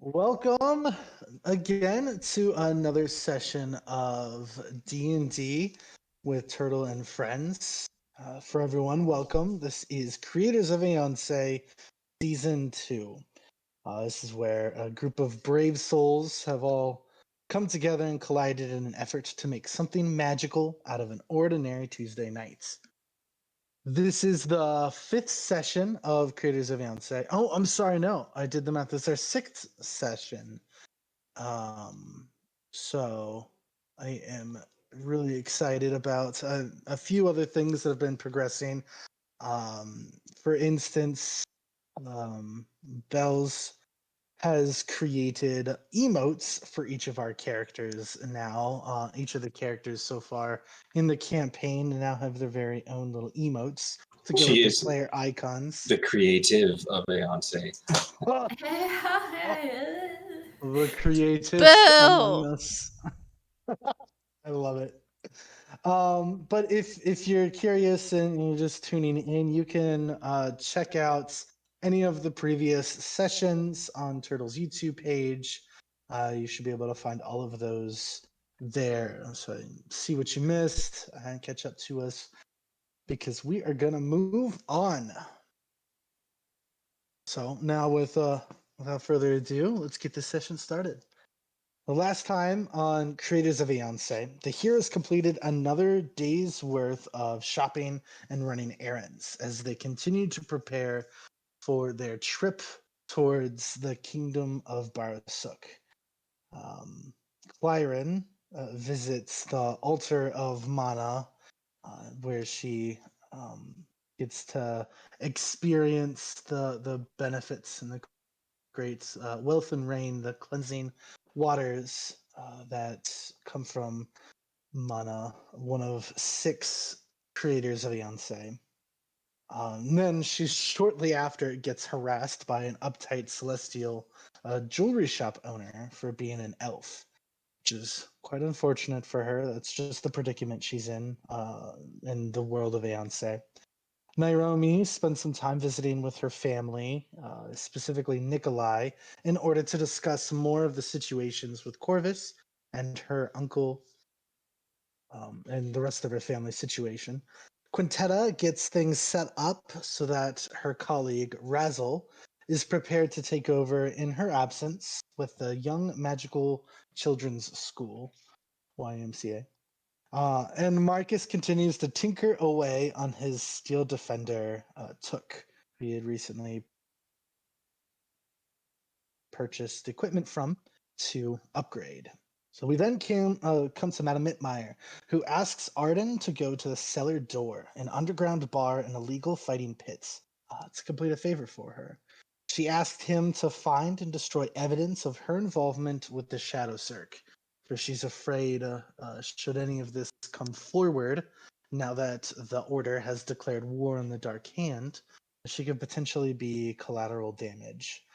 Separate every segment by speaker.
Speaker 1: Welcome again to another session of D&D with Turtle and Friends. For everyone, welcome. This is Creators of Aeonce Season 2. This is where a group of brave souls have all come together and collided in an effort to make something magical out of an ordinary Tuesday night. This is the fifth session of Creators of Aeonce. Oh, I'm sorry, no, I did the math. This is our sixth session. So I am really excited about a few other things that have been progressing. For instance, Bells has created emotes for each of our characters now. Each of the characters so far in the campaign now have their very own little emotes to go with
Speaker 2: She
Speaker 1: their
Speaker 2: is
Speaker 1: player icons.
Speaker 2: the creative of Aeonce.
Speaker 1: The creativest among
Speaker 3: Boo!
Speaker 1: us. I love it. But if you're curious and you're just tuning in, you can check out any of the previous sessions on Turtle's YouTube page. You should be able to find all of those there. So see what you missed and catch up to us because we are gonna move on. So now without further ado, let's get this session started. The last time on Creators of Aeonce, the heroes completed another day's worth of shopping and running errands as they continued to prepare for their trip towards the kingdom of Barasuk. Um, Clyren visits the altar of Mana, where she um, gets to experience the benefits and the great wealth and rain, the cleansing waters that come from Mana, one of 6 creators of Aeonce. Then she shortly after gets harassed by an uptight celestial jewelry shop owner for being an elf, which is quite unfortunate for her. That's just the predicament she's in the world of Aeonce. Nairomi spent some time visiting with her family, specifically Nikolai, in order to discuss more of the situations with Corvus and her uncle and the rest of her family situation. Quintetta gets things set up so that her colleague Razzle is prepared to take over in her absence with the Young Magical Children's School, YMCA. And Marcus continues to tinker away on his Steel Defender Took. He had recently purchased equipment from to upgrade. So we then come to Madame Mittmeyer, who asks Arden to go to the cellar door, an underground bar and illegal fighting pits, to complete a favor for her. She asked him to find and destroy evidence of her involvement with the Shadow Cirque, for she's afraid should any of this come forward, now that the Order has declared war on the Dark Hand, she could potentially be collateral damage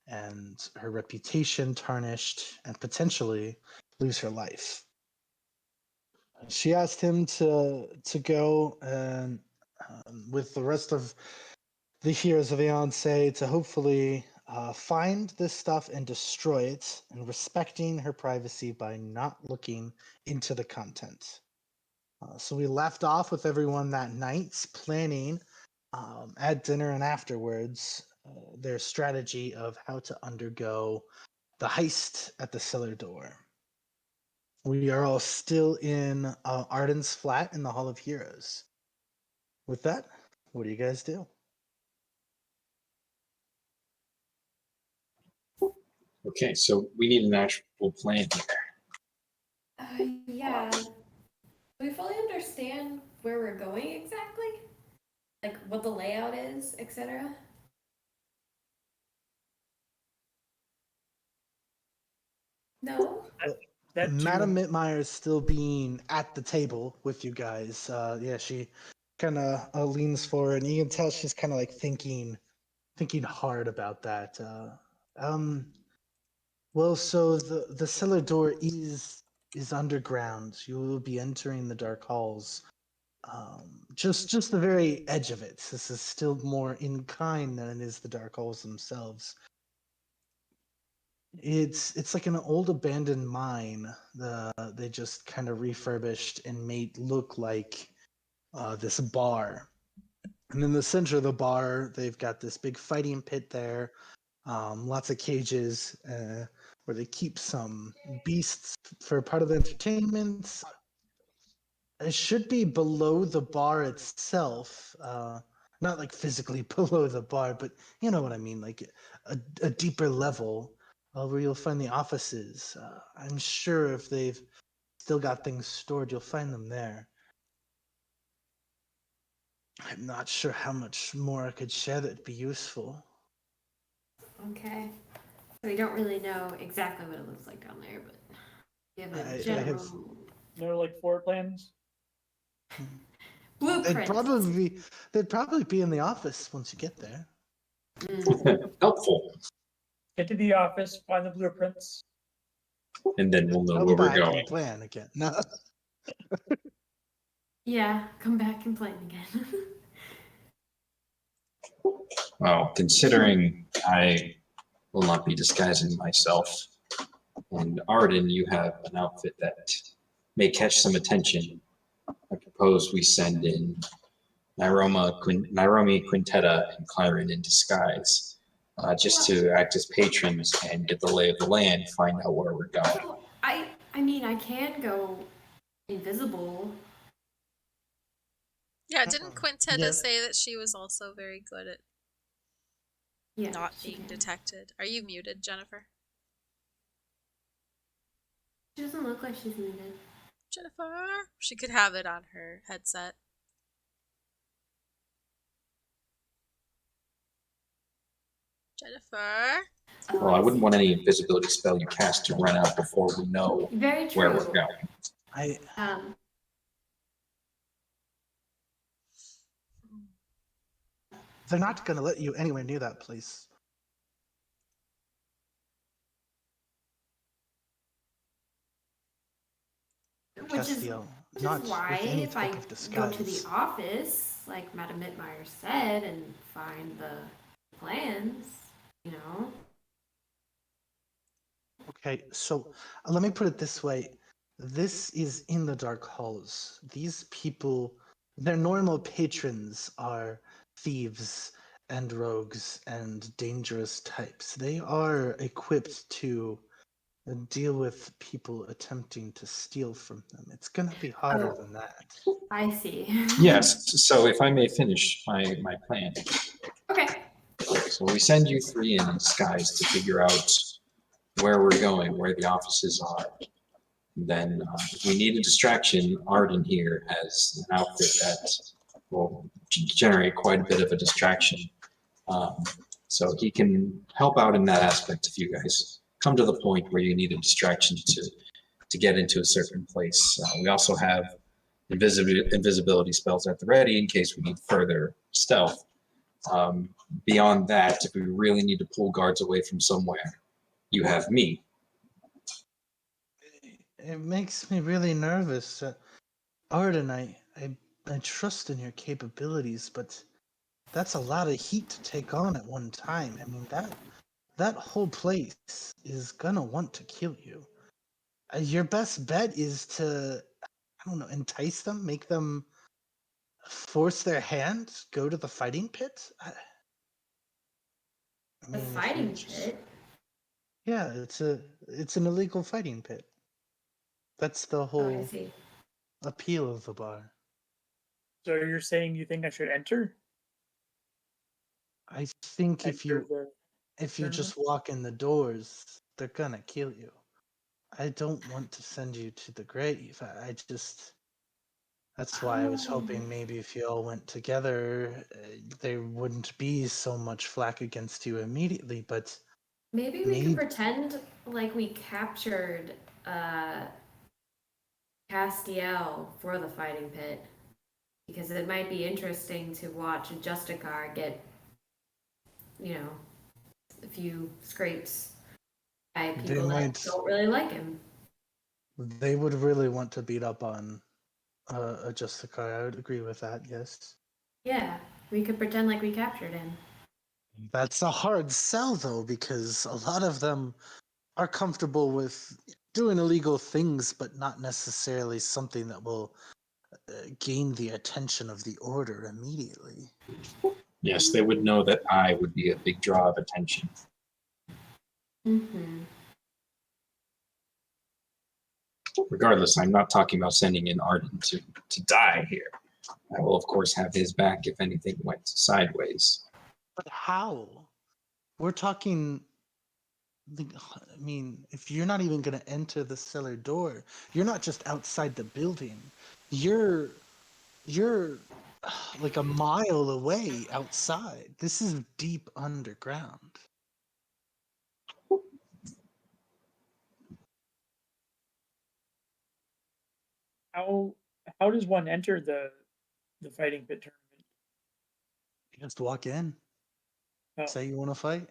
Speaker 1: and her reputation tarnished and potentially lose her life. She asked him to go and with the rest of the heroes of Aeonce to hopefully find this stuff and destroy it, and respecting her privacy by not looking into the content. So we left off with everyone that night planning at dinner and afterwards their strategy of how to undergo the heist at the cellar door. We are all still in Arden's flat in the Hall of Heroes. With that, what do you guys do?
Speaker 2: Okay, so we need an actual plan here.
Speaker 4: Yeah. Do we fully understand where we're going exactly? Like what the layout is, etc.? No?
Speaker 1: Madam Mittmeyer is still being at the table with you guys. Yeah, she kind of leans forward, and you can tell she's kind of like thinking hard about that. Well, so the cellar door is underground. You will be entering the dark halls. Just the very edge of it. This is still more in kind than it is the dark halls themselves. It's like an old abandoned mine. They just kind of refurbished and made look like this bar. And in the center of the bar, they've got this big fighting pit there, lots of cages where they keep some beasts for part of the entertainment. It should be below the bar itself, not like physically below the bar, but you know what I mean, like a deeper level where you'll find the offices. I'm sure if they've still got things stored, you'll find them there. I'm not sure how much more I could share that'd be useful.
Speaker 4: Okay. So we don't really know exactly what it looks like down there, but we have a
Speaker 1: I
Speaker 4: general
Speaker 1: have.
Speaker 3: No, like floor plans.
Speaker 4: blueprint.
Speaker 1: They'd probably be in the office once you get there.
Speaker 2: Helpful.
Speaker 3: Get to the office, find the blueprints.
Speaker 2: And then we'll know
Speaker 1: Come
Speaker 2: where we're
Speaker 1: back
Speaker 2: going.
Speaker 1: and plan again. No.
Speaker 4: Yeah, come back and plan again.
Speaker 2: Well, considering I will not be disguising myself, and Arden, you have an outfit that may catch some attention. I propose we send in Naomi, Quintetta, and Claren in disguise, just to act as patrons and get the lay of the land, find out where we're going.
Speaker 4: So I mean, I can go invisible.
Speaker 5: Yeah, didn't Quintetta
Speaker 1: Yes.
Speaker 5: say that she was also very good at
Speaker 4: Yeah,
Speaker 5: not
Speaker 4: she
Speaker 5: being
Speaker 4: can.
Speaker 5: detected? Are you muted, Jennifer?
Speaker 4: She doesn't look like she's muted.
Speaker 5: Jennifer? She could have it on her headset. Jennifer?
Speaker 4: Oh,
Speaker 2: Well, I wouldn't
Speaker 4: see.
Speaker 2: want any invisibility spell you cast to run out before we know
Speaker 4: Very
Speaker 2: where
Speaker 4: true.
Speaker 2: we're going.
Speaker 1: I They're not going to let you anywhere near that place.
Speaker 4: which is
Speaker 1: Castiel,
Speaker 4: which
Speaker 1: not
Speaker 4: is why
Speaker 1: with any
Speaker 4: if I
Speaker 1: type of
Speaker 4: go to the
Speaker 1: disguise.
Speaker 4: office, like Madame Mittmeyer said, and find the plans, you know.
Speaker 1: Okay, so let me put it this way. This is in the Dark Halls. These people, their normal patrons are thieves and rogues and dangerous types. They are equipped to deal with people attempting to steal from them. It's going to be harder
Speaker 4: Oh.
Speaker 1: than that.
Speaker 4: I see.
Speaker 2: Yes, so if I may finish my plan.
Speaker 4: Okay.
Speaker 2: So we send you three in disguise to figure out where we're going, where the offices are. Then if we need a distraction, Arden here has an outfit that will generate quite a bit of a distraction. So he can help out in that aspect if you guys come to the point where you need a distraction to get into a certain place. We also have invisibility spells at the ready in case we need further stealth. Beyond that, if we really need to pull guards away from somewhere, you have me.
Speaker 1: It makes me really nervous. Arden, I trust in your capabilities, but that's a lot of heat to take on at one time. I mean, that whole place is gonna want to kill you. Your best bet is to, I don't know, entice them, make them force their hand, go to the fighting pit. I
Speaker 4: The
Speaker 1: mean, if you
Speaker 4: fighting
Speaker 1: just,
Speaker 4: pit.
Speaker 1: yeah, it's an illegal fighting pit. That's the
Speaker 4: Oh, I
Speaker 1: whole
Speaker 4: see.
Speaker 1: appeal of the bar.
Speaker 3: So you're saying you think I should enter?
Speaker 1: I think if
Speaker 3: Enter
Speaker 1: you
Speaker 3: the
Speaker 1: just
Speaker 3: tournament?
Speaker 1: walk in the doors, they're gonna kill you. I don't want to send you to the grave. I just. That's why I was
Speaker 4: Oh.
Speaker 1: hoping maybe if you all went together, there wouldn't be so much flack against you immediately. But
Speaker 4: Maybe we could pretend like we captured Castiel for the fighting pit. Because it might be interesting to watch Justicar get, you know, a few scrapes by
Speaker 1: they
Speaker 4: people that
Speaker 1: might.
Speaker 4: don't really like him.
Speaker 1: They would really want to beat up on a Justicar. I would agree with that. Yes.
Speaker 4: Yeah, we could pretend like we captured him.
Speaker 1: That's a hard sell though, because a lot of them are comfortable with doing illegal things, but not necessarily something that will gain the attention of the order immediately.
Speaker 2: Yes, they would know that I would be a big draw of attention.
Speaker 4: Mm-hmm.
Speaker 2: Regardless, I'm not talking about sending in Arden to die here. I will, of course, have his back if anything went sideways.
Speaker 1: But how? We're talking. I mean, if you're not even going to enter the cellar door, you're not just outside the building. You're like a mile away outside. This is deep underground.
Speaker 3: How does one enter the fighting pit tournament?
Speaker 1: You just walk in,
Speaker 3: Oh,
Speaker 1: say you want to fight.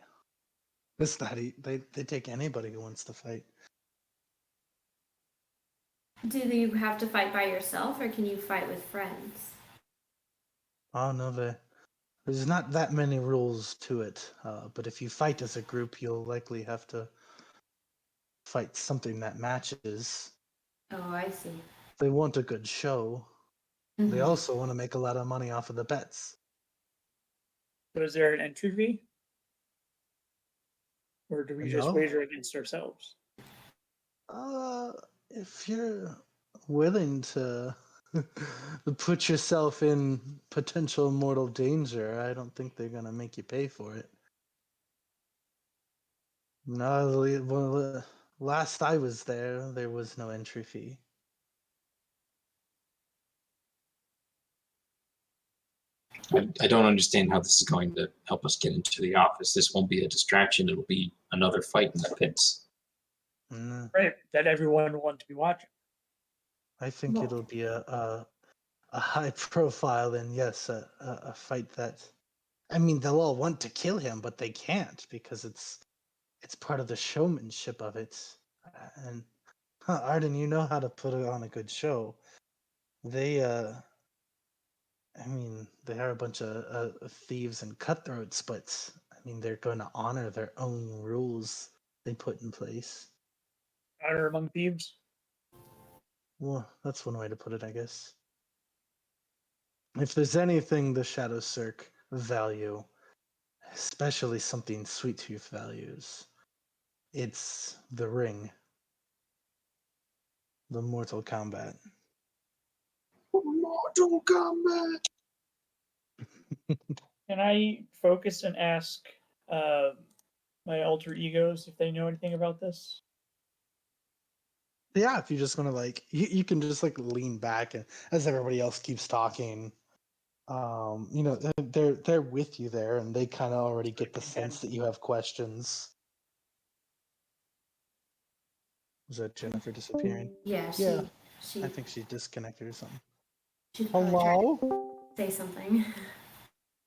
Speaker 1: It's not. They take anybody who wants to fight.
Speaker 4: Do you have to fight by yourself, or can you fight with friends?
Speaker 1: Oh no, there's not that many rules to it. But if you fight as a group, you'll likely have to fight something that matches.
Speaker 4: Oh, I see.
Speaker 1: They want a good show. They
Speaker 4: Mhm.
Speaker 1: also want to make a lot of money off of the bets.
Speaker 3: so is there an entry fee, or do we just
Speaker 1: No.
Speaker 3: wager against ourselves?
Speaker 1: Uh, if you're willing to put yourself in potential mortal danger, I don't think they're gonna make you pay for it. No, last I was there was no entry fee.
Speaker 2: I don't understand how this is going to help us get into the office. This won't be a distraction. It'll be another fight in the pits.
Speaker 1: Mm,
Speaker 3: Right, that everyone will want to be watching.
Speaker 1: I think
Speaker 4: Well-
Speaker 1: it'll be a high profile and yes, a fight that. I mean, they'll all want to kill him, but they can't because it's part of the showmanship of it. And Arden, you know how to put it on a good show. They, I mean, they are a bunch of thieves and cutthroats, but I mean, they're going to honor their own rules they put in place.
Speaker 3: Honor among thieves.
Speaker 1: Well, that's one way to put it, I guess. If there's anything the Shadow Cirque value, especially something Sweet Tooth values, it's the ring, the Mortal Kombat.
Speaker 2: Mortal Kombat.
Speaker 3: Can I focus and ask uh, my alter egos if they know anything about this?
Speaker 1: Yeah, if you just want to like, you can just like lean back and as everybody else keeps talking, you know, they're with you there, and they kind of already get the sense that you have questions. Was that Jennifer disappearing?
Speaker 4: Yeah,
Speaker 1: Yeah,
Speaker 4: she
Speaker 1: I think she disconnected or something.
Speaker 4: she'd probably try
Speaker 1: Hello,
Speaker 4: to say something.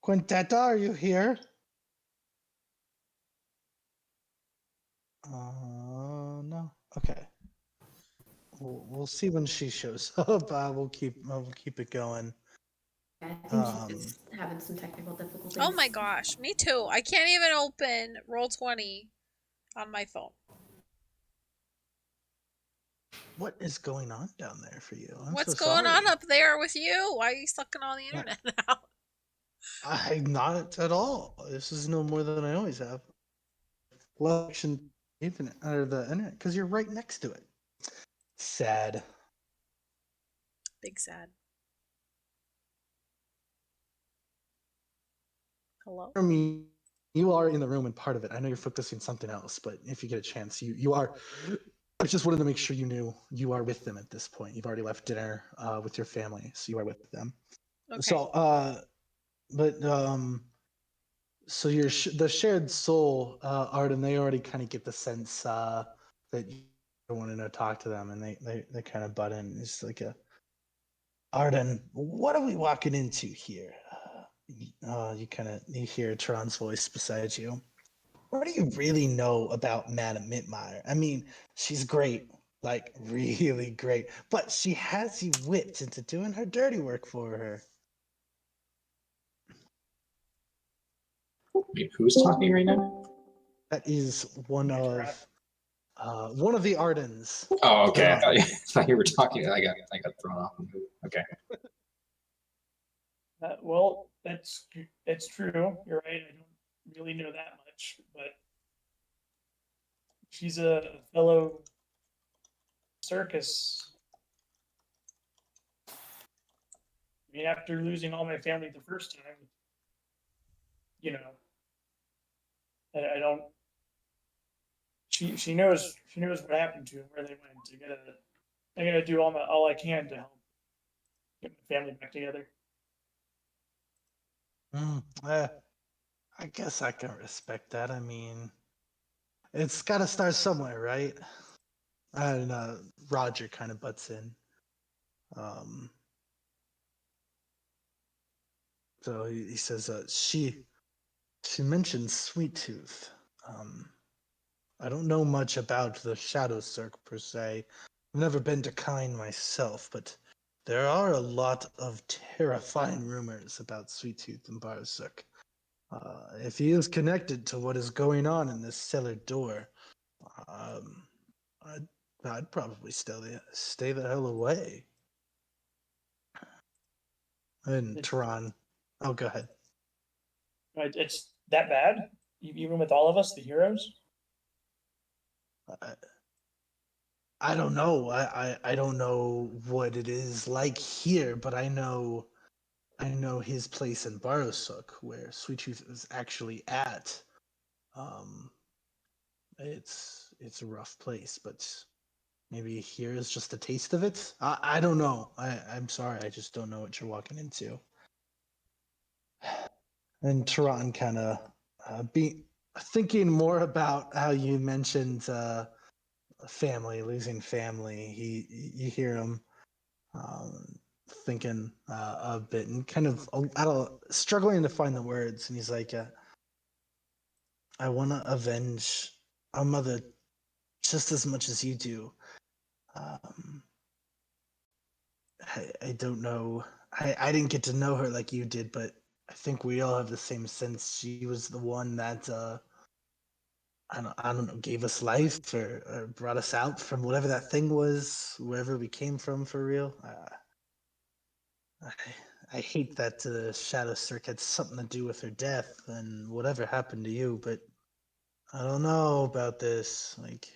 Speaker 1: Quintetta, are you here? No. Okay. We'll see when she shows up. We'll keep it going.
Speaker 4: I think she's
Speaker 1: Um,
Speaker 4: just having some technical difficulties.
Speaker 5: Oh my gosh, me too. I can't even open Roll20 on my phone.
Speaker 1: what is going on down there for you? I'm
Speaker 5: What's
Speaker 1: so
Speaker 5: going
Speaker 1: sorry.
Speaker 5: on up there with you? Why are you sucking on the internet now?
Speaker 1: I'm not at all. This is no more than I always have. Election internet or the internet because you're right next to it. Sad.
Speaker 5: Big sad. Hello?
Speaker 1: I mean, you are in the room and part of it. I know you're focusing something else, but if you get a chance, you are. I just wanted to make sure you knew you are with them at this point. You've already left dinner with your family, so you are with them.
Speaker 5: Okay.
Speaker 1: So, so your the shared soul, Arden, they already kind of get the sense that you want to talk to them, and they kind of butt in. It's like a Arden, what are we walking into here? You hear Tron's voice beside you. What do you really know about Madame Mitmeyer? I mean, she's great, like really great, but she has you whipped into doing her dirty work for her.
Speaker 2: Wait, who's talking right now?
Speaker 1: That is one
Speaker 3: Tron.
Speaker 1: of One of the Ardens.
Speaker 2: Oh, okay. I
Speaker 1: Um,
Speaker 2: thought you were talking. I got thrown off. Okay.
Speaker 3: Well, that's true. You're right. I don't really know that much, but she's a fellow circus. I mean, after losing all my family the first time, you know, I don't. She knows what happened to them, where they went. I gotta do all I can to help get my family back together.
Speaker 1: mm, eh, I guess I can respect that. I mean, it's got to start somewhere, right? And Roger kind of butts in. Um, so he says, she mentioned Sweet Tooth. Um, I don't know much about the Shadow Cirque per se. I've never been to Kine myself, but there are a lot of terrifying rumors about Sweet Tooth and Barsuk. If he is connected to what is going on in this cellar door, um, I'd probably stay the hell away. And Tehran, oh, go ahead.
Speaker 3: It's that bad, even with all of us, the heroes.
Speaker 1: I, I don't know. I don't know what it is like here, but I know his place in Barosuk, where Sweet Tooth is actually at. Um, it's a rough place, but maybe here is just a taste of it. I don't know. I'm sorry, I just don't know what you're walking into. And Tehran kind of be thinking more about how you mentioned family, losing family. You hear him thinking a bit and kind of I don't struggling to find the words, and he's like, "I want to avenge our mother just as much as you do. Um, I don't know. I didn't get to know her like you did, but I think we all have the same sense. She was the one that I don't know, gave us life or brought us out from whatever that thing was, wherever we came from for real. I, I hate that Shadow Cirque had something to do with her death and whatever happened to you, but I don't know about this. Like,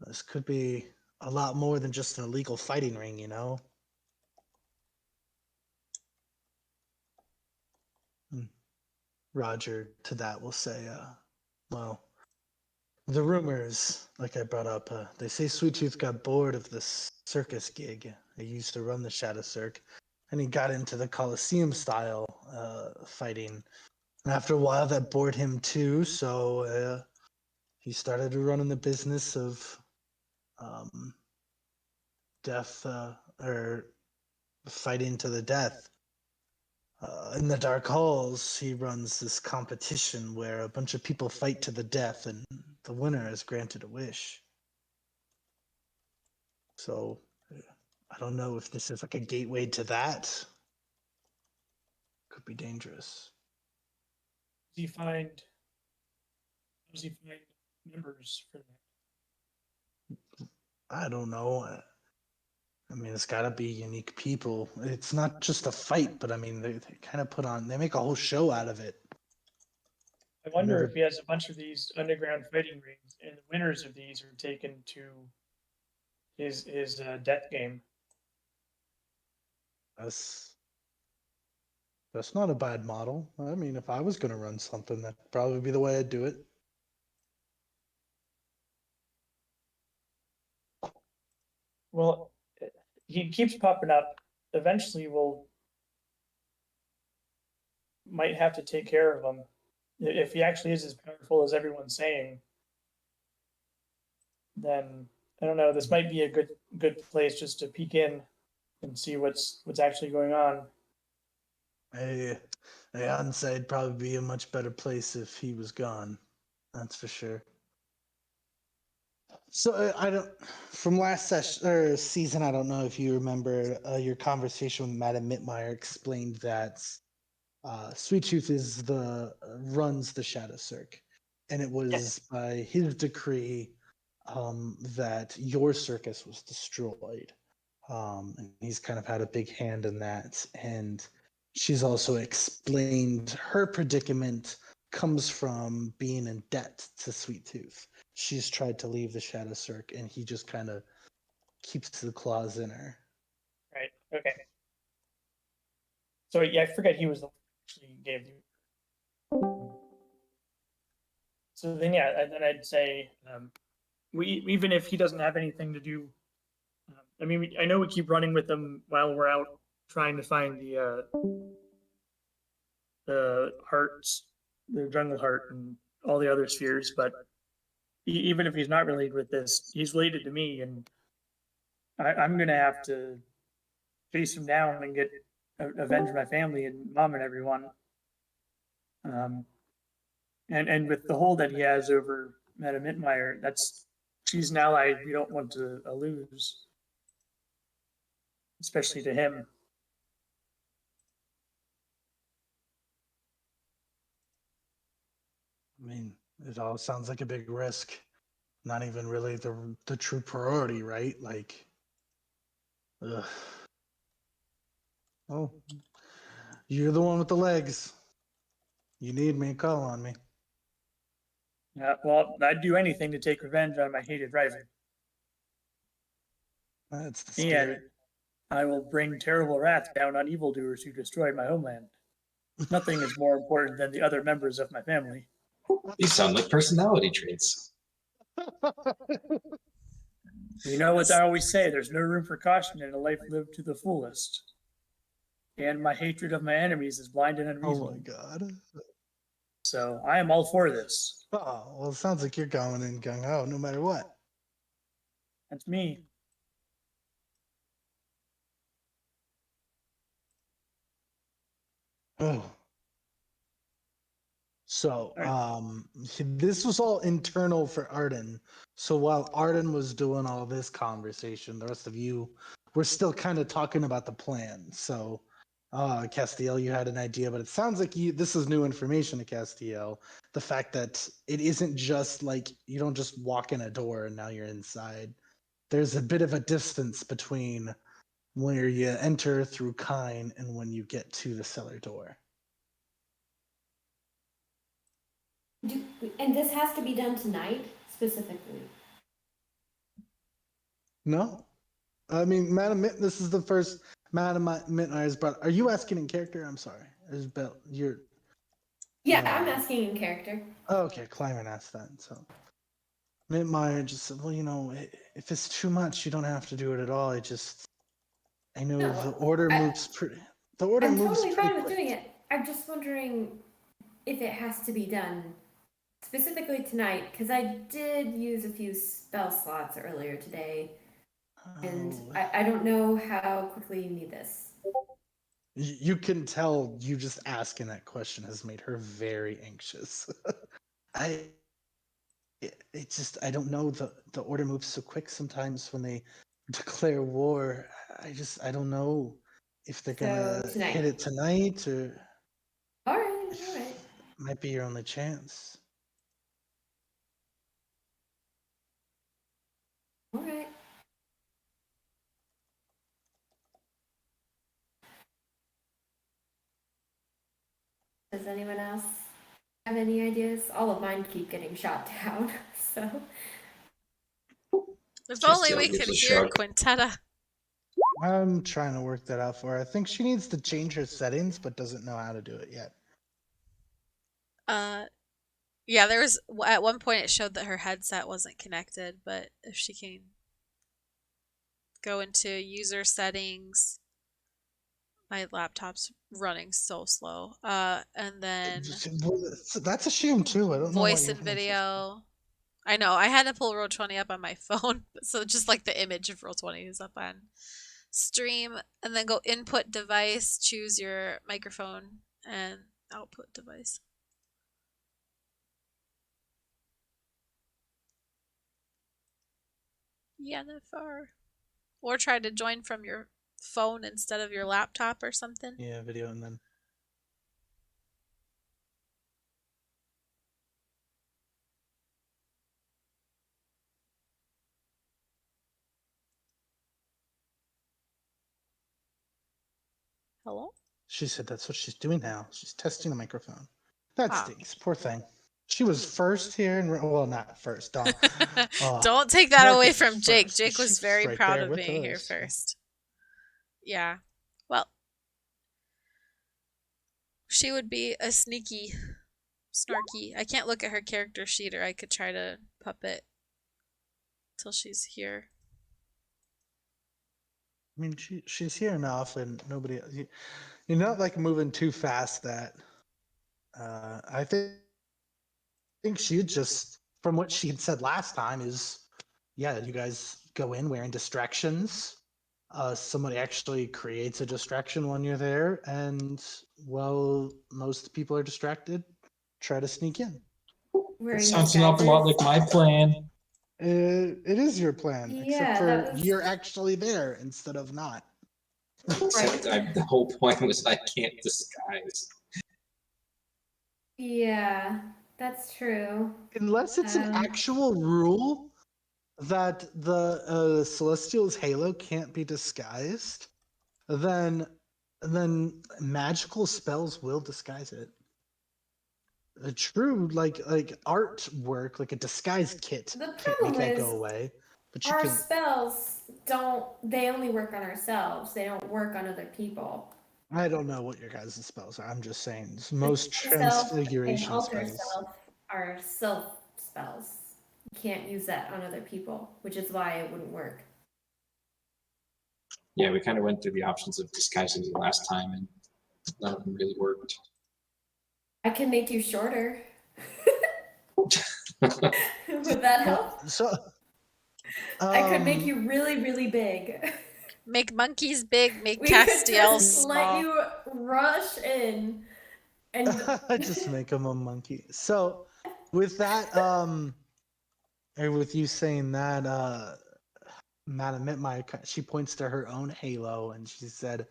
Speaker 1: this could be a lot more than just an illegal fighting ring, you know? And Roger to that will say, well, the rumors, like I brought up, they say Sweet Tooth got bored of this circus gig. He used to run the Shadow Cirque, and he got into the Coliseum style fighting. And after a while, that bored him too, so he started running the business of um, death or fighting to the death. In the Dark Halls, he runs this competition where a bunch of people fight to the death, and the winner is granted a wish. So I don't know if this is like a gateway to that. Could be dangerous.
Speaker 3: Does he find? Does he find members for that?
Speaker 1: I don't know. I mean, it's got to be unique people. It's not just a fight, but I mean, they kind of they make a whole show out of it.
Speaker 3: I wonder
Speaker 1: Never,
Speaker 3: if he has a bunch of these underground fighting rings, and the winners of these are taken to his death game.
Speaker 1: that's that's not a bad model. I mean, if I was going to run something, that'd probably be the way I'd do it.
Speaker 3: Well, he keeps popping up. Eventually, we'll might have to take care of him if he actually is as powerful as everyone's saying. Then I don't know. This might be a good place just to peek in and see what's actually going on.
Speaker 1: Hey, Aeonce would probably be a much better place if he was gone. That's for sure. So I don't. From last session or season, I don't know if you remember your conversation with Madame Mittmeyer explained that Sweet Tooth is runs the Shadow Cirque, and it was
Speaker 3: Yes.
Speaker 1: by his decree that your circus was destroyed. And he's kind of had a big hand in that. And she's also explained her predicament comes from being in debt to Sweet Tooth. She's tried to leave the Shadow Cirque, and he just kind of keeps the claws in her.
Speaker 3: Right. Okay. So yeah, I forget he was the one who actually gave you. So then, yeah, and then I'd say we even if he doesn't have anything to do. I mean, I know we keep running with them while we're out trying to find the hearts, the jungle heart, and all the other spheres. But even if he's not related with this, he's related to me, and I'm gonna have to chase him down and get avenge my family and mom and everyone. Um, and with the hold that he has over Madame Mitmeyer, she's an ally we don't want to lose, especially to him.
Speaker 1: I mean, it all sounds like a big risk. Not even really the true priority, right? Like, ugh. Oh, you're the one with the legs. You need me, call on me.
Speaker 3: Well, I'd do anything to take revenge on my hated rival,
Speaker 1: That's the
Speaker 3: and
Speaker 1: spirit.
Speaker 3: I will bring terrible wrath down on evildoers who destroyed my homeland. Nothing is more important than the other members of my family.
Speaker 2: These sound like personality traits.
Speaker 3: You know what I always say, there's no room for caution in a life lived to the fullest. And my hatred of my enemies is blind and
Speaker 1: Oh
Speaker 3: unreasonable.
Speaker 1: my god.
Speaker 3: So I am all for this.
Speaker 1: Oh, well, it sounds like you're going in gung ho no matter what.
Speaker 3: That's me.
Speaker 1: Oh. So,
Speaker 3: Alright.
Speaker 1: this was all internal for Arden. So while Arden was doing all this conversation, the rest of you were still kind of talking about the plan. So, Castiel, you had an idea, but it sounds like this is new information to Castiel. The fact that it isn't just like you don't just walk in a door and now you're inside. There's a bit of a distance between where you enter through Kine and when you get to the cellar door.
Speaker 4: And this has to be done tonight, specifically.
Speaker 1: No, I mean, Madam, this is the first Madam Mitmeyer's brought. Are you asking in character? I'm sorry, Isabel. You're.
Speaker 4: Yeah, I'm asking in character.
Speaker 1: Oh, okay, Clymer asked that. So Mitmeyer just said, "Well, if it's too much, you don't have to do it at all. I know
Speaker 4: No,
Speaker 1: the order moves pretty. The order
Speaker 4: I'm
Speaker 1: moves
Speaker 4: totally
Speaker 1: pretty
Speaker 4: fine with
Speaker 1: quick.
Speaker 4: doing it. I'm just wondering if it has to be done specifically tonight, because I did use a few spell slots earlier today, and
Speaker 1: Oh,
Speaker 4: I don't know how quickly you need this.
Speaker 1: you can tell you just asking that question has made her very anxious. I I don't know, the order moves so quick sometimes when they declare war. I don't know if they're
Speaker 4: So
Speaker 1: gonna
Speaker 4: tonight.
Speaker 1: hit it tonight or
Speaker 4: All right,
Speaker 1: if
Speaker 4: all right.
Speaker 1: it might be your only chance.
Speaker 4: All right. Does anyone else have any ideas? All of mine keep getting shot down, so.
Speaker 5: If only
Speaker 2: Castiel
Speaker 5: we
Speaker 2: gives
Speaker 5: could
Speaker 2: a
Speaker 5: hear
Speaker 2: shrug.
Speaker 5: Quintetta.
Speaker 1: I'm trying to work that out for her. I think she needs to change her settings, but doesn't know how to do it yet.
Speaker 5: Yeah, there was at one point it showed that her headset wasn't connected, but if she can go into user settings, my laptop's running so slow. And then
Speaker 1: Well, that's a shame too. I don't know why
Speaker 5: voice
Speaker 1: you're
Speaker 5: and
Speaker 1: having such.
Speaker 5: video. I know I had to pull Roll20 up on my phone, so just like the image of Roll20 is up on stream, and then go input device, choose your microphone, and output device. Yennefer. Or try to join from your phone instead of your laptop or something.
Speaker 1: Yeah, video and then.
Speaker 5: Hello?
Speaker 1: She said that's what she's doing now. She's testing the microphone. That
Speaker 5: Ah.
Speaker 1: stinks. Poor thing. She was first here, and well, not first. Don't.
Speaker 5: Don't take that away
Speaker 1: Marcus was
Speaker 5: from Jake.
Speaker 1: first, but
Speaker 5: Jake
Speaker 1: she
Speaker 5: was very
Speaker 1: right
Speaker 5: proud
Speaker 1: there
Speaker 5: of
Speaker 1: with
Speaker 5: being here
Speaker 1: us.
Speaker 5: first. Yeah. Well, she would be a sneaky, snarky. I can't look at her character sheet, or I could try to puppet till she's here.
Speaker 1: I mean, she's here enough, and nobody. You're not like moving too fast. That I think she just, from what she had said last time, is yeah, you guys go in wearing distractions. Somebody actually creates a distraction when you're there, and well, most people are distracted. Try to sneak in.
Speaker 4: Wearing
Speaker 2: Sounds an awful lot like
Speaker 4: disguises.
Speaker 2: my plan.
Speaker 1: It is your plan, except
Speaker 4: Yeah,
Speaker 1: for
Speaker 4: that was
Speaker 1: you're actually there instead of not.
Speaker 2: Except the whole point was I can't disguise.
Speaker 4: yeah, that's true.
Speaker 1: Unless it's an actual rule that the Celestial's halo can't be disguised, then magical spells will disguise it. A true like artwork, like a disguise kit,
Speaker 4: The
Speaker 1: can't make
Speaker 4: problem
Speaker 1: that
Speaker 4: is
Speaker 1: go away. But you
Speaker 4: our
Speaker 1: can.
Speaker 4: spells they only work on ourselves. They don't work on other people.
Speaker 1: I don't know what your guys' spells are. I'm just saying most
Speaker 4: Self and
Speaker 1: transfiguration
Speaker 4: alter
Speaker 1: spells.
Speaker 4: self are self spells. You can't use that on other people, which is why it wouldn't work.
Speaker 2: Yeah, we kind of went through the options of disguising the last time, and none of them really worked.
Speaker 4: I can make you shorter. Would that help?
Speaker 1: So
Speaker 4: I could make you really, really big.
Speaker 5: Make monkeys big, make
Speaker 4: We could
Speaker 5: Castiel
Speaker 4: just let
Speaker 5: small.
Speaker 4: you rush in and
Speaker 1: just make him a monkey. So with that, or with you saying that, Madam Mitmire, she points to her own halo and she said,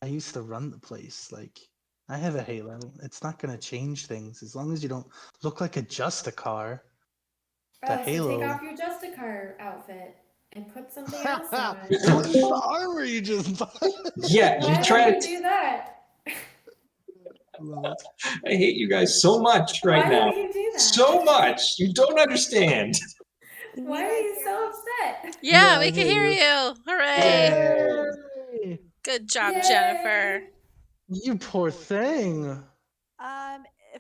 Speaker 1: I used to run the place. Like, I have a halo. It's not going to change things as long as you don't look like a Justicar. The
Speaker 4: so take
Speaker 1: halo.
Speaker 4: off your Justicar outfit and put something else on.
Speaker 1: What the armor you just bought?
Speaker 2: Yeah,
Speaker 4: Why
Speaker 2: you try
Speaker 4: would
Speaker 2: to.
Speaker 4: you do that?
Speaker 2: I hate you guys so much right
Speaker 4: Why
Speaker 2: now.
Speaker 4: would you do that?
Speaker 2: So much. You don't understand.
Speaker 4: Why are you so upset?
Speaker 5: Yeah,
Speaker 1: Yeah,
Speaker 5: we
Speaker 1: I
Speaker 5: can
Speaker 1: hear
Speaker 5: hear
Speaker 1: you.
Speaker 5: you. Hooray.
Speaker 1: Yay!
Speaker 5: Good job,
Speaker 4: Yay.
Speaker 5: Jennifer.
Speaker 1: You poor thing.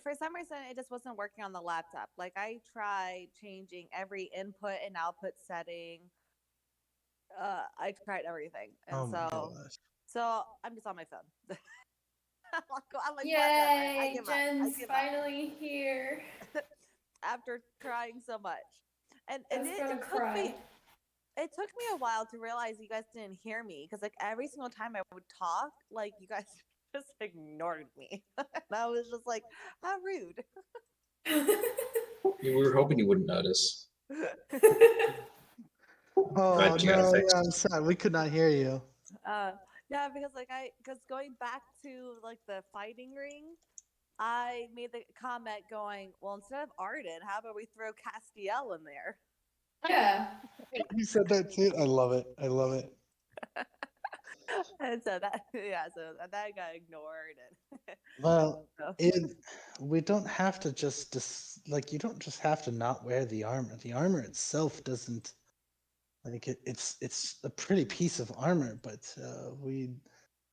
Speaker 6: For some reason, it just wasn't working on the laptop. Like I tried changing every input and output setting. I tried everything, and
Speaker 1: Oh my
Speaker 6: so
Speaker 1: gosh.
Speaker 6: I'm just on my phone. I'm like, whatever. I
Speaker 4: Yay,
Speaker 6: give up.
Speaker 4: Jen's
Speaker 6: I give
Speaker 4: finally here.
Speaker 6: up after trying so much, and
Speaker 4: I was gonna
Speaker 6: it took
Speaker 4: cry.
Speaker 6: me. It took me a while to realize you guys didn't hear me because like every single time I would talk, like you guys just ignored me, and I was just like, how rude.
Speaker 2: We were hoping you wouldn't notice.
Speaker 1: Oh
Speaker 2: But you got
Speaker 1: no,
Speaker 2: it fixed.
Speaker 1: yeah, I'm sad. We could not hear you.
Speaker 6: Yeah, because because going back to like the fighting ring, I made the comment going, well, instead of Arden, how about we throw Castiel in there?
Speaker 4: Yeah.
Speaker 1: You said that too. I love it. I love it.
Speaker 6: And so that that got ignored. And
Speaker 1: Well,
Speaker 6: so,
Speaker 1: we don't have to just like you don't just have to not wear the armor. The armor itself doesn't like it's a pretty piece of armor, but we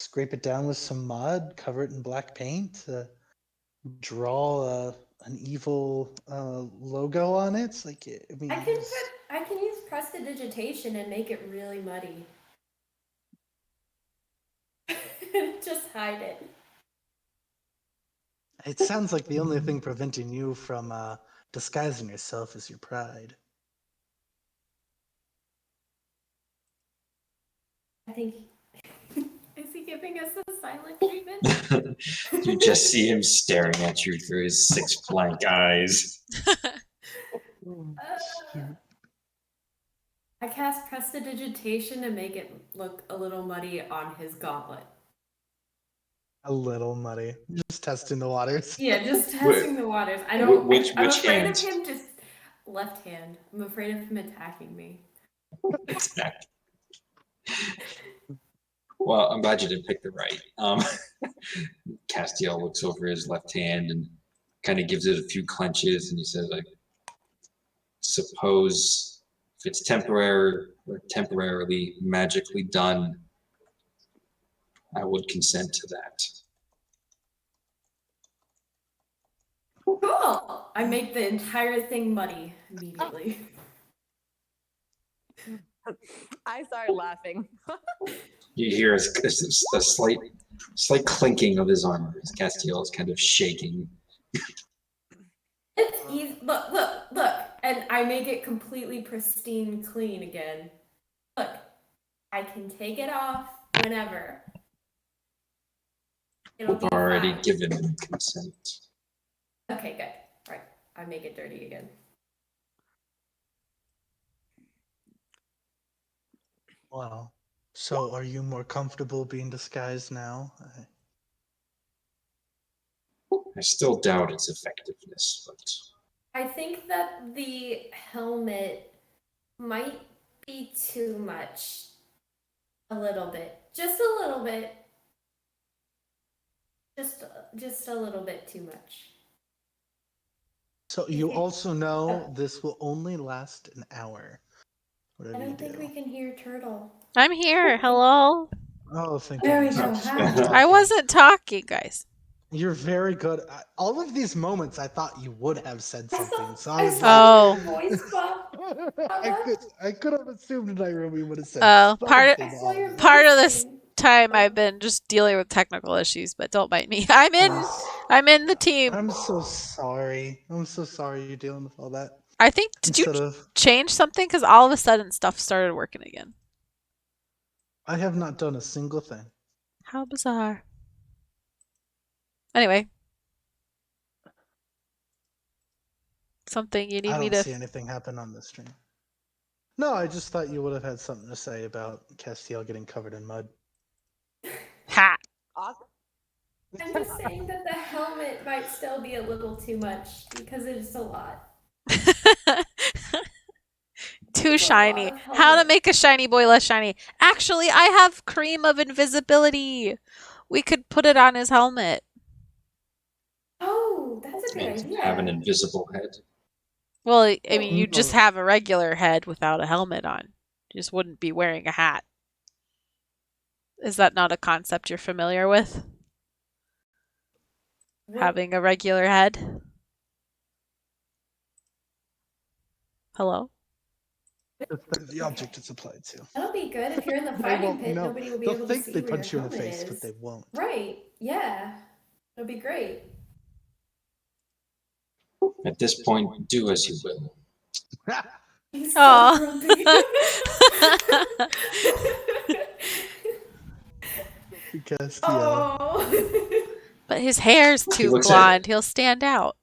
Speaker 1: scrape it down with some mud, cover it in black paint, draw an evil logo on it. Like I mean,
Speaker 4: I can use prestidigitation and make it really muddy. Just hide it.
Speaker 1: it sounds like the only thing preventing you from disguising yourself is your pride.
Speaker 4: I think is he giving us a silent treatment?
Speaker 2: You just see him staring at you through his 6 blank eyes.
Speaker 4: I cast prestidigitation to make it look a little muddy on his gauntlet.
Speaker 1: A little muddy. Just testing the waters.
Speaker 4: Yeah, just testing the waters. I don't.
Speaker 2: Which
Speaker 4: I'm afraid
Speaker 2: hand?
Speaker 4: of him. Just left hand. I'm afraid of him attacking me.
Speaker 2: Attack. Well, I'm glad you didn't pick the right. Castiel looks over his left hand and kind of gives it a few clenches, and he says, "I suppose if it's temporary or temporarily magically done, I would consent to that."
Speaker 4: Cool. I make the entire thing muddy immediately.
Speaker 6: I started laughing.
Speaker 2: You hear a slight clinking of his armor as Castiel is kind of shaking.
Speaker 4: It's easy. Look, look, look. And I make it completely pristine clean again. Look, I can take it off whenever. It'll
Speaker 2: I've
Speaker 4: be
Speaker 2: already
Speaker 4: fine.
Speaker 2: given him consent.
Speaker 4: Okay, good. Right. I make it dirty again.
Speaker 1: Wow. So are you more comfortable being disguised now?
Speaker 2: I still doubt its effectiveness, but
Speaker 4: I think that the helmet might be too much. A little bit. Just a little bit. Just a little bit too much.
Speaker 1: So you also know this will only last an hour.
Speaker 4: I
Speaker 1: Whatever you
Speaker 4: don't think
Speaker 1: do.
Speaker 4: we can hear Turtle.
Speaker 5: I'm here. Hello.
Speaker 1: Oh, thank
Speaker 4: There we
Speaker 1: goodness.
Speaker 4: go.
Speaker 1: You're
Speaker 4: Hi.
Speaker 1: talking.
Speaker 5: I wasn't talking, guys.
Speaker 1: You're very good. All of these moments, I thought you would have said something. So I
Speaker 4: I
Speaker 1: was
Speaker 4: saw
Speaker 1: like,
Speaker 5: Oh.
Speaker 4: your voice pop.
Speaker 1: I could have assumed Nairobi would have said
Speaker 5: Oh, part
Speaker 1: something.
Speaker 4: I saw your
Speaker 5: part of
Speaker 4: voice
Speaker 5: this
Speaker 4: thing.
Speaker 5: time I've been just dealing with technical issues, but don't bite me. I'm in the team.
Speaker 1: I'm so sorry. I'm so sorry you're dealing with all that.
Speaker 5: I think did you
Speaker 1: Instead of,
Speaker 5: change something? Because all of a sudden stuff started working again.
Speaker 1: I have not done a single thing.
Speaker 5: How bizarre. Anyway. Something you need
Speaker 1: I
Speaker 5: me
Speaker 1: don't
Speaker 5: to
Speaker 1: see anything happen on this stream. No, I just thought you would have had something to say about Castiel getting covered in mud.
Speaker 5: ha.
Speaker 6: Awesome.
Speaker 4: I'm just saying that the helmet might still be a little too much because it's a lot.
Speaker 5: Too
Speaker 4: It's a lot
Speaker 5: shiny.
Speaker 4: of
Speaker 5: How to
Speaker 4: helmet.
Speaker 5: make a shiny boy less shiny? Actually, I have cream of invisibility. We could put it on his helmet.
Speaker 4: Oh, that's a good
Speaker 2: and have an
Speaker 4: idea.
Speaker 2: invisible head.
Speaker 5: Well, I mean, you just
Speaker 1: No.
Speaker 5: have a regular head without a helmet on. You just wouldn't be wearing a hat. Is that not a concept you're familiar with?
Speaker 4: What-
Speaker 5: Having a regular head? Hello?
Speaker 1: The object it's applied to.
Speaker 4: That'll be good if you're in the
Speaker 1: They
Speaker 4: fighting
Speaker 1: won't
Speaker 4: pit.
Speaker 1: know.
Speaker 4: Nobody will be
Speaker 1: They'll
Speaker 4: able to
Speaker 1: think
Speaker 4: see
Speaker 1: they
Speaker 4: where your
Speaker 1: punch you in the
Speaker 4: helmet
Speaker 1: face,
Speaker 4: is.
Speaker 1: but they won't.
Speaker 4: Right? Yeah, it'll be great.
Speaker 2: At this point, do as you will.
Speaker 4: He's so
Speaker 5: Aw.
Speaker 4: grumpy.
Speaker 1: Castiel.
Speaker 4: Oh.
Speaker 5: But his hair's
Speaker 2: He
Speaker 5: too
Speaker 2: looks
Speaker 5: blonde. He'll stand out.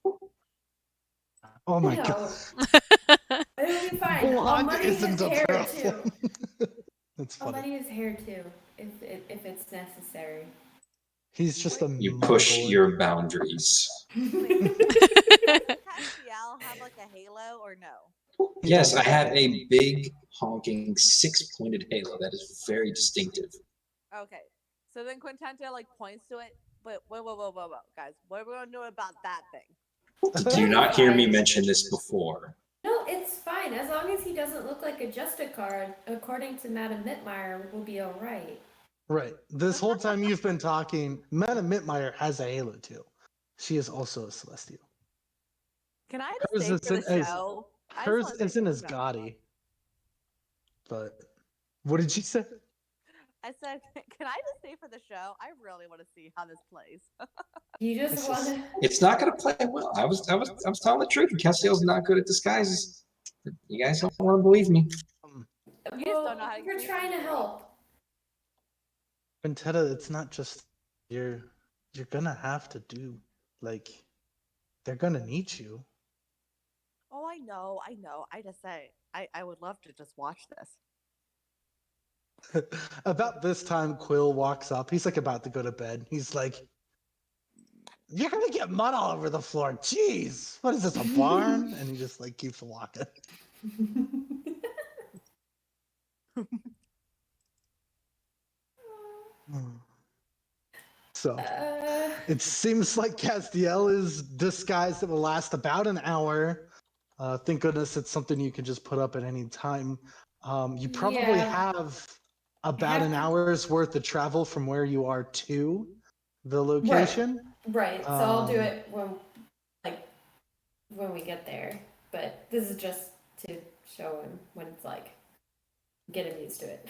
Speaker 1: Oh my
Speaker 4: No.
Speaker 1: god.
Speaker 4: It'll be fine. I'll
Speaker 1: Blonde
Speaker 4: muddy his
Speaker 1: isn't a
Speaker 4: hair too.
Speaker 1: problem. That's
Speaker 4: I'll
Speaker 1: funny.
Speaker 4: muddy his hair too, if it's necessary.
Speaker 1: He's just a
Speaker 2: You
Speaker 1: mud
Speaker 2: push
Speaker 1: boy.
Speaker 2: your boundaries.
Speaker 6: Does Castiel have like a halo or no?
Speaker 1: He
Speaker 2: Yes,
Speaker 1: does
Speaker 2: I
Speaker 1: have
Speaker 2: have
Speaker 1: a
Speaker 2: a big honking 6-pointed halo that is very distinctive.
Speaker 6: Okay. So then Quintenta like points to it, but whoa, guys, what are we gonna do about that thing?
Speaker 2: Did you not hear me mention this before?
Speaker 4: No, it's fine. As long as he doesn't look like a Justicard, according to Madame Mittmeyer, we'll be all right.
Speaker 1: Right. This whole time you've been talking, Madame Mittmeyer has a halo too. She is also a celestial.
Speaker 6: Can I just
Speaker 1: Hers
Speaker 6: stay for the
Speaker 1: isn't as-
Speaker 6: show? I just
Speaker 1: Hers
Speaker 6: wanna stay
Speaker 1: isn't
Speaker 6: for the
Speaker 1: as
Speaker 6: show.
Speaker 1: gaudy. But what did you say?
Speaker 6: I said, can I just stay for the show? I really want to see how this plays.
Speaker 4: You
Speaker 1: It's
Speaker 4: just
Speaker 1: just-
Speaker 4: want to.
Speaker 2: It's not going to play well. I was telling the truth. Castiel's not good at disguises. You guys don't want to believe me.
Speaker 6: You just don't know how to
Speaker 4: We're
Speaker 6: use
Speaker 4: trying to
Speaker 6: them.
Speaker 4: help.
Speaker 1: Quintetta, it's not just you're gonna have to do like they're gonna need you.
Speaker 6: Oh, I know. I just say I would love to just watch this.
Speaker 1: About this time, Quill walks up. He's like about to go to bed. He's like, "You're gonna get mud all over the floor. Jeez, what is this, a barn?" And he just like keeps walking. So
Speaker 4: Uh,
Speaker 1: it seems like Castiel is disguised. It will last about an hour. Thank goodness it's something you can just put up at any time. You probably
Speaker 4: Yeah.
Speaker 1: have about an
Speaker 4: to-
Speaker 1: hour's worth of travel from where you are to the location.
Speaker 4: Right. So I'll do
Speaker 1: Um,
Speaker 4: it when we get there. But this is just to show him what it's like. Get him used to it.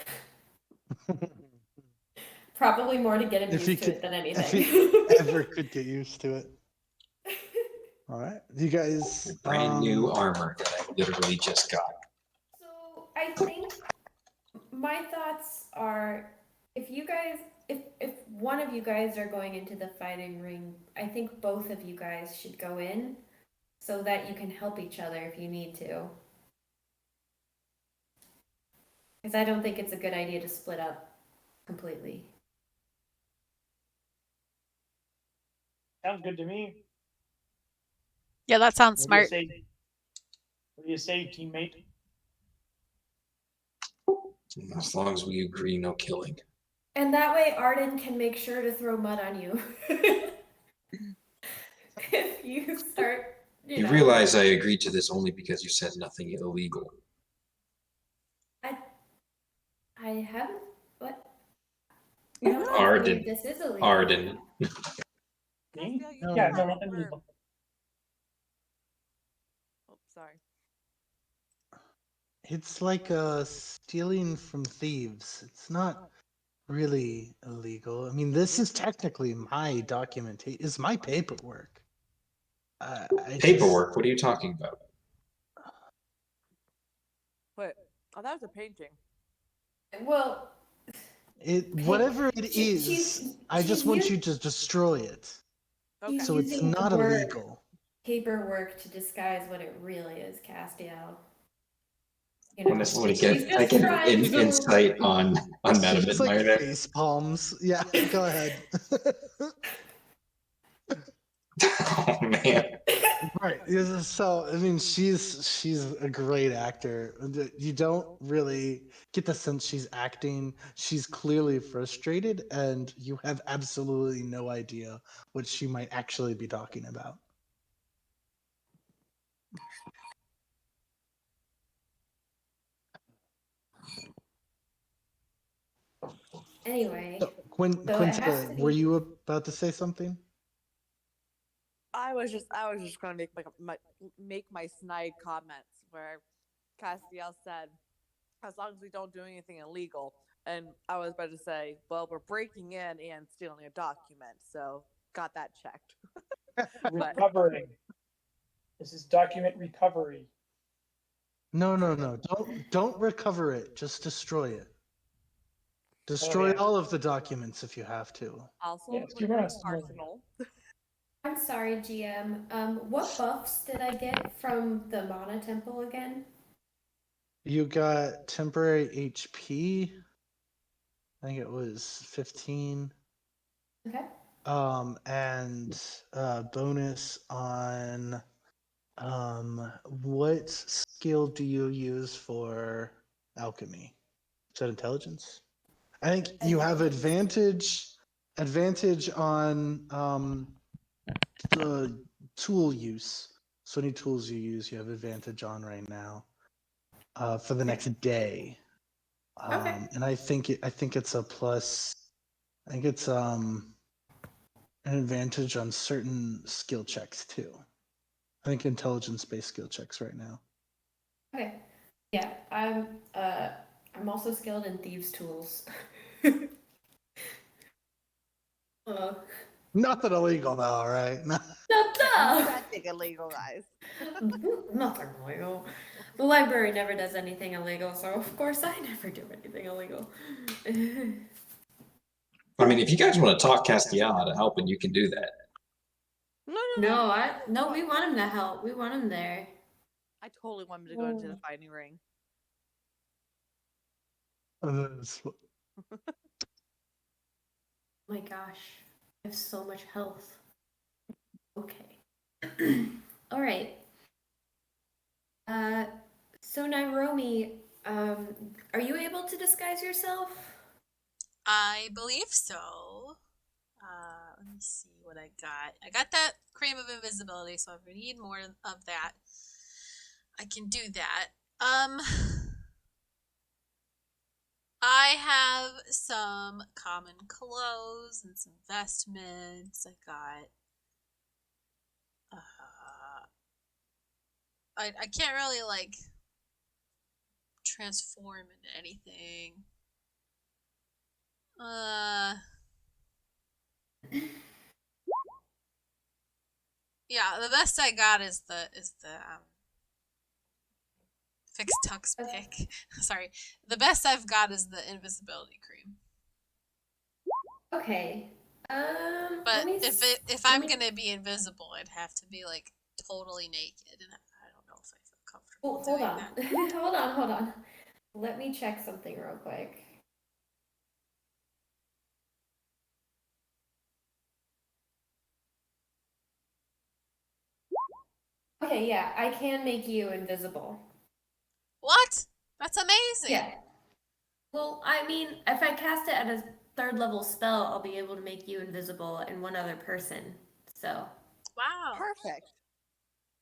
Speaker 4: Probably more to get him
Speaker 1: If you
Speaker 4: used to
Speaker 1: could-
Speaker 4: it than
Speaker 1: if
Speaker 4: anything.
Speaker 1: you ever could get used to it. All right, you guys.
Speaker 2: Brand new armor that I literally just got.
Speaker 4: So I think my thoughts are if one of you guys are going into the fighting ring, I think both of you guys should go in so that you can help each other if you need to. Because I don't think it's a good idea to split up completely.
Speaker 3: Sounds good to me.
Speaker 5: Yeah, that sounds
Speaker 3: What do you
Speaker 5: smart.
Speaker 3: say? What do you say, teammate?
Speaker 2: As long as we agree, no killing.
Speaker 4: And that way Arden can make sure to throw mud on you. If you start,
Speaker 2: You realize I agreed to this only because you said nothing illegal.
Speaker 4: I haven't. What? No,
Speaker 2: Arden.
Speaker 4: this is illegal.
Speaker 2: Arden.
Speaker 3: Me?
Speaker 6: Castiel, you
Speaker 1: No.
Speaker 3: Yeah,
Speaker 6: can
Speaker 3: no,
Speaker 6: confirm.
Speaker 3: nothing illegal.
Speaker 6: Oh, sorry.
Speaker 1: It's like stealing from thieves. It's not really illegal. I mean, this is technically my documentation. It's my paperwork. I
Speaker 2: Paperwork, what are you talking about?
Speaker 6: Wait, oh, that was a painting.
Speaker 4: Well,
Speaker 1: whatever it
Speaker 4: she's-
Speaker 1: is, I
Speaker 4: she's
Speaker 1: just want
Speaker 4: u-
Speaker 1: you to destroy it.
Speaker 6: Okay.
Speaker 4: She's
Speaker 1: So it's
Speaker 4: using
Speaker 1: not
Speaker 4: work-
Speaker 1: illegal.
Speaker 4: paperwork to disguise what it really is, Castiel. You
Speaker 2: I
Speaker 4: know,
Speaker 2: want to
Speaker 4: she's
Speaker 2: get
Speaker 4: just
Speaker 2: like an
Speaker 4: trying to-
Speaker 2: insight on Madam
Speaker 1: It's like
Speaker 2: Admirer.
Speaker 1: face palms. Yeah, go ahead.
Speaker 2: Oh man.
Speaker 1: Right. So I mean, she's a great actor. You don't really get the sense she's acting. She's clearly frustrated, and you have absolutely no idea what she might actually be talking about.
Speaker 4: Anyway,
Speaker 1: So,
Speaker 4: So it
Speaker 1: Quinta,
Speaker 4: has to be-
Speaker 1: were you about to say something?
Speaker 6: I was just going to make my snide comments where Castiel said, as long as we don't do anything illegal, and I was about to say, well, we're breaking in and stealing a document, so got that checked.
Speaker 3: Recovering. This is document recovery.
Speaker 1: No. Don't recover it. Just destroy it. Destroy
Speaker 3: yeah.
Speaker 1: all of the documents if you have to.
Speaker 6: Also,
Speaker 3: Yes,
Speaker 6: we're
Speaker 3: you
Speaker 6: going
Speaker 3: must.
Speaker 6: arsenal.
Speaker 4: I'm sorry, GM. What buffs did I get from the Mana Temple again?
Speaker 1: You got temporary HP. I think it was 15.
Speaker 4: Okay.
Speaker 1: And bonus on what skill do you use for alchemy? Is that intelligence? I think you have advantage on the tool use. So any tools you use, you have advantage on right now for the next day.
Speaker 4: Okay.
Speaker 1: And I think it's a plus. I think it's an advantage on certain skill checks too. I think intelligence-based skill checks right now.
Speaker 4: Okay. Yeah, I'm also skilled in thieves' tools. uh,
Speaker 1: Nothing illegal though, right?
Speaker 6: Nothing illegal, guys.
Speaker 4: Nothing illegal. The library never does anything illegal, so of course I never do anything illegal.
Speaker 2: I mean, if you guys want to talk Castiel out of helping, you can do that.
Speaker 4: No, we want him to help. We want him there.
Speaker 6: I totally want him to go into the fighting ring.
Speaker 4: My gosh, I have so much health. Okay. All right. So Nairobi, are you able to disguise yourself?
Speaker 5: I believe so. Let me see what I got. I got that cream of invisibility, so if we need more of that, I can do that. I have some common clothes and some vestments. I got. I can't really like transform into anything. Yeah, the best I got is the fixed tux pick. Sorry, the best I've got is the invisibility cream.
Speaker 4: Okay.
Speaker 5: But
Speaker 4: Let me
Speaker 5: if
Speaker 4: let
Speaker 5: I'm
Speaker 4: me,
Speaker 5: gonna be invisible, I'd have to be like totally naked, and I don't know if I feel comfortable
Speaker 4: hold
Speaker 5: doing
Speaker 4: on.
Speaker 5: that.
Speaker 4: Hold on. Let me check something real quick. Okay, yeah, I can make you invisible.
Speaker 5: What? That's amazing.
Speaker 4: Yeah. Well, I mean, if I cast it at a 3rd level spell, I'll be able to make you invisible and one other person. So,
Speaker 5: Wow.
Speaker 6: Perfect.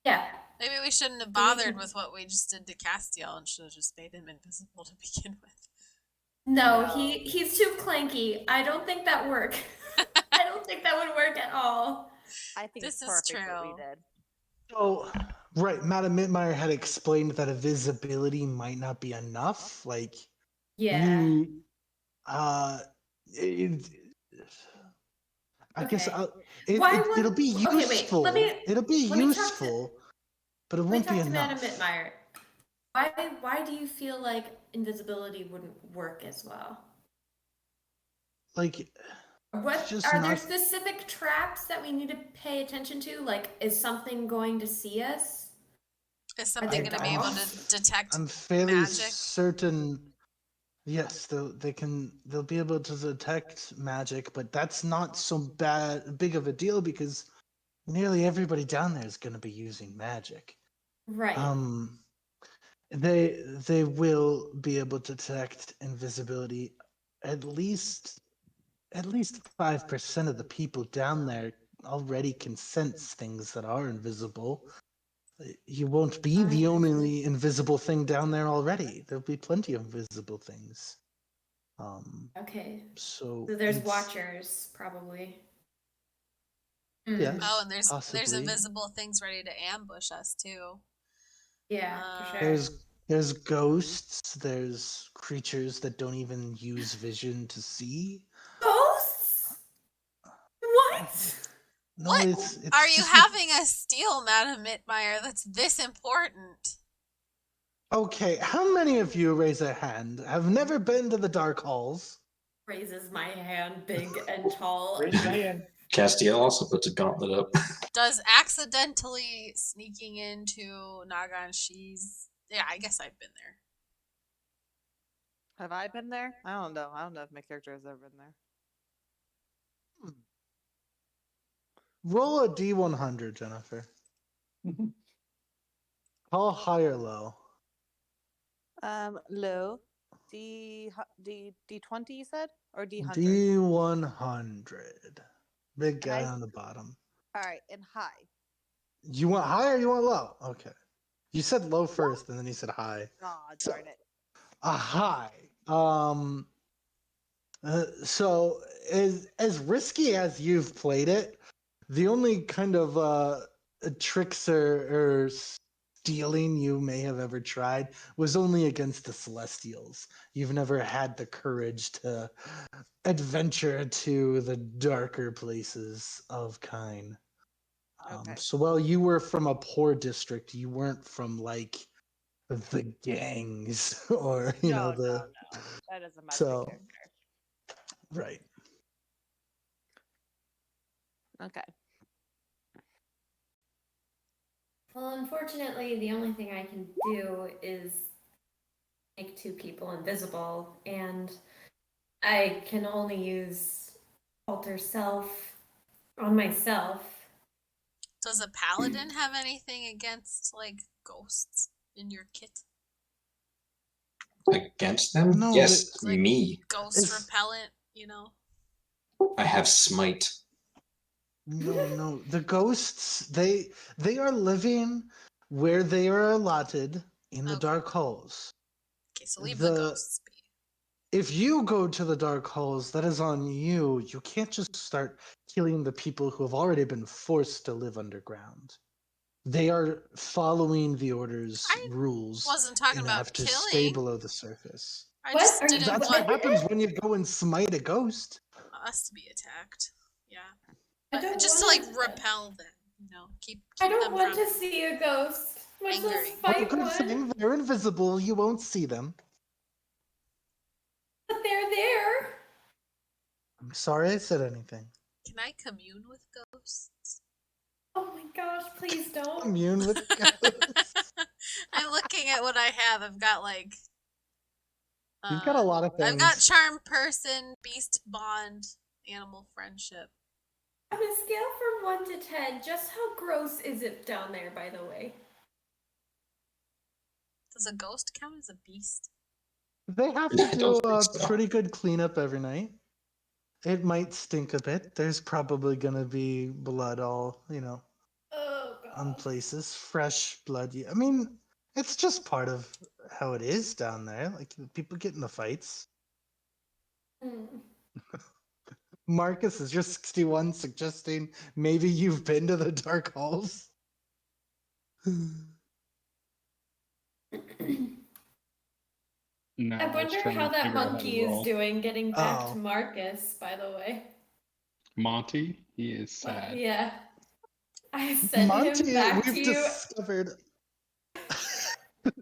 Speaker 4: yeah.
Speaker 5: Maybe we shouldn't have
Speaker 4: So we
Speaker 5: bothered
Speaker 4: can-
Speaker 5: with what we just did to Castiel and should have just made him invisible to begin with.
Speaker 4: No,
Speaker 6: No.
Speaker 4: he's too clanky. I don't think that work. I don't think that would work at all.
Speaker 6: I think
Speaker 5: This
Speaker 6: it's
Speaker 5: is
Speaker 6: perfect what we
Speaker 5: true.
Speaker 6: did.
Speaker 1: So, right, Madam Mitmeyer had explained that invisibility might not be enough. Like,
Speaker 4: Yeah.
Speaker 1: you, it, I guess
Speaker 4: Okay.
Speaker 1: it,
Speaker 4: Why
Speaker 1: it'll be
Speaker 4: would Okay, wait.
Speaker 1: useful. It'll be
Speaker 4: let me talk to
Speaker 1: useful, but it
Speaker 4: let me
Speaker 1: won't be
Speaker 4: talk to Madam
Speaker 1: enough.
Speaker 4: Mitmeyer. Why do you feel like invisibility wouldn't work as well?
Speaker 1: Like, it's
Speaker 4: What
Speaker 1: just
Speaker 4: are there
Speaker 1: not.
Speaker 4: specific traps that we need to pay attention to? Like, is something going to see us?
Speaker 5: Is
Speaker 4: Are
Speaker 5: something
Speaker 4: there
Speaker 5: going to be able to
Speaker 4: dogs?
Speaker 5: detect
Speaker 1: I'm fairly
Speaker 5: magic?
Speaker 1: certain. Yes, they'll be able to detect magic, but that's not so big of a deal because nearly everybody down there is going to be using magic.
Speaker 4: Right.
Speaker 1: They will be able to detect invisibility. At least 5% of the people down there already can sense things that are invisible. You won't be the
Speaker 4: 5%.
Speaker 1: only invisible thing down there already. There'll be plenty of invisible things.
Speaker 4: Okay.
Speaker 1: So
Speaker 4: So there's
Speaker 1: it's
Speaker 4: watchers, probably.
Speaker 1: yes,
Speaker 5: Oh, and there's
Speaker 1: possibly.
Speaker 5: invisible things ready to ambush us too.
Speaker 4: Yeah, for sure.
Speaker 1: There's ghosts. There's creatures that don't even use vision to see.
Speaker 4: Ghosts? What?
Speaker 1: No,
Speaker 5: What
Speaker 1: it's
Speaker 5: are you
Speaker 1: just
Speaker 5: having us steal, Madam Mitmeyer? That's this important.
Speaker 1: okay. How many of you raise a hand have never been to the dark halls?
Speaker 4: Raises my hand, big and tall.
Speaker 3: Raise my hand.
Speaker 2: Castiel also puts a gauntlet up.
Speaker 5: Does accidentally sneaking into Naganshi's... Yeah, I guess I've been there.
Speaker 6: Have I been there? I don't know. I don't know if my character has ever been there.
Speaker 1: Roll a D100, Jennifer. How high or low?
Speaker 6: Low. D20 you said? Or D100?
Speaker 1: D100. Big guy
Speaker 6: I-
Speaker 1: on the bottom.
Speaker 6: Alright, and high.
Speaker 1: You want high or you want low? Okay. You said low first, and then you said high.
Speaker 6: Aw,
Speaker 1: So-
Speaker 6: darn it.
Speaker 1: A high. So as risky as you've played it, the only kind of tricks or stealing you may have ever tried was only against the Celestials. You've never had the courage to adventure to the darker places of Kine.
Speaker 6: Okay.
Speaker 1: So while you were from a poor district, you weren't from like the gangs or
Speaker 6: No.
Speaker 1: the
Speaker 6: That doesn't match my
Speaker 1: so
Speaker 6: character.
Speaker 1: right.
Speaker 6: Okay.
Speaker 4: Well, unfortunately, the only thing I can do is make 2 people invisible, and I can only use alter self on myself.
Speaker 5: Does a paladin have anything against like ghosts in your kit?
Speaker 2: Against them?
Speaker 1: No,
Speaker 2: Yes,
Speaker 5: Like
Speaker 2: me.
Speaker 5: ghost
Speaker 1: It's-
Speaker 5: repellent, you know?
Speaker 2: I have smite.
Speaker 1: No. The ghosts, they are living where they are allotted in the
Speaker 5: Okay.
Speaker 1: dark halls.
Speaker 5: Okay, so leave the
Speaker 1: The
Speaker 5: ghosts be.
Speaker 1: if you go to the dark halls, that is on you. You can't just start killing the people who have already been forced to live underground. They are following the order's
Speaker 5: I
Speaker 1: rules
Speaker 5: wasn't talking
Speaker 1: and
Speaker 5: about
Speaker 1: have to
Speaker 5: killing.
Speaker 1: stay below the surface.
Speaker 5: I
Speaker 4: What
Speaker 5: just
Speaker 4: are you-
Speaker 5: didn't
Speaker 1: That's
Speaker 5: want
Speaker 1: what happens when you go and smite a ghost.
Speaker 5: us to be attacked. Yeah.
Speaker 4: I
Speaker 5: But
Speaker 4: don't
Speaker 5: just to
Speaker 4: wanna-
Speaker 5: like repel them, you know, keep
Speaker 4: I
Speaker 5: them
Speaker 4: don't want
Speaker 5: from
Speaker 4: to see a ghost. Much less
Speaker 5: angering.
Speaker 1: Oh,
Speaker 4: fight
Speaker 1: good
Speaker 4: one.
Speaker 1: thing they're invisible. You won't see them.
Speaker 4: But they're there.
Speaker 1: I'm sorry I said anything.
Speaker 5: Can I commune with ghosts?
Speaker 4: Oh my gosh, please don't.
Speaker 1: Immune with ghosts.
Speaker 5: I'm looking at what I have. I've got like
Speaker 1: You've got a lot of
Speaker 5: I've got
Speaker 1: things.
Speaker 5: charm person, beast bond, animal friendship.
Speaker 4: On a scale from 1 to 10, just how gross is it down there, by the way?
Speaker 5: Does a ghost count as a beast?
Speaker 1: They have
Speaker 2: I
Speaker 1: to do
Speaker 2: don't
Speaker 1: a
Speaker 2: think so.
Speaker 1: pretty good cleanup every night. It might stink a bit. There's probably gonna be blood all,
Speaker 4: Oh
Speaker 1: on
Speaker 4: god.
Speaker 1: places. Fresh blood. I mean, it's just part of how it is down there. Like, people get in the fights.
Speaker 4: Hmm.
Speaker 1: Marcus, is your 61 suggesting maybe you've been to the dark halls?
Speaker 7: No,
Speaker 4: I wonder
Speaker 7: trying
Speaker 4: how
Speaker 7: to
Speaker 4: that
Speaker 7: figure out how to
Speaker 4: monkey is
Speaker 7: roll.
Speaker 4: doing getting back
Speaker 1: Oh.
Speaker 4: to Marcus, by the way.
Speaker 7: Monty, he is sad.
Speaker 4: Yeah. I sent
Speaker 1: Monty,
Speaker 4: him back to
Speaker 1: we've
Speaker 4: you.
Speaker 1: discovered.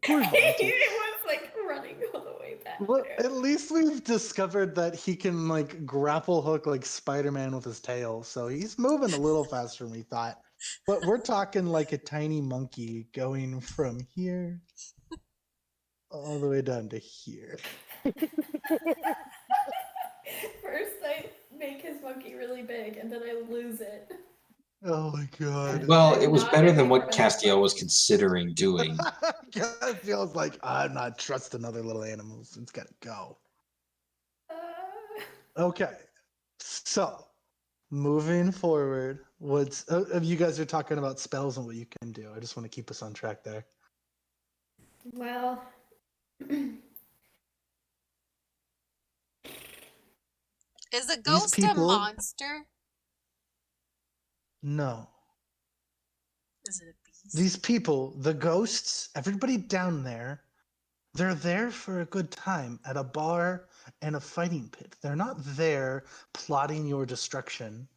Speaker 1: Poor Monty.
Speaker 4: He was like running all the way back
Speaker 1: Well,
Speaker 4: there.
Speaker 1: at least we've discovered that he can like grapple hook like Spider-Man with his tail, so he's moving a little faster than we thought. But we're talking like a tiny monkey going from here all the way down to here.
Speaker 4: First, I make his monkey really big, and then I lose it.
Speaker 1: Oh my god.
Speaker 2: Well,
Speaker 4: I'm
Speaker 2: it was
Speaker 4: not
Speaker 2: better than
Speaker 4: ready
Speaker 2: what
Speaker 4: for that
Speaker 2: Castiel
Speaker 4: fight.
Speaker 2: was considering doing.
Speaker 1: It feels like I'm not trusting other little animals. It's gotta go. Okay, so moving forward, what's you guys are talking about spells and what you can do. I just want to keep us on track there.
Speaker 4: Well,
Speaker 5: Is a
Speaker 1: These
Speaker 5: ghost
Speaker 1: people-
Speaker 5: a monster?
Speaker 1: No.
Speaker 5: Is it a beast?
Speaker 1: These people, the ghosts, everybody down there, they're there for a good time at a bar and a fighting pit. They're not there plotting your destruction.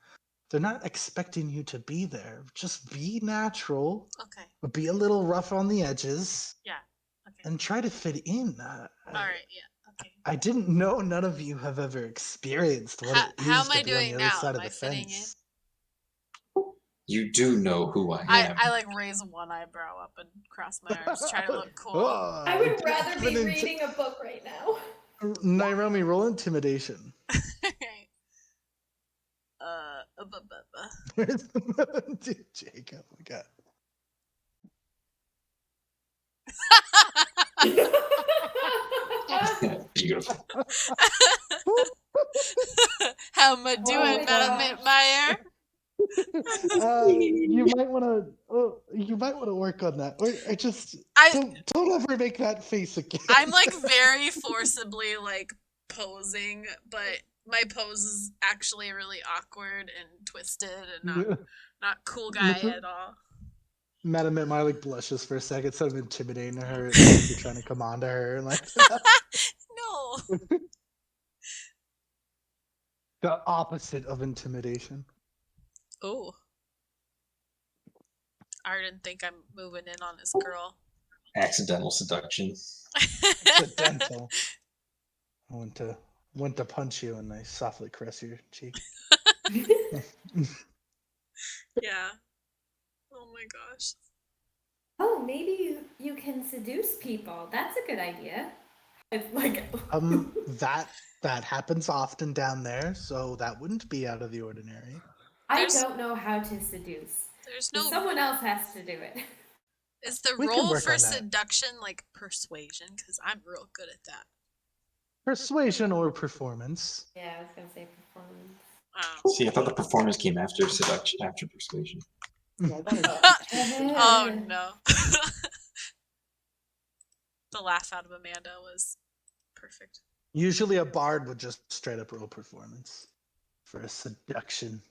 Speaker 1: They're not expecting you to be there. Just be natural,
Speaker 5: Okay.
Speaker 1: but be a little rough on the edges
Speaker 5: Yeah. Okay.
Speaker 1: and try to fit in.
Speaker 5: All right. Yeah. Okay.
Speaker 1: I didn't know none of you have ever experienced what it
Speaker 5: How
Speaker 1: is
Speaker 5: am I
Speaker 1: to be on the
Speaker 5: doing
Speaker 1: other
Speaker 5: now?
Speaker 1: side
Speaker 5: Am
Speaker 1: of
Speaker 5: I
Speaker 1: the
Speaker 5: fitting in?
Speaker 1: fence.
Speaker 2: You do know who I am.
Speaker 5: I like raise one eyebrow up and cross my arms, try to look cool.
Speaker 1: Oh,
Speaker 4: I would
Speaker 1: don't
Speaker 4: rather
Speaker 1: give
Speaker 4: be
Speaker 1: an
Speaker 4: reading a book right now.
Speaker 1: Nairomi, roll intimidation. Dude, Jacob, oh my god.
Speaker 2: Beautiful.
Speaker 5: How am I doing,
Speaker 4: my
Speaker 5: Madam
Speaker 4: gosh.
Speaker 5: Meyer?
Speaker 1: You might want to work on that. Or just don't ever make that face again.
Speaker 5: I'm like very forcibly like posing, but my pose is actually really awkward and twisted and not cool guy at all.
Speaker 1: Madam Meyer like blushes for a second, instead of intimidating her. It's like you're trying to come on to her and like
Speaker 5: No.
Speaker 1: the opposite of intimidation.
Speaker 5: Oh. I didn't think I'm moving in on this girl.
Speaker 2: Accidental seduction.
Speaker 1: Accidental. I went to punch you and I softly caress your cheek.
Speaker 5: Yeah. Oh my gosh.
Speaker 4: Oh, maybe you can seduce people. That's a good idea. It's like
Speaker 1: that happens often down there, so that wouldn't be out of the ordinary.
Speaker 4: I don't know how to seduce.
Speaker 5: There's
Speaker 4: So
Speaker 5: no.
Speaker 4: someone else has to do it.
Speaker 5: Is the
Speaker 1: We can
Speaker 5: role
Speaker 1: work
Speaker 5: for
Speaker 1: on that.
Speaker 5: seduction like persuasion? Because I'm real good at that.
Speaker 1: Persuasion or performance.
Speaker 4: Yeah, I was gonna say performance.
Speaker 5: Oh.
Speaker 2: See, I thought the performance came after seduction, after persuasion.
Speaker 5: Oh no. The laugh out of Amanda was perfect.
Speaker 1: Usually a bard would just straight up roll performance for a seduction.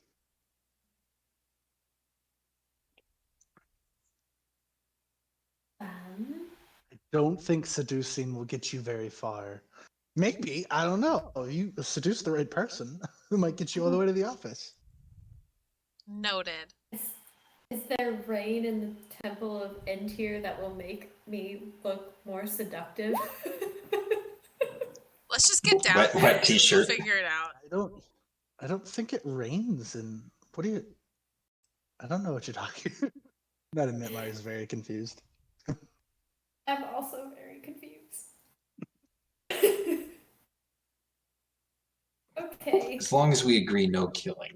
Speaker 1: I don't think seducing will get you very far. Maybe, I don't know. You seduce the right person who might get you all the way to the office.
Speaker 5: Noted.
Speaker 4: Is there rain in the temple of Entir that will make me look more seductive?
Speaker 5: Let's just get down
Speaker 2: Wet-
Speaker 5: there.
Speaker 2: wet t-shirt.
Speaker 5: We'll figure it out.
Speaker 1: I don't think it rains and what do you I don't know what you're talking. Not admit Mario's very confused.
Speaker 4: I'm also very confused. Okay.
Speaker 2: As long as we agree, no killing.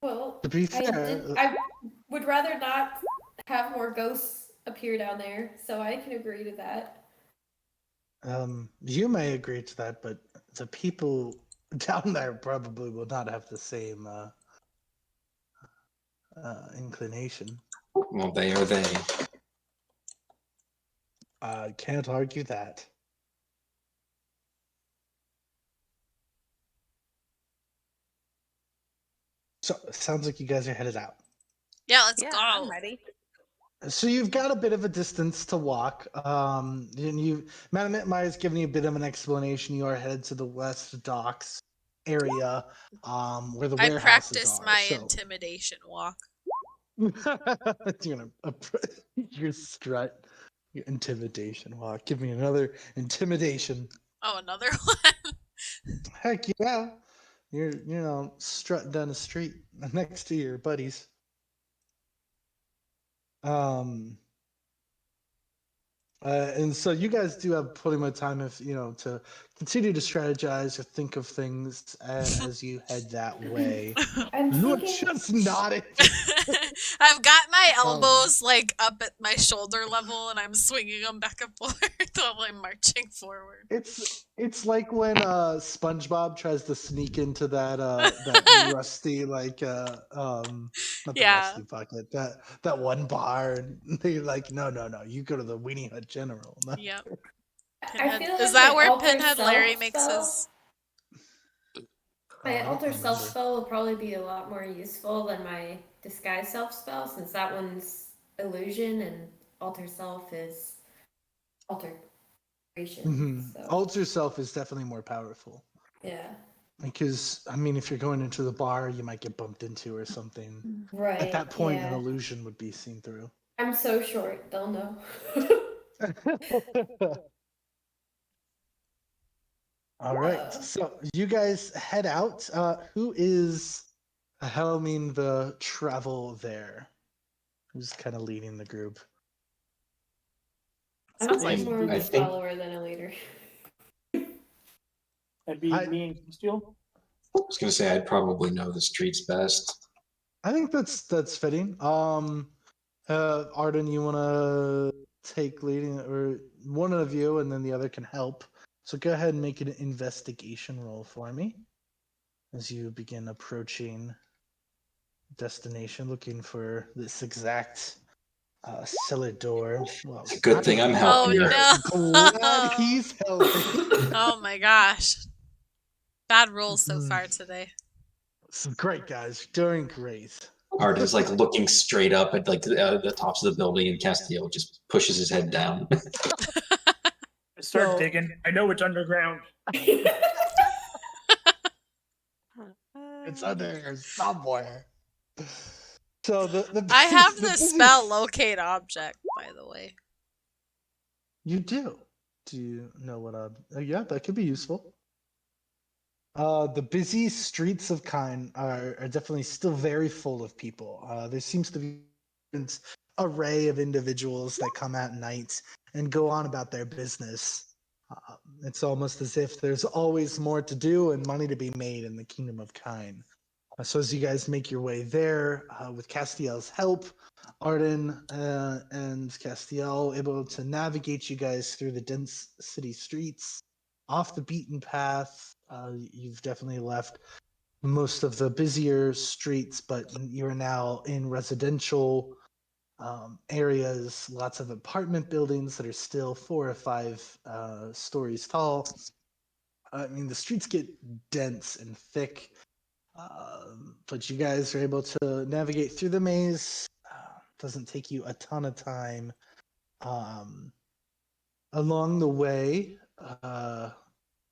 Speaker 4: Well,
Speaker 1: To be fair,
Speaker 4: I would rather not have more ghosts appear down there, so I can agree to that.
Speaker 1: you may agree to that, but the people down there probably will not have the same inclination.
Speaker 2: Well, they are they.
Speaker 1: I can't argue that. So it sounds like you guys are headed out.
Speaker 5: Yeah, let's
Speaker 6: Yeah,
Speaker 5: go.
Speaker 6: I'm ready.
Speaker 1: So you've got a bit of a distance to walk. And Madam Mitmeyer's given you a bit of an explanation. You are headed to the West Docks area, where the
Speaker 5: I
Speaker 1: warehouses
Speaker 5: practiced
Speaker 1: are.
Speaker 5: my
Speaker 1: So
Speaker 5: intimidation walk.
Speaker 1: you're gonna your strut, your intimidation walk. Give me another intimidation.
Speaker 5: Oh, another one.
Speaker 1: Heck yeah, you're strutting down the street next to your buddies. And so you guys do have plenty more time if to continue to strategize or think of things as you head that way.
Speaker 4: I'm
Speaker 1: You're
Speaker 4: thinking.
Speaker 1: just nodding.
Speaker 5: I've got my
Speaker 1: Um,
Speaker 5: elbows like up at my shoulder level and I'm swinging them back and forth while I'm marching forward.
Speaker 1: It's like when SpongeBob tries to sneak into that rusty not the
Speaker 5: Yeah.
Speaker 1: rusty bucket, that one bar, and they like no, you go to the Weenie Hut General.
Speaker 5: Yep.
Speaker 4: I
Speaker 5: Pinhead.
Speaker 4: feel
Speaker 5: Is
Speaker 4: like
Speaker 5: that
Speaker 4: my
Speaker 5: where
Speaker 4: alter
Speaker 5: Pinhead Larry
Speaker 4: self
Speaker 5: makes
Speaker 4: spell-
Speaker 5: his?
Speaker 4: My
Speaker 1: I don't
Speaker 4: alter self
Speaker 1: remember.
Speaker 4: spell will probably be a lot more useful than my disguise self spell, since that one's illusion and alter self is alteration.
Speaker 1: Mhm.
Speaker 4: So
Speaker 1: Alter self is definitely more powerful.
Speaker 4: yeah,
Speaker 1: Because I mean, if you're going into the bar, you might get bumped into or something.
Speaker 4: right.
Speaker 1: At that point,
Speaker 4: yeah.
Speaker 1: an illusion would be seen through.
Speaker 4: I'm so short, they'll know.
Speaker 1: All right, so you guys head out. Who is helming the travel there? Who's kind of leading the group?
Speaker 4: I'm
Speaker 5: Sounds like
Speaker 4: more of
Speaker 2: I
Speaker 4: a
Speaker 2: think-
Speaker 4: follower than a leader.
Speaker 3: That'd be
Speaker 1: I-
Speaker 3: me and Steel.
Speaker 2: I was gonna say I'd probably know the streets best.
Speaker 1: I think that's fitting. Arden, you want to take leading, or one of you, and then the other can help. So go ahead and make an investigation roll for me as you begin approaching destination, looking for this exact cellar door. Well,
Speaker 2: It's a good thing I'm
Speaker 5: Oh
Speaker 2: helping her.
Speaker 5: no!
Speaker 1: glad he's helping.
Speaker 5: Oh my gosh! Bad rolls so
Speaker 1: Mm.
Speaker 5: far today.
Speaker 1: So great, guys. Doing great.
Speaker 2: Arden's like looking straight up at like the tops of the building, and Castiel just pushes his head down.
Speaker 3: Start
Speaker 1: So-
Speaker 3: digging. I know it's underground.
Speaker 1: It's under here somewhere. So the
Speaker 5: I have
Speaker 1: the
Speaker 5: the
Speaker 1: busy-
Speaker 5: spell locate object, by the way.
Speaker 1: You do. Do you know what? Yeah, that could be useful. The busy streets of Kine are definitely still very full of people. There seems to be an array of individuals that come at night and go on about their business. It's almost as if there's always more to do and money to be made in the kingdom of Kine. So as you guys make your way there, with Castiel's help, Arden and Castiel able to navigate you guys through the dense city streets, off the beaten path. You've definitely left most of the busier streets, but you're now in residential areas, lots of apartment buildings that are still 4 or 5 stories tall. I mean, the streets get dense and thick, but you guys are able to navigate through the maze. Doesn't take you a ton of time. Along the way,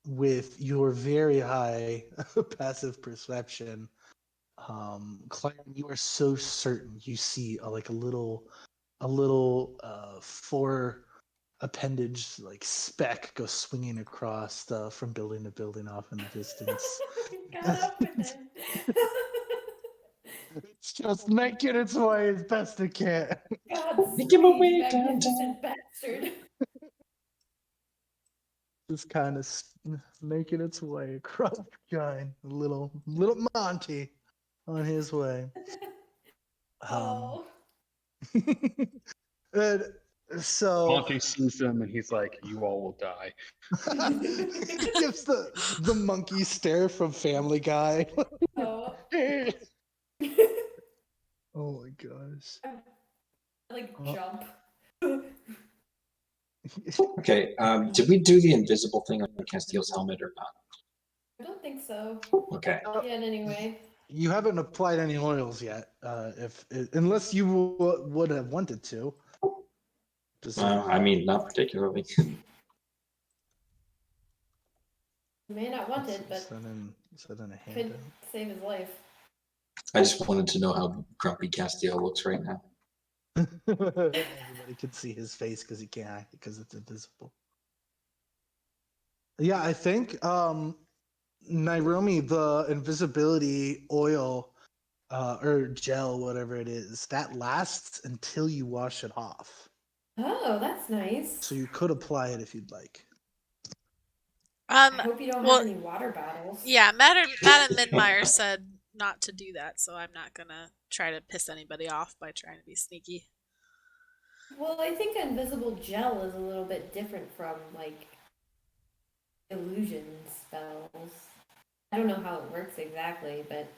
Speaker 1: with your very high passive perception, Claren, you are so certain you see a little 4 appendage like speck go swinging across from building to building off in the distance.
Speaker 4: Got up with him.
Speaker 1: It's just making its way as best it can.
Speaker 2: Make him a way
Speaker 4: Godspeed, magnificent
Speaker 2: downtown.
Speaker 4: bastard.
Speaker 1: Just kind of making its way across the sky. Little Monty on his way.
Speaker 4: Oh.
Speaker 1: And so
Speaker 7: Monty sees them and he's like, "You all will die."
Speaker 1: he gives the monkey stare from Family Guy.
Speaker 4: Oh.
Speaker 1: Oh my gosh.
Speaker 4: Like
Speaker 1: Oh.
Speaker 4: jump.
Speaker 2: Okay, did we do the invisible thing on Castiel's helmet or not?
Speaker 4: I don't think so.
Speaker 2: Okay.
Speaker 4: Not yet, anyway.
Speaker 1: You haven't applied any oils yet, unless you would have wanted to.
Speaker 2: I mean, not particularly.
Speaker 4: You may not want it, but
Speaker 1: Set in a
Speaker 4: could
Speaker 1: handout.
Speaker 4: save his life.
Speaker 2: I just wanted to know how grumpy Castiel looks right now.
Speaker 1: Everybody could see his face because he can't because it's invisible. Yeah, I think Nairomi, the invisibility oil or gel, whatever it is, that lasts until you wash it off.
Speaker 4: Oh, that's nice.
Speaker 1: So you could apply it if you'd like.
Speaker 4: I hope you don't
Speaker 5: well,
Speaker 4: have any water bottles.
Speaker 5: Yeah, Madam Midmeyer said not to do that, so I'm not gonna try to piss anybody off by trying to be sneaky.
Speaker 4: Well, I think invisible gel is a little bit different from like illusion spells. I don't know how it works exactly, but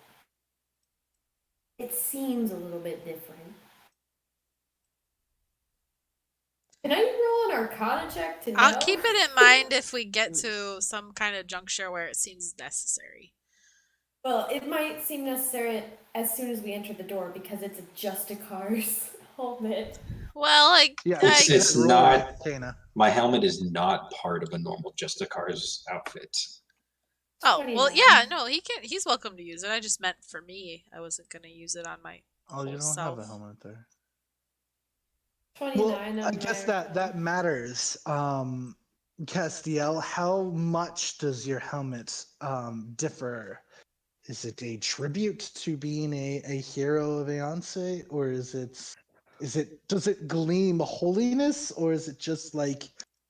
Speaker 4: it seems a little bit different. Can I roll an Arcana check to know?
Speaker 5: I'll keep it in mind if we get to some kind of juncture where it seems necessary.
Speaker 4: Well, it might seem necessary as soon as we enter the door because it's a Justicar's helmet.
Speaker 5: Well,
Speaker 2: It's
Speaker 1: roll
Speaker 2: not.
Speaker 1: Arcana.
Speaker 2: My helmet is not part of a normal Justicar's outfit.
Speaker 5: Oh, well,
Speaker 4: 29.
Speaker 5: yeah, no, he's welcome to use it. I just meant for me. I wasn't gonna use it on my
Speaker 1: Oh, you
Speaker 5: whole
Speaker 1: don't
Speaker 5: self.
Speaker 1: have a helmet there.
Speaker 4: 29
Speaker 1: Well,
Speaker 4: on
Speaker 1: I guess
Speaker 4: my
Speaker 1: that matters. Castiel, how much does your helmet differ? Is it a tribute to being a hero of Aeonce, or does it gleam holiness, or is it just like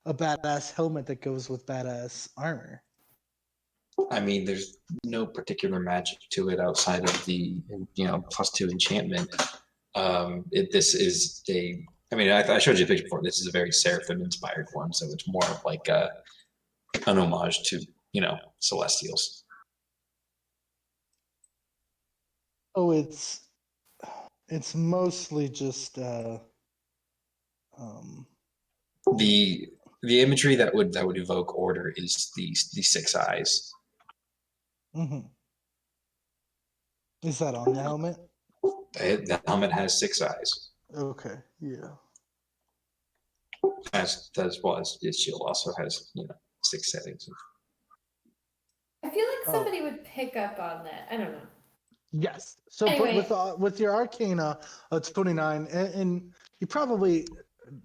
Speaker 1: a badass helmet that goes with badass armor?
Speaker 2: I mean, there's no particular magic to it outside of the +2 enchantment. This is a. I mean, I showed you a picture before. This is a very seraphim-inspired one, so it's more of like an homage to Celestials.
Speaker 1: Oh, it's mostly just
Speaker 2: The imagery that would evoke order is the 6 eyes.
Speaker 1: mhm. Is that on the helmet?
Speaker 2: The helmet has 6 eyes,
Speaker 1: Okay, yeah.
Speaker 2: as well as its shield also has 6 settings.
Speaker 4: I feel like
Speaker 1: Oh.
Speaker 4: somebody would pick up on that. I don't know.
Speaker 1: Yes. So,
Speaker 4: Anyway.
Speaker 1: but with your Arcana, it's 29, and you probably,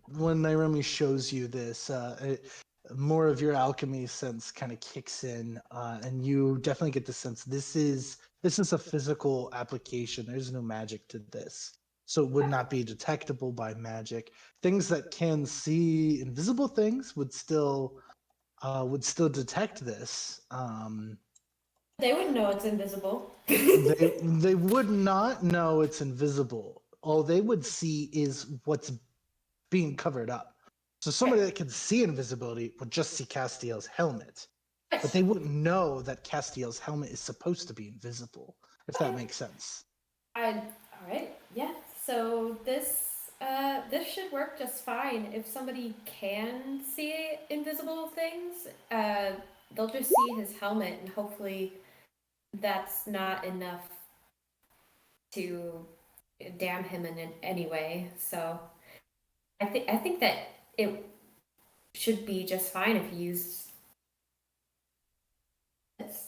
Speaker 1: when Nairomi shows you this, more of your alchemy sense kind of kicks in, and you definitely get the sense this is a physical application. There's no magic to this, so it would not be detectable by magic. Things that can see invisible things would still detect this.
Speaker 4: They wouldn't know it's invisible.
Speaker 1: They would not know it's invisible. all they would see is what's being covered up. So somebody that can see invisibility would just see Castiel's helmet, but they wouldn't know that Castiel's helmet is supposed to be invisible, if that makes sense.
Speaker 4: All right, yeah. So this should work just fine. If somebody can see invisible things, they'll just see his helmet, and hopefully that's not enough to damn him in any way. So I think that it should be just fine if you use this.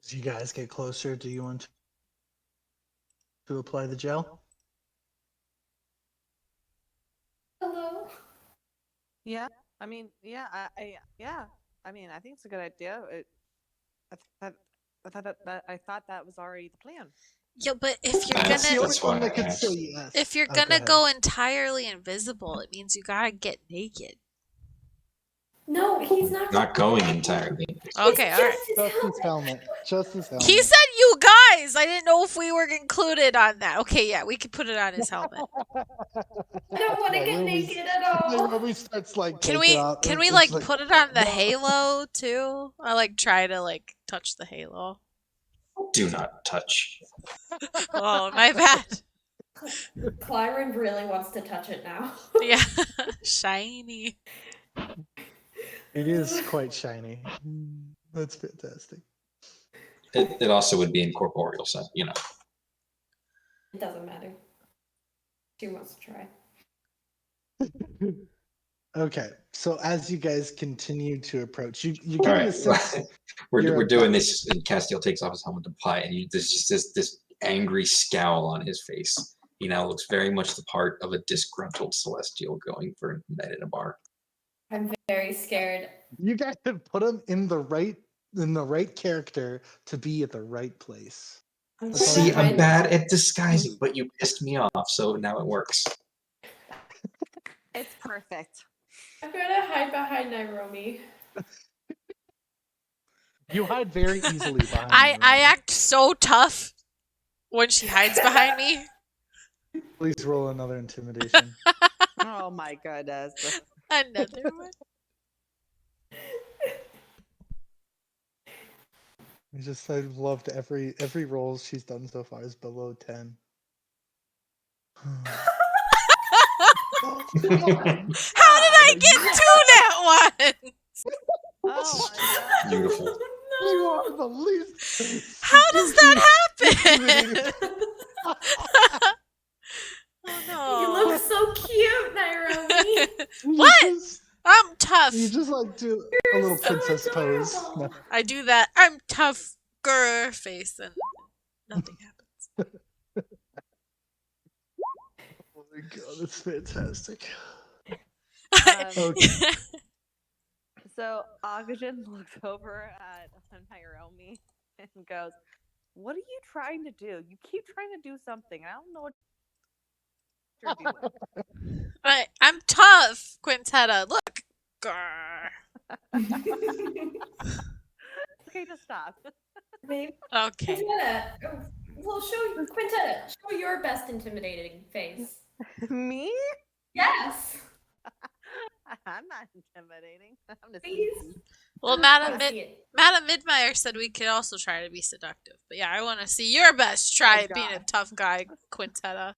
Speaker 1: As you guys get closer, do you want to apply the gel?
Speaker 4: Hello.
Speaker 6: Yeah, I mean, yeah, yeah. I mean, I think it's a good idea. I thought that was already the plan.
Speaker 5: Yeah, but if you're
Speaker 2: That's-
Speaker 5: gonna
Speaker 2: that's why I
Speaker 1: could
Speaker 2: asked.
Speaker 1: say yes.
Speaker 5: if you're
Speaker 1: Oh,
Speaker 5: gonna
Speaker 1: ahead.
Speaker 5: go entirely invisible, it means you gotta get naked.
Speaker 4: No, he's not.
Speaker 2: Not going entirely.
Speaker 5: Okay, all right.
Speaker 1: Just his helmet. Just his helmet.
Speaker 5: He said you guys. I didn't know if we were included on that. Okay, yeah, we could put it on his helmet.
Speaker 4: I don't want to get naked at all.
Speaker 1: Ruby starts like
Speaker 5: Can
Speaker 1: taking
Speaker 5: we
Speaker 1: off,
Speaker 5: can
Speaker 1: and
Speaker 5: we
Speaker 1: it's
Speaker 5: like put it on the halo too? I like try to like touch the halo.
Speaker 2: Do not touch.
Speaker 5: Oh, my bad.
Speaker 4: Clyron really wants to touch it now.
Speaker 5: Yeah, shiny.
Speaker 1: It is quite shiny. That's fantastic.
Speaker 2: It also would be incorporeal, so you know.
Speaker 4: It doesn't matter. She wants to try.
Speaker 1: Okay, so as you guys continue to approach, you
Speaker 2: All
Speaker 1: get
Speaker 2: right,
Speaker 1: a sense.
Speaker 2: we're
Speaker 1: You're
Speaker 2: doing
Speaker 1: about-
Speaker 2: this, and Castiel takes off his helmet to apply, and there's just this angry scowl on his face. He now looks very much the part of a disgruntled celestial going for a night in a bar.
Speaker 4: I'm very scared.
Speaker 1: You guys have put him in the right character to be at the right place.
Speaker 4: I'm
Speaker 2: See,
Speaker 4: trying
Speaker 2: I'm bad at disguising, but you pissed me off, so now it works.
Speaker 6: It's perfect.
Speaker 4: I'm gonna hide behind Nairobi.
Speaker 1: You hide very easily behind.
Speaker 5: I
Speaker 1: Nairobi.
Speaker 5: act so tough when she hides behind me.
Speaker 1: Please roll another intimidation.
Speaker 6: Oh my goodness.
Speaker 5: Another one.
Speaker 1: I've loved every roll she's done so far is below 10.
Speaker 5: How did I get to that one?
Speaker 6: Oh my god.
Speaker 2: Beautiful.
Speaker 1: You are the least.
Speaker 5: How does that happen? Oh
Speaker 4: You
Speaker 5: no.
Speaker 4: look so cute, Nairobi.
Speaker 5: What? I'm tough.
Speaker 1: You just like do a little
Speaker 4: so
Speaker 1: princess pose.
Speaker 4: adorable.
Speaker 1: No.
Speaker 5: I do that. I'm tough girl face and nothing happens.
Speaker 1: Oh my god, that's fantastic.
Speaker 6: Okay. So Agajin looks over at Naomi and goes, "What are you trying to do? You keep trying to do something. I don't know what you're doing."
Speaker 5: I'm tough, Quintetta. Look. Grr.
Speaker 6: Okay, just stop.
Speaker 4: Maybe
Speaker 5: Okay.
Speaker 4: Quintetta. Well, Quintetta. Show your best intimidating face.
Speaker 6: Me?
Speaker 4: Yes.
Speaker 6: I'm not intimidating. I'm just
Speaker 4: Please.
Speaker 5: Well,
Speaker 4: I wanna see it.
Speaker 5: Madam Midmeyer said we could also try to be seductive. But yeah, I want to see your best try
Speaker 6: Oh,
Speaker 5: at being a
Speaker 6: God.
Speaker 5: tough guy, Quintetta.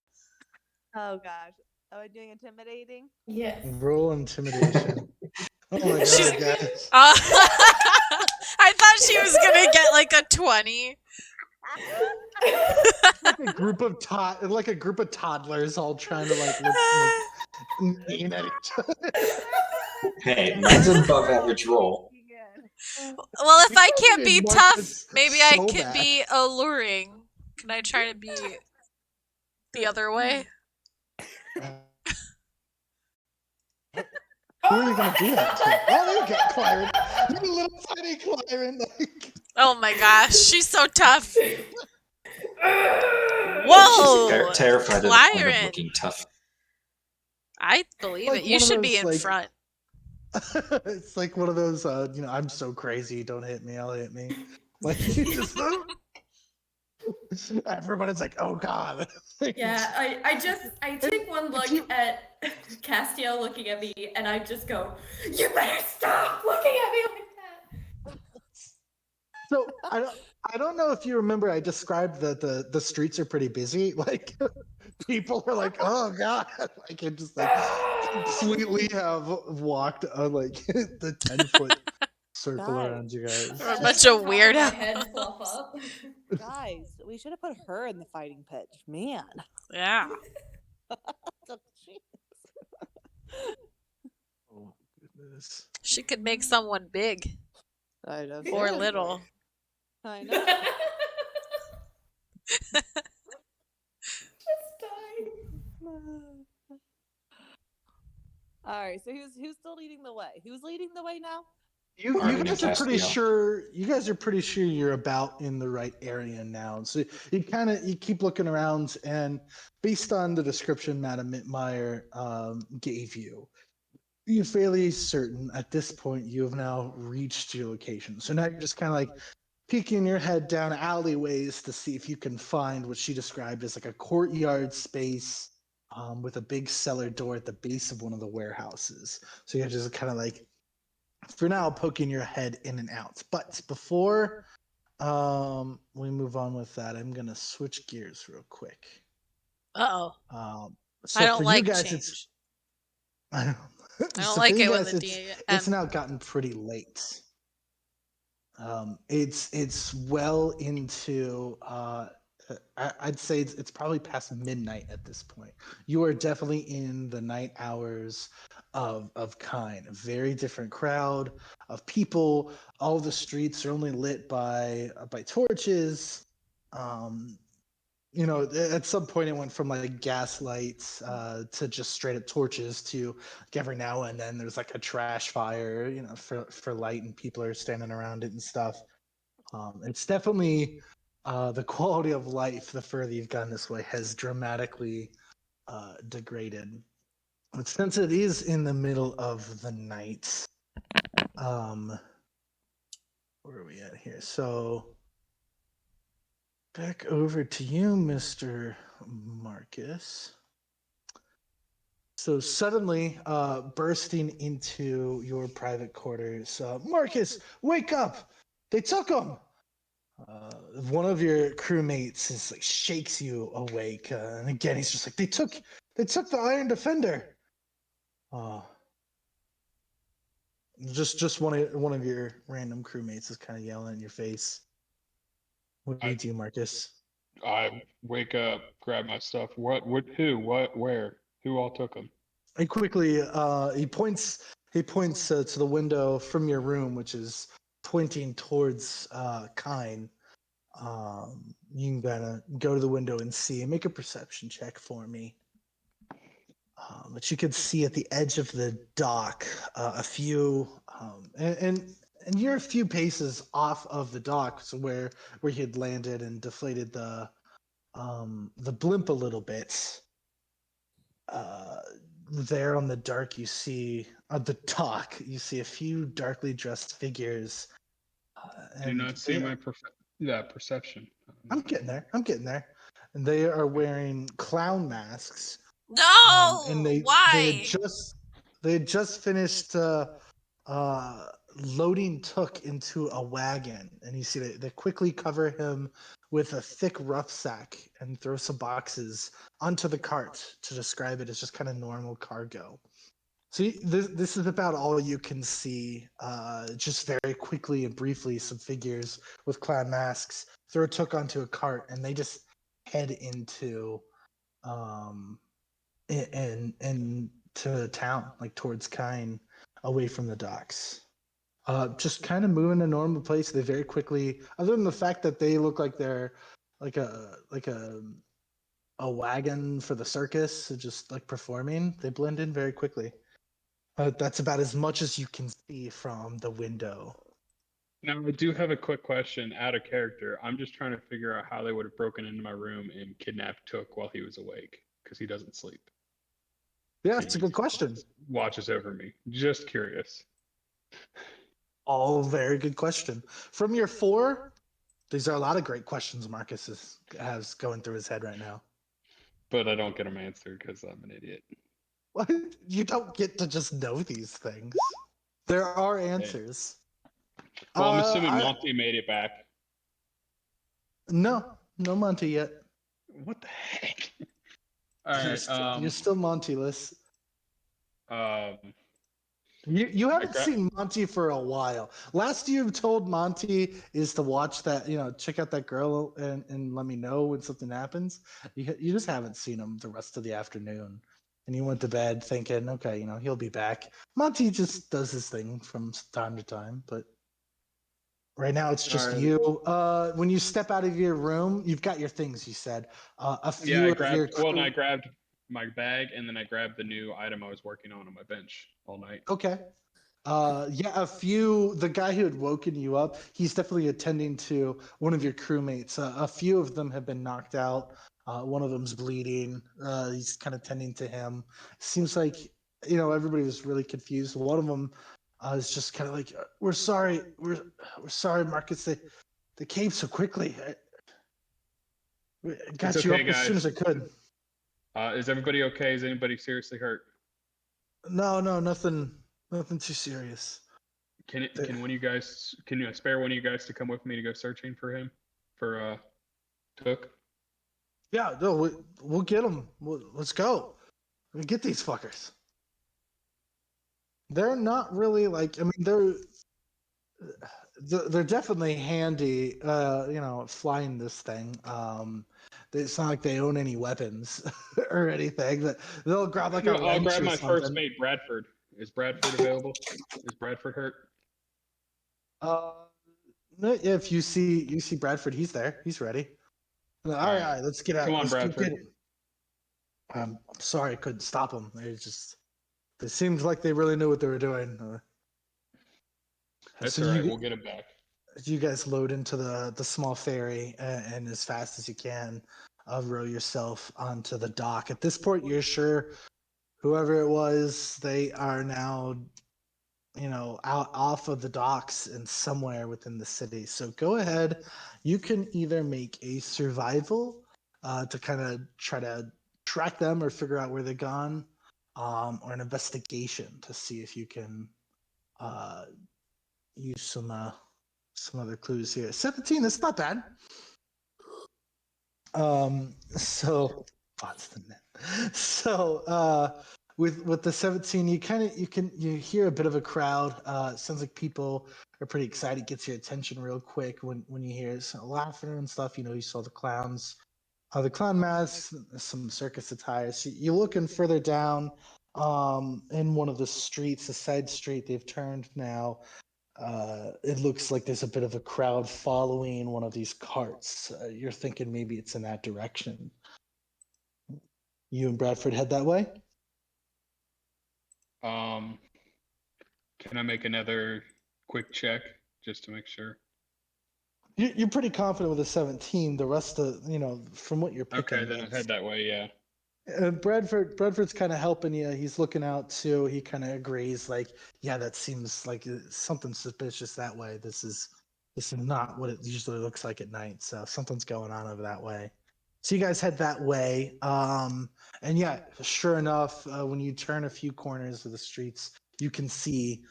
Speaker 6: Oh gosh. Am I doing intimidating?
Speaker 4: Yes.
Speaker 1: Roll intimidation. Oh my
Speaker 5: She's-
Speaker 1: god, guys.
Speaker 5: I thought she was going to get like a 20.
Speaker 1: Like a group of toddlers all trying to like look mean at each other.
Speaker 2: Hey, mine's an above average roll.
Speaker 5: Well, if I can't be
Speaker 1: Mark
Speaker 5: tough,
Speaker 1: is
Speaker 5: maybe I
Speaker 1: so
Speaker 5: can
Speaker 1: bad.
Speaker 5: be alluring. Can I try to be the other way?
Speaker 1: Who are you gonna do that to? Oh, there you go, Claren. You little tiny Claren. Like,
Speaker 5: Oh my gosh, she's so tough.
Speaker 2: She's
Speaker 5: Whoa!
Speaker 2: terrified of the point of
Speaker 5: Claren.
Speaker 2: looking tough.
Speaker 5: I believe
Speaker 1: Like
Speaker 5: it. You
Speaker 1: one of
Speaker 5: should be
Speaker 1: those,
Speaker 5: in
Speaker 1: like-
Speaker 5: front.
Speaker 1: It's like one of those, I'm so crazy, don't hit me, I'll hit me. Like you just everybody's like, oh god. Like,
Speaker 4: Yeah, I take one
Speaker 1: if
Speaker 4: look
Speaker 1: you-
Speaker 4: at Castiel looking at me, and I just go, "You better stop looking at me like that."
Speaker 1: So I don't know if you remember I described that the streets are pretty busy. Like people are like, oh god, I can just like completely have walked on like the 10-foot circle
Speaker 6: Guys.
Speaker 1: around you guys.
Speaker 5: We're a
Speaker 4: I
Speaker 5: bunch
Speaker 4: like
Speaker 5: of
Speaker 4: the top of my
Speaker 5: weirdos.
Speaker 4: head fluff up.
Speaker 6: Guys, we should have put her in the fighting pit. Man.
Speaker 5: Yeah.
Speaker 6: Jeez.
Speaker 1: Oh goodness.
Speaker 5: She could make someone big
Speaker 6: I know.
Speaker 5: or
Speaker 6: seriously.
Speaker 5: little.
Speaker 6: I know.
Speaker 4: Just dying.
Speaker 6: All right, so who's still leading the way? Who's leading the way now?
Speaker 1: You
Speaker 2: Arden
Speaker 1: guys
Speaker 2: and
Speaker 1: are pretty
Speaker 2: Castiel.
Speaker 1: sure you're about in the right area now. So you keep looking around, and based on the description Madam Mittmeyer gave you, you're fairly certain at this point you have now reached your location. So now you're just kind of like peeking your head down alleyways to see if you can find what she described as like a courtyard space with a big cellar door at the base of one of the warehouses. So you're just kind of like, for now, poking your head in and out. But before we move on with that, I'm gonna switch gears real quick.
Speaker 5: Uh-oh.
Speaker 1: So
Speaker 5: I don't
Speaker 1: for
Speaker 5: like
Speaker 1: you guys,
Speaker 5: change.
Speaker 1: I don't,
Speaker 5: I don't
Speaker 1: so
Speaker 5: like
Speaker 1: for you
Speaker 5: it when
Speaker 1: guys,
Speaker 5: the
Speaker 1: it's
Speaker 5: DM.
Speaker 1: now gotten pretty late. It's well into I'd say it's probably past midnight at this point. You are definitely in the night hours of Kine. A very different crowd of people. All the streets are only lit by torches. Um, at some point it went from like gas lights to just straight up torches to like every now and then there's like a trash fire, for light, and people are standing around it and stuff. It's definitely the quality of life the further you've gone this way has dramatically degraded. But since it is in the middle of the night, um, where are we at here? So back over to you, Mr. Marcus. So suddenly, bursting into your private quarters, Marcus, wake up! They took him. One of your crewmates is like shakes you awake, and again he's just like, they took the Iron Defender. Uh, just one of your random crewmates is kind of yelling in your face. What do you do, Marcus?
Speaker 7: I wake up, grab my stuff. What, who, what, where? Who all took them?
Speaker 1: And quickly, he points to the window from your room, which is pointing towards Kine. You can kind of go to the window and see. Make a perception check for me. But you could see at the edge of the dock a few, and you're a few paces off of the dock, so where he had landed and deflated the blimp a little bit. There on the dark, you see the dock. You see a few darkly dressed figures.
Speaker 7: I do not see my perception.
Speaker 1: I'm getting there. I'm getting there. And they are wearing clown masks. And
Speaker 5: No!
Speaker 1: they
Speaker 5: Why?
Speaker 1: had just finished loading Took into a wagon, and you see they quickly cover him with a thick rucksack and throw some boxes onto the cart to describe it as just kind of normal cargo. So this is about all you can see. Just very quickly and briefly, some figures with clown masks throw Took onto a cart, and they just head into and to town, like towards Kine, away from the docks. Just kind of moving a normal place. They very quickly, other than the fact that they look like they're like a wagon for the circus, just like performing, they blend in very quickly. That's about as much as you can see from the window.
Speaker 7: Now, I do have a quick question out of character. I'm just trying to figure out how they would have broken into my room and kidnapped Took while he was awake, because he doesn't sleep.
Speaker 1: Yeah, it's a good question.
Speaker 7: Watches over me. Just curious.
Speaker 1: All very good question. From your 4, these are a lot of great questions Marcus has going through his head right now.
Speaker 7: But I don't get them answered because I'm an idiot.
Speaker 1: What? You don't get to just know these things. There are answers.
Speaker 7: Well, I'm assuming
Speaker 1: I-
Speaker 7: Monty made it back.
Speaker 1: No Monty yet.
Speaker 7: What the heck? All
Speaker 1: You're,
Speaker 7: right.
Speaker 1: you're still Monty-less.
Speaker 7: Um,
Speaker 1: You haven't
Speaker 7: gra-
Speaker 1: seen Monty for a while. Last you told Monty is to watch that, check out that girl and let me know when something happens. You just haven't seen him the rest of the afternoon. And you went to bed thinking, okay, he'll be back. Monty just does his thing from time to time, but right now it's just
Speaker 7: Alright.
Speaker 1: you. When you step out of your room, you've got your things, you said. A
Speaker 7: yeah,
Speaker 1: few
Speaker 7: I
Speaker 1: of your
Speaker 7: grabbed. Well, and
Speaker 1: crew-
Speaker 7: I grabbed my bag, and then I grabbed the new item I was working on my bench all night.
Speaker 1: Okay. The guy who had woken you up, he's definitely attending to one of your crewmates. A few of them have been knocked out. One of them's bleeding. He's kind of tending to him. Seems like, everybody was really confused. One of them is just kind of like, we're sorry. We're sorry, Marcus. They came so quickly. I got
Speaker 7: It's
Speaker 1: you
Speaker 7: okay,
Speaker 1: up as soon as I
Speaker 7: guys.
Speaker 1: could.
Speaker 7: Is everybody okay? Is anybody seriously hurt?
Speaker 1: No, nothing too serious.
Speaker 7: Can one of you guys spare one of you guys to come with me to go searching for him for Took?
Speaker 1: Yeah, no, we'll get them. Let's go. We get these fuckers. They're not really like. I mean, they're definitely handy. Flying this thing. It's not like they own any weapons or anything. That they'll grab like a
Speaker 7: I'll
Speaker 1: wrench
Speaker 7: grab
Speaker 1: or
Speaker 7: my first
Speaker 1: something.
Speaker 7: mate, Bradford. Is Bradford available? Is Bradford hurt?
Speaker 1: Uh, no, if you see Bradford, he's there. He's ready. All right, let's get out.
Speaker 7: Come on,
Speaker 1: Let's go
Speaker 7: Bradford.
Speaker 1: get him. I'm sorry, I couldn't stop them. It seems like they really knew what they were doing.
Speaker 7: That's
Speaker 1: So
Speaker 7: all right. We'll get him back.
Speaker 1: you guys load into the small ferry and as fast as you can, row yourself onto the dock. At this point, you're sure whoever it was, they are now, out off of the docks and somewhere within the city. So go ahead. You can either make a survival to kind of try to track them or figure out where they're gone, or an investigation to see if you can use some other clues here. 17, that's not bad. So Boston. So with the 17, you hear a bit of a crowd. It sounds like people are pretty excited. Gets your attention real quick when you hear some laughing and stuff. You saw the clowns, the clown masks, some circus attire. So you're looking further down in one of the streets, a side street. They've turned now. It looks like there's a bit of a crowd following one of these carts. You're thinking maybe it's in that direction. You and Bradford head that way?
Speaker 7: Can I make another quick check just to make sure?
Speaker 1: You're pretty confident with a 17. The rest of, from what you're picking.
Speaker 7: Okay, then I'd head that way. Yeah.
Speaker 1: Bradford's kind of helping you. He's looking out too. He kind of agrees, like, yeah, that seems like something suspicious that way. This is not what it usually looks like at night. So something's going on over that way. So you guys head that way. And yeah, sure enough, when you turn a few corners of the streets, you can see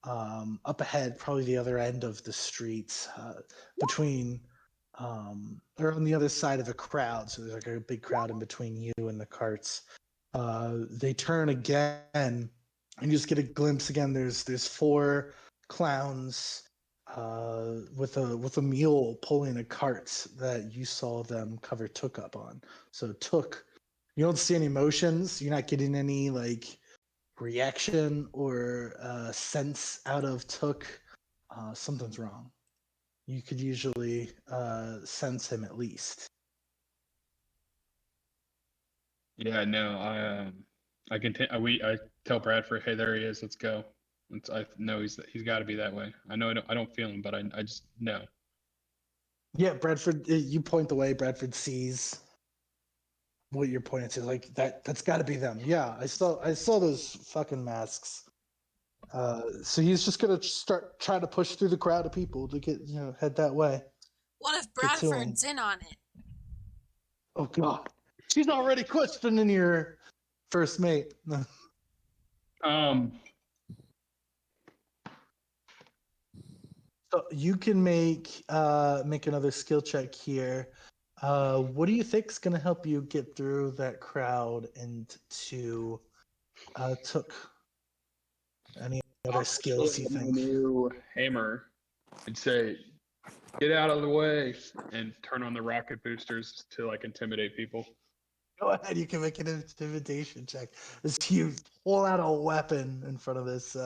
Speaker 1: up ahead, probably the other end of the streets, between or on the other side of a crowd. So there's like a big crowd in between you and the carts. They turn again, and you just get a glimpse again. There's 4 clowns with a mule pulling a cart that you saw them cover Took up on. So Took, you don't see any emotions. You're not getting any like reaction or sense out of Took. Something's wrong. You could usually sense him at least.
Speaker 7: Yeah. No. I can. I tell Bradford, hey, there he is. Let's go. I know he's got to be that way. I know I don't feel him, but I just know.
Speaker 1: Yeah, Bradford. You point the way. Bradford sees what you're pointing to. Like that's got to be them. Yeah, I saw those fucking masks. So he's just gonna start trying to push through the crowd of people to get head that way.
Speaker 5: What if
Speaker 1: Get to 'em.
Speaker 5: Bradford's in on it?
Speaker 1: Oh God, she's already questioning your first mate. So you can make another skill check here. What do you think's gonna help you get through that crowd and to took any other skills you think?
Speaker 7: New hammer and say, "Get out of the way," and turn on the rocket boosters to like intimidate people.
Speaker 1: Go ahead, you can make an intimidation check. As you pull out a weapon in front of this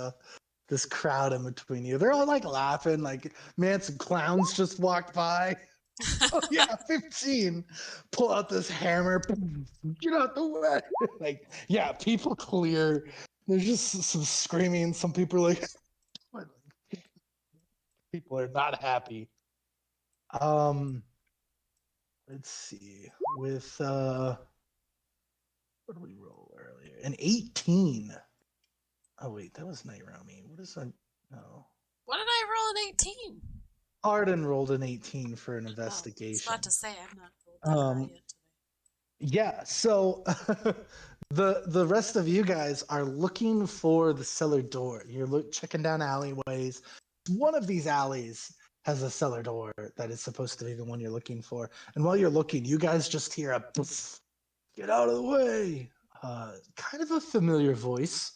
Speaker 1: crowd in between you. They're all like laughing, like man, some clowns just walked by. Oh yeah, 15. Pull out this hammer. Get out the way. Like, yeah, people clear. There's just some screaming. Some people are like people are not happy. Let's see. With what did we roll earlier? An 18. Oh wait, that was Nairomi. What is that? No.
Speaker 5: What did I roll an 18?
Speaker 1: Arden rolled an 18 for an
Speaker 5: Oh, I was
Speaker 1: investigation.
Speaker 5: about to say I'm not rolled that high yet today.
Speaker 1: Yeah, so the rest of you guys are looking for the cellar door. You're checking down alleyways. One of these alleys has a cellar door that is supposed to be the one you're looking for. And while you're looking, you guys just hear a poof, get out of the way. Kind of a familiar voice.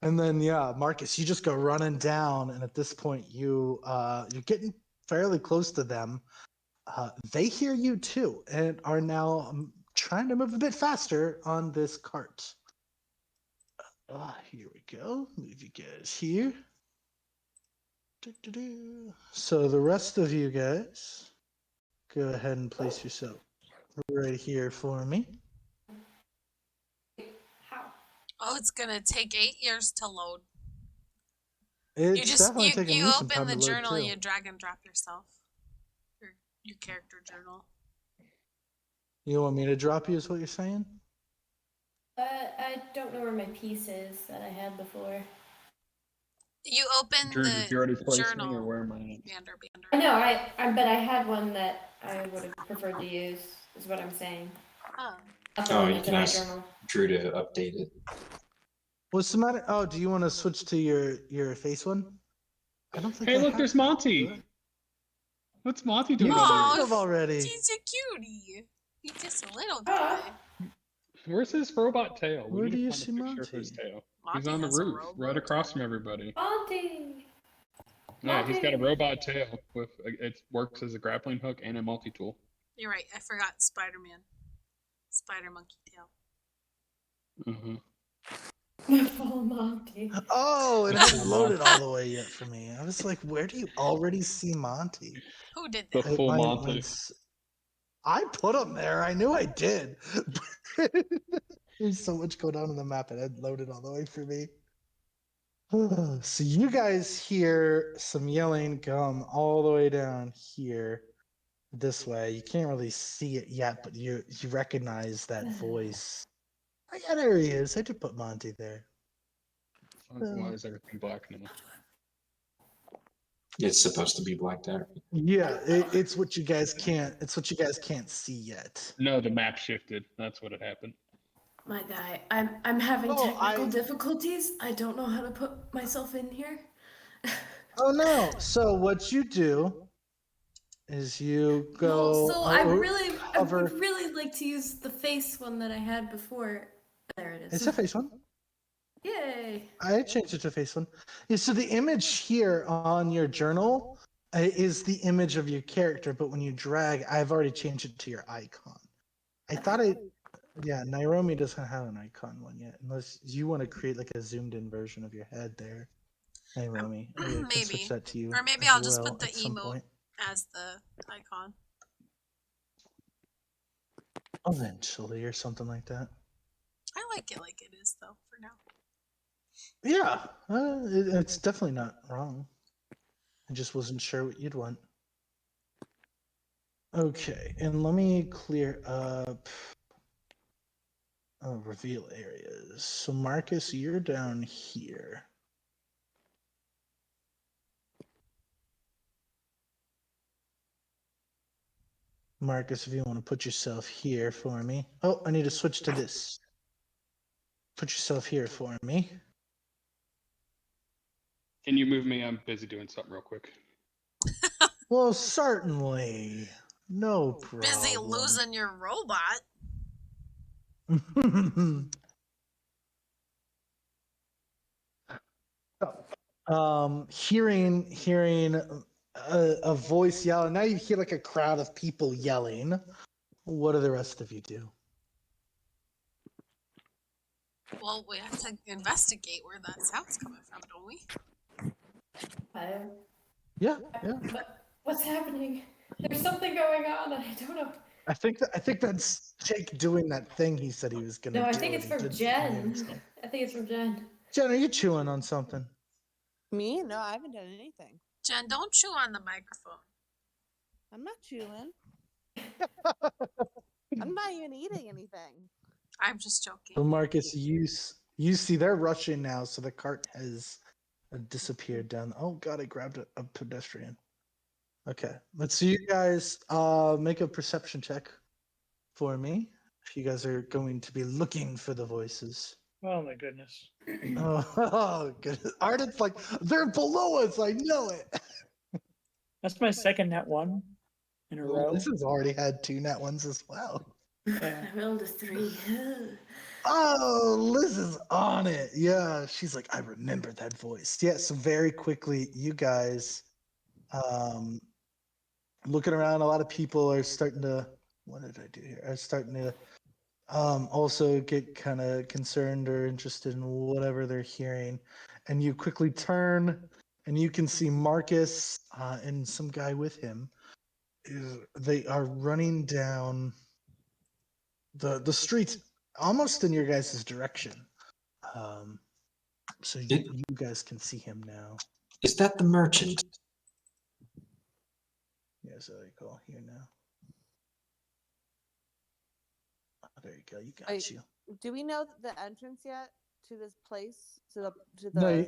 Speaker 1: And then yeah, Marcus, you just go running down, and at this point you're getting fairly close to them. They hear you too, and are now trying to move a bit faster on this cart. Here we go. Move you guys here. So the rest of you guys, go ahead and place yourself right here for me.
Speaker 4: How?
Speaker 5: Oh, it's gonna take 8 years to load.
Speaker 1: It's
Speaker 5: You
Speaker 1: definitely taking
Speaker 5: you
Speaker 1: me some
Speaker 5: open
Speaker 1: time
Speaker 5: the
Speaker 1: to load
Speaker 5: journal,
Speaker 1: too.
Speaker 5: you drag and drop yourself. Your character journal.
Speaker 1: You want me to drop you? Is what you're saying?
Speaker 4: I don't know where my piece is that I had before.
Speaker 5: You open
Speaker 7: Drew, did you already
Speaker 5: the
Speaker 7: place
Speaker 5: journal.
Speaker 7: me, or where am I?
Speaker 4: I know, but I had one that I would have preferred to use, is what I'm saying.
Speaker 5: Oh.
Speaker 4: Not the
Speaker 2: Oh,
Speaker 4: one
Speaker 2: you
Speaker 4: that's
Speaker 2: can
Speaker 4: in my
Speaker 2: ask
Speaker 4: journal.
Speaker 2: Drew to update it.
Speaker 1: What's the matter? Oh, do you want to switch to your face one? I don't think.
Speaker 7: Hey,
Speaker 1: I
Speaker 7: look,
Speaker 1: have
Speaker 7: there's
Speaker 1: that.
Speaker 7: Monty. What's Monty doing
Speaker 1: You
Speaker 7: over
Speaker 5: Aw,
Speaker 7: here?
Speaker 1: have already.
Speaker 5: He's a cutie. He's just a little
Speaker 4: Ah.
Speaker 5: guy.
Speaker 7: Where's his robot tail? We
Speaker 1: Where
Speaker 7: need
Speaker 1: do
Speaker 7: to
Speaker 1: you
Speaker 7: find a
Speaker 1: see
Speaker 7: picture of his
Speaker 1: Monty?
Speaker 7: tail. He's
Speaker 5: Monty
Speaker 7: on the
Speaker 5: has a
Speaker 7: roof,
Speaker 5: robot
Speaker 7: right across
Speaker 5: tail.
Speaker 7: from everybody.
Speaker 4: Monty!
Speaker 7: Yeah, he's got a
Speaker 4: Monty!
Speaker 7: robot tail with it works as a grappling hook and a multi-tool.
Speaker 5: You're right. I forgot Spider-Man. Spider monkey tail.
Speaker 7: Mm-hmm.
Speaker 4: Follow Monty.
Speaker 1: Oh, it
Speaker 7: That's
Speaker 1: hadn't
Speaker 7: full
Speaker 1: loaded
Speaker 7: Monty.
Speaker 1: all the way yet for me. I was like, where do you already see Monty?
Speaker 5: Who did
Speaker 7: The
Speaker 5: that?
Speaker 7: full Monty.
Speaker 1: I put him there. I knew I did. There's so much going on in the map. It hadn't loaded all the way for me. So you guys hear some yelling come all the way down here this way. You can't really see it yet, but you recognize that voice. Oh, yeah, there he is. I did put Monty there.
Speaker 7: Why is everything black now?
Speaker 2: It's supposed to be blacked out.
Speaker 1: Yeah, it's what you guys can't. It's what you guys can't see yet.
Speaker 7: No, the map shifted. That's what had happened.
Speaker 8: My guy, I'm having
Speaker 1: Oh,
Speaker 8: technical difficulties. I don't know how to put myself in here.
Speaker 1: Oh no! So what you do is you go.
Speaker 8: Well, so I
Speaker 1: hover.
Speaker 8: would really like to use the face one that I had before. There it is.
Speaker 1: It's a face one.
Speaker 8: Yay!
Speaker 1: I changed it to face one. Yeah, so the image here on your journal is the image of your character, but when you drag, I've already changed it to your icon. I thought yeah, Nairomi doesn't have an icon one yet, unless you want to create like a zoomed in version of your head there, Nairomi. I can switch
Speaker 5: Maybe.
Speaker 1: that to you.
Speaker 5: Or maybe
Speaker 1: as
Speaker 5: I'll just
Speaker 1: well
Speaker 5: put the
Speaker 1: at some
Speaker 5: emote
Speaker 1: point.
Speaker 5: as the icon.
Speaker 1: Eventually, or something like that.
Speaker 5: I like it is, though, for now.
Speaker 1: Yeah, it's definitely not wrong. I just wasn't sure what you'd want. Okay, and let me clear up reveal areas. So Marcus, you're down here. Marcus, if you want to put yourself here for me. Oh, I need to switch to this. Put yourself here for me.
Speaker 7: Can you move me? I'm busy doing something real quick.
Speaker 1: Well, certainly. No problem.
Speaker 5: Busy losing your robot.
Speaker 1: Hearing a voice yell, and now you hear like a crowd of people yelling. What do the rest of you do?
Speaker 5: Well, we have to investigate where that sound's coming from, don't we?
Speaker 1: Yeah.
Speaker 8: What's happening? There's something going on, and I don't know.
Speaker 1: I think that's Jake doing that thing he said he was gonna do.
Speaker 8: No, I think it's
Speaker 1: and he
Speaker 8: from
Speaker 1: didn't
Speaker 8: Jen.
Speaker 1: commit himself.
Speaker 8: I think it's from Jen.
Speaker 1: Jen, are you chewing on something?
Speaker 6: Me? No, I haven't done anything.
Speaker 5: Jen, don't chew on the microphone.
Speaker 6: I'm not chewing. I'm not even eating anything.
Speaker 5: I'm just joking.
Speaker 1: So Marcus, you see they're rushing now, so the cart has disappeared down. Oh god, I grabbed a pedestrian. Okay, let's see you guys make a perception check for me. If you guys are going to be looking for the voices.
Speaker 3: Oh my goodness.
Speaker 1: Oh, good. Arden's like, they're below us. I know it.
Speaker 3: That's my second net one in a row.
Speaker 1: This has already had 2 nat ones as well.
Speaker 3: Yeah.
Speaker 8: I rolled a 3.
Speaker 1: Oh, Liz is on it. Yeah, she's like, I remember that voice. Yeah, so very quickly, you guys, looking around, a lot of people are starting to, what did I do here? Are starting to also get kind of concerned or interested in whatever they're hearing. And you quickly turn, and you can see Marcus and some guy with him. They are running down the streets almost in your guys' direction. So you guys can see him now.
Speaker 2: Is that the merchant?
Speaker 1: Yes, I call here now. Oh, there you go. You got
Speaker 6: Wait.
Speaker 1: you.
Speaker 6: Do we know the entrance yet to this place? To the
Speaker 1: No,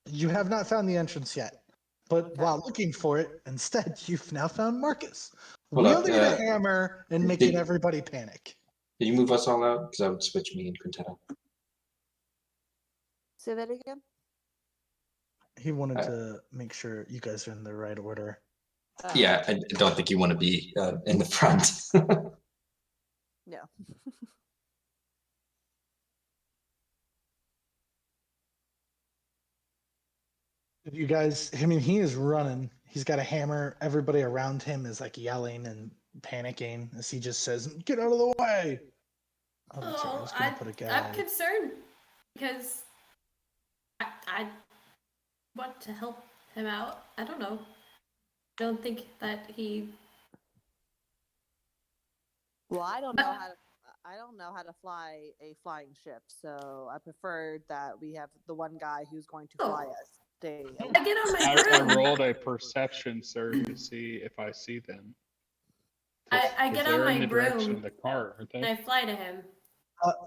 Speaker 1: you have not found the entrance yet. But
Speaker 6: Okay.
Speaker 1: while looking for it, instead, you've now found Marcus.
Speaker 2: Hold up,
Speaker 1: Wielding a hammer and making everybody panic.
Speaker 2: Did you move us all out? Because I would switch me and Quintetta.
Speaker 6: Say that again.
Speaker 1: He wanted to make sure you guys are in the right order.
Speaker 2: Yeah, I don't think you want to be in the front.
Speaker 6: No.
Speaker 1: You guys, I mean, he is running. He's got a hammer. Everybody around him is like yelling and panicking as he just says, "Get out of the way!" Oh, that's right. I was gonna put a guy.
Speaker 8: I'm concerned because I want to help him out. I don't know. I don't think that he.
Speaker 6: Well, I don't know how to fly a flying ship, so I preferred that we have the one guy who's going to fly us.
Speaker 8: I get on my broom.
Speaker 7: I rolled a perception, sir, to see if I see them.
Speaker 8: I get on my broom
Speaker 7: of the car, aren't
Speaker 8: and
Speaker 7: they?
Speaker 8: I fly to him.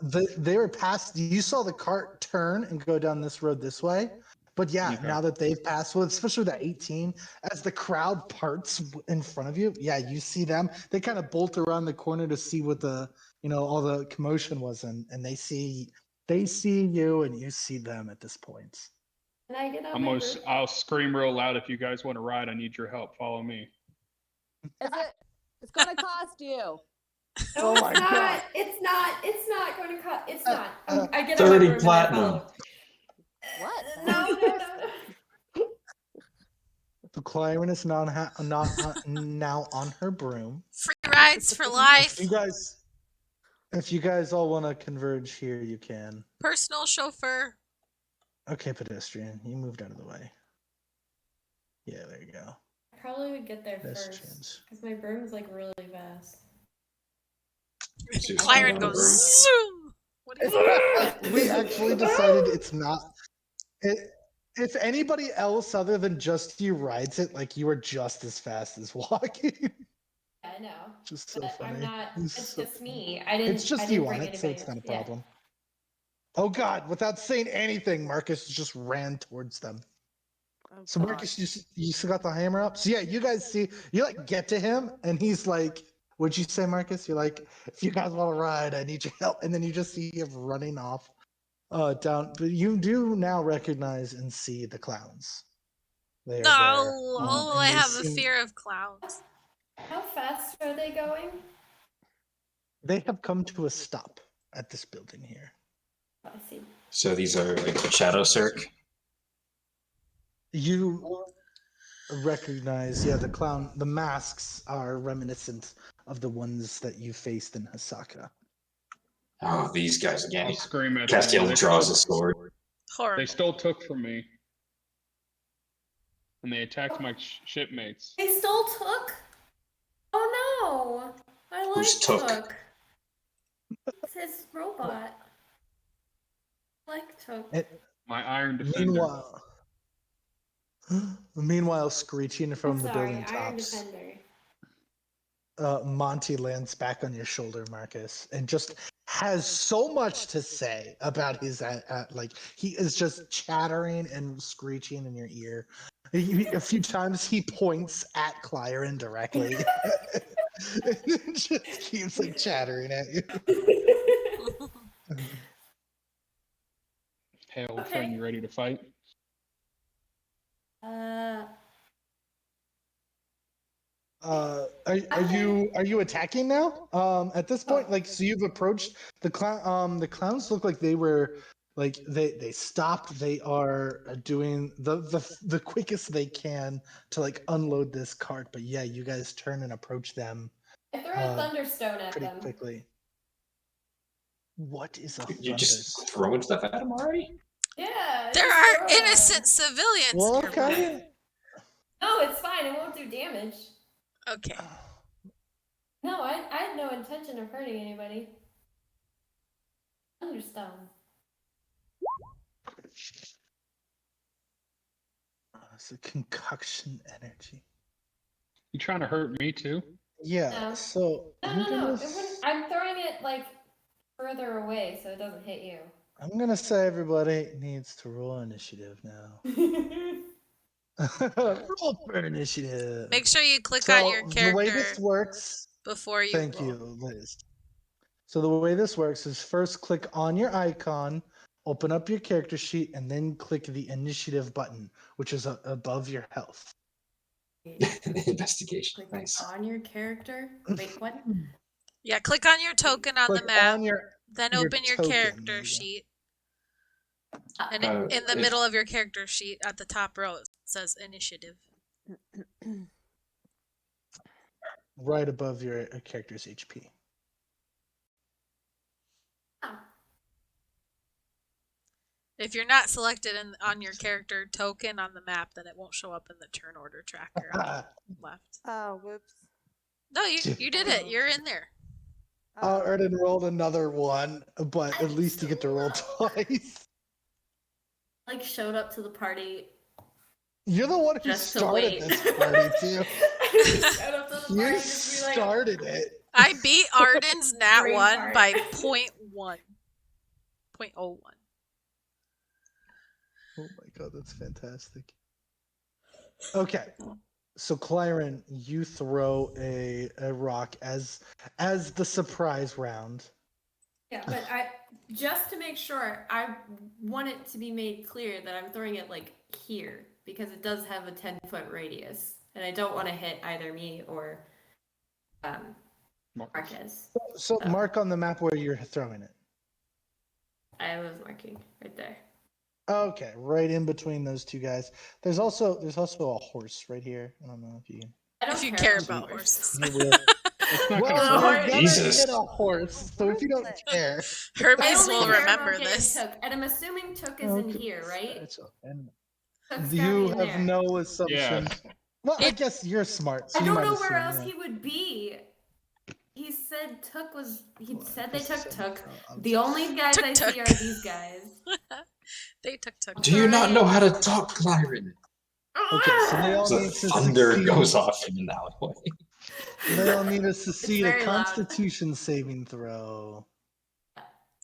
Speaker 1: They were past. You saw the cart turn and go down this road this way. But yeah,
Speaker 7: Okay.
Speaker 1: now that they've passed, well, especially that 18, as the crowd parts in front of you, yeah, you see them. They kind of bolt around the corner to see what all the commotion was, and they see you and you see them at this point.
Speaker 8: And I get on my broom.
Speaker 7: I'll scream real loud if you guys want to ride. I need your help. Follow me.
Speaker 6: It's gonna cost you.
Speaker 1: Oh my God.
Speaker 8: It's not going to cost. It's not. I get
Speaker 2: 30
Speaker 8: on my broom
Speaker 2: platinum.
Speaker 8: And I follow.
Speaker 6: What?
Speaker 8: No.
Speaker 1: The Clarion is now on her broom.
Speaker 5: Free rides for life.
Speaker 1: If you guys all want to converge here, you can.
Speaker 5: Personal chauffeur.
Speaker 1: Okay, pedestrian, you moved out of the way. Yeah, there you go.
Speaker 8: I probably would get there first
Speaker 1: Pedestrians.
Speaker 8: because my broom's like really fast.
Speaker 5: Claren goes zoom. What is that?
Speaker 1: We actually decided it's not. If anybody else other than just you rides it, like you are just as fast as walking.
Speaker 8: I know.
Speaker 1: Just so
Speaker 8: But
Speaker 1: funny.
Speaker 8: I'm not.
Speaker 1: It's
Speaker 8: It's
Speaker 1: so
Speaker 8: just
Speaker 1: funny.
Speaker 8: me. I didn't.
Speaker 1: It's just
Speaker 8: I didn't
Speaker 1: you
Speaker 8: bring
Speaker 1: on it, so
Speaker 8: anybody
Speaker 1: it's not a
Speaker 8: else. Yeah.
Speaker 1: problem. Oh God! Without saying anything, Marcus just ran towards them.
Speaker 6: Oh,
Speaker 1: So
Speaker 6: God.
Speaker 1: Marcus, you still got the hammer up. So yeah, you guys see, you like get to him, and he's like, "What'd you say, Marcus?" You're like, "If you guys want to ride, I need your help." And then you just see him running off, down. But you do now recognize and see the clowns. They
Speaker 5: No,
Speaker 1: are there,
Speaker 5: oh,
Speaker 1: and
Speaker 5: I
Speaker 1: they
Speaker 5: have a
Speaker 1: seem
Speaker 5: fear of clowns.
Speaker 8: How fast are they going?
Speaker 1: they have come to a stop at this building here.
Speaker 8: I see.
Speaker 2: So these are like Shadow Cirque.
Speaker 1: You recognize, yeah, the masks are reminiscent of the ones that you faced in Hasaka.
Speaker 2: Oh, these guys again.
Speaker 7: I'll scream at them.
Speaker 2: Castiel draws a sword.
Speaker 5: Horrible.
Speaker 7: They still took from me. And they attacked my shipmates.
Speaker 8: They still took. Oh no! I like
Speaker 2: Who's took?
Speaker 8: Took. It says robot. I like Took.
Speaker 7: My Iron Defender.
Speaker 1: Meanwhile, screeching from
Speaker 8: I'm
Speaker 1: the
Speaker 8: sorry,
Speaker 1: building
Speaker 8: Iron
Speaker 1: tops,
Speaker 8: Defender.
Speaker 1: Monty lands back on your shoulder, Marcus, and just has so much to say about his like he is just chattering and screeching in your ear. A few times he points at Clyron directly, and just keeps like chattering at you.
Speaker 7: Hey, old
Speaker 8: Okay.
Speaker 7: friend, you ready to fight?
Speaker 1: Are you attacking now? At this point, like, so you've approached the clown. The clowns look like they were, like they stopped. They are doing the quickest they can to like unload this cart. But yeah, you guys turn and approach them
Speaker 8: I threw a thunderstone at
Speaker 1: pretty
Speaker 8: them.
Speaker 1: quickly. What is a
Speaker 2: You
Speaker 1: thunder?
Speaker 2: just throwing stuff at them already?
Speaker 8: Yeah.
Speaker 5: There
Speaker 8: just
Speaker 5: are
Speaker 8: throw 'em.
Speaker 5: innocent civilians
Speaker 1: Well,
Speaker 5: nearby.
Speaker 1: okay.
Speaker 8: No, it's fine. It won't do damage.
Speaker 5: Okay.
Speaker 8: No, I had no intention of hurting anybody. Thunderstone.
Speaker 1: It's a concoction energy.
Speaker 7: You trying to hurt me too?
Speaker 1: Yeah.
Speaker 8: No.
Speaker 1: So
Speaker 8: No, no, no. It wouldn't, I'm throwing it like further away so it doesn't hit you.
Speaker 1: I'm gonna say everybody needs to roll initiative now. Roll for initiative.
Speaker 5: Make sure you click
Speaker 1: So
Speaker 5: on your
Speaker 1: the way this
Speaker 5: character
Speaker 1: works,
Speaker 5: before you
Speaker 1: thank
Speaker 5: roll.
Speaker 1: you, Liz. So the way this works is first click on your icon, open up your character sheet, and then click the initiative button, which is above your health.
Speaker 2: Investigation.
Speaker 8: Click
Speaker 2: Nice.
Speaker 8: on your character. Wait, what?
Speaker 5: Yeah, click on your token on
Speaker 1: Click
Speaker 5: the map,
Speaker 1: on your
Speaker 5: then
Speaker 1: your
Speaker 5: open your
Speaker 1: token, there
Speaker 5: character
Speaker 1: you go.
Speaker 5: sheet. And
Speaker 2: Uh,
Speaker 5: in the
Speaker 2: it-
Speaker 5: middle of your character sheet, at the top row, it says initiative.
Speaker 1: right above your character's HP.
Speaker 8: Oh.
Speaker 5: If you're not selected on your character token on the map, then it won't show up in the turn order tracker on the left.
Speaker 6: Oh, whoops.
Speaker 5: No, you did it. You're in there.
Speaker 1: Erden rolled another one, but at least you get to roll twice.
Speaker 8: Like showed up to the party
Speaker 1: You're the one who
Speaker 8: just to
Speaker 1: started
Speaker 8: wait.
Speaker 1: this party, too.
Speaker 8: I just showed up to the party
Speaker 1: You
Speaker 8: just to be like,
Speaker 1: started it.
Speaker 5: I beat Arden's nat
Speaker 8: Brain
Speaker 5: 1
Speaker 8: fart.
Speaker 5: by 0.1. 0.01.
Speaker 1: Oh my god, that's fantastic. Okay, so Clyron, you throw a rock as the surprise round.
Speaker 8: yeah, but I just to make sure, I want it to be made clear that I'm throwing it like here because it does have a 10-foot radius, and I don't want to hit either me or Marcus.
Speaker 1: So mark on the map where you're throwing it.
Speaker 8: I was marking right there.
Speaker 1: Okay, right in between those two guys. There's also a horse right here. I don't know if you can.
Speaker 8: I don't
Speaker 5: If you care
Speaker 8: about
Speaker 5: about horses.
Speaker 1: You will.
Speaker 7: It's not
Speaker 1: Well,
Speaker 7: gonna
Speaker 1: you're
Speaker 7: hurt.
Speaker 1: gonna
Speaker 2: Jesus.
Speaker 1: hit a horse, so if you don't care.
Speaker 8: I
Speaker 5: Hermes
Speaker 8: only
Speaker 5: will
Speaker 8: care
Speaker 5: remember
Speaker 8: about getting
Speaker 5: this.
Speaker 8: Took, and I'm assuming Took is in
Speaker 1: Okay.
Speaker 8: here, right?
Speaker 1: And
Speaker 8: Took's gotta
Speaker 1: you
Speaker 8: be in
Speaker 1: have
Speaker 8: there.
Speaker 1: no assumption.
Speaker 7: Yes.
Speaker 1: Well, I guess you're smart. So
Speaker 8: I
Speaker 1: you
Speaker 8: don't
Speaker 1: might
Speaker 8: know where
Speaker 1: assume,
Speaker 8: else
Speaker 1: yeah.
Speaker 8: he would be. He said Took was. He
Speaker 1: Well,
Speaker 8: said they
Speaker 1: this
Speaker 8: took
Speaker 1: is-
Speaker 8: Took.
Speaker 1: I'll
Speaker 8: The
Speaker 1: just-
Speaker 8: only guys
Speaker 5: Took
Speaker 8: I see
Speaker 5: Took.
Speaker 8: are these guys.
Speaker 5: They took.
Speaker 2: Do you not know how to talk, Clyron?
Speaker 1: Okay, so they all
Speaker 2: So
Speaker 1: need to
Speaker 2: thunder
Speaker 1: succeed.
Speaker 2: goes off in an alleyway.
Speaker 1: They'll need to succeed a
Speaker 8: very loud.
Speaker 1: Constitution saving throw.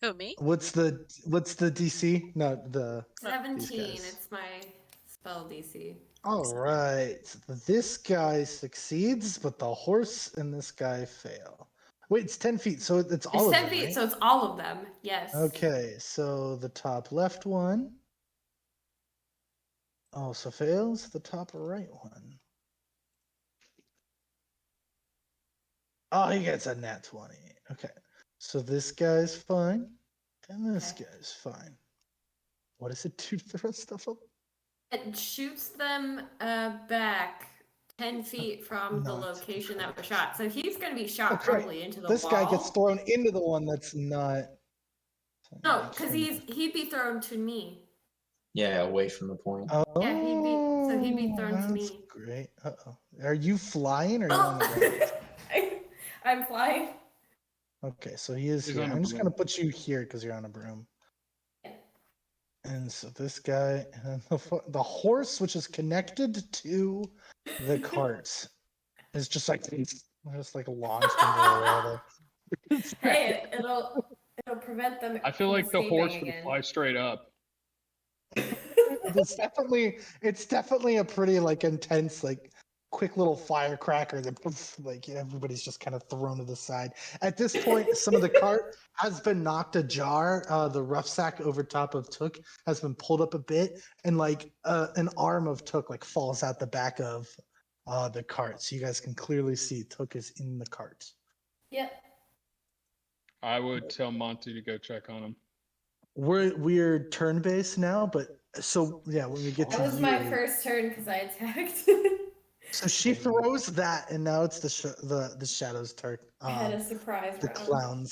Speaker 5: Who, me?
Speaker 1: What's the DC? No, these
Speaker 8: 17.
Speaker 1: guys.
Speaker 8: It's my spell DC.
Speaker 1: All right. This guy succeeds, but the horse and this guy fail. Wait, it's 10 feet, so it's all
Speaker 8: It's
Speaker 1: of
Speaker 8: 10
Speaker 1: them,
Speaker 8: feet,
Speaker 1: right?
Speaker 8: so it's all of them. Yes.
Speaker 1: Okay, so the top left one also fails. The top right one. Oh, he gets a nat 20. Okay, so this guy's fine, and this
Speaker 8: Okay.
Speaker 1: guy's fine. What does it do to the rest of them?
Speaker 8: It shoots them back 10 feet from the
Speaker 1: Not
Speaker 8: location that was
Speaker 1: perfect.
Speaker 8: shot. So he's going to be shot
Speaker 1: That's right.
Speaker 8: probably into the
Speaker 1: This
Speaker 8: wall.
Speaker 1: guy gets thrown into the one that's not.
Speaker 8: No, because he'd be thrown to me.
Speaker 2: Yeah, away from the point.
Speaker 1: Oh,
Speaker 8: Yeah, he'd be thrown to
Speaker 1: that's
Speaker 8: me.
Speaker 1: great. Uh-oh. Are you flying or are you on the ground?
Speaker 8: I'm flying.
Speaker 1: Okay, so he is
Speaker 7: He's
Speaker 1: here.
Speaker 7: on a
Speaker 1: I'm just
Speaker 7: broom.
Speaker 1: gonna put you here because you're on a broom.
Speaker 8: Yeah.
Speaker 1: And so this guy, and the horse, which is connected to the cart, is just like launched into the water.
Speaker 8: Hey, it'll prevent them.
Speaker 7: I feel
Speaker 8: from
Speaker 7: like the horse
Speaker 8: escaping
Speaker 7: would
Speaker 8: again.
Speaker 7: fly straight up.
Speaker 1: It's definitely a pretty intense quick little firecracker that everybody's just kind of thrown to the side. At this point, some of the cart has been knocked ajar. The rough sack over top of Took has been pulled up a bit, and an arm of Took falls out the back of the cart, so you guys can clearly see Took is in the cart.
Speaker 8: Yep.
Speaker 7: I would tell Monty to go check on him.
Speaker 1: We're turn based now, but so yeah, when we get
Speaker 8: That
Speaker 1: to
Speaker 8: was
Speaker 1: you,
Speaker 8: my first turn because I attacked.
Speaker 1: so she throws that, and now it's the shadow's turn.
Speaker 8: I had a surprise
Speaker 1: The
Speaker 8: round.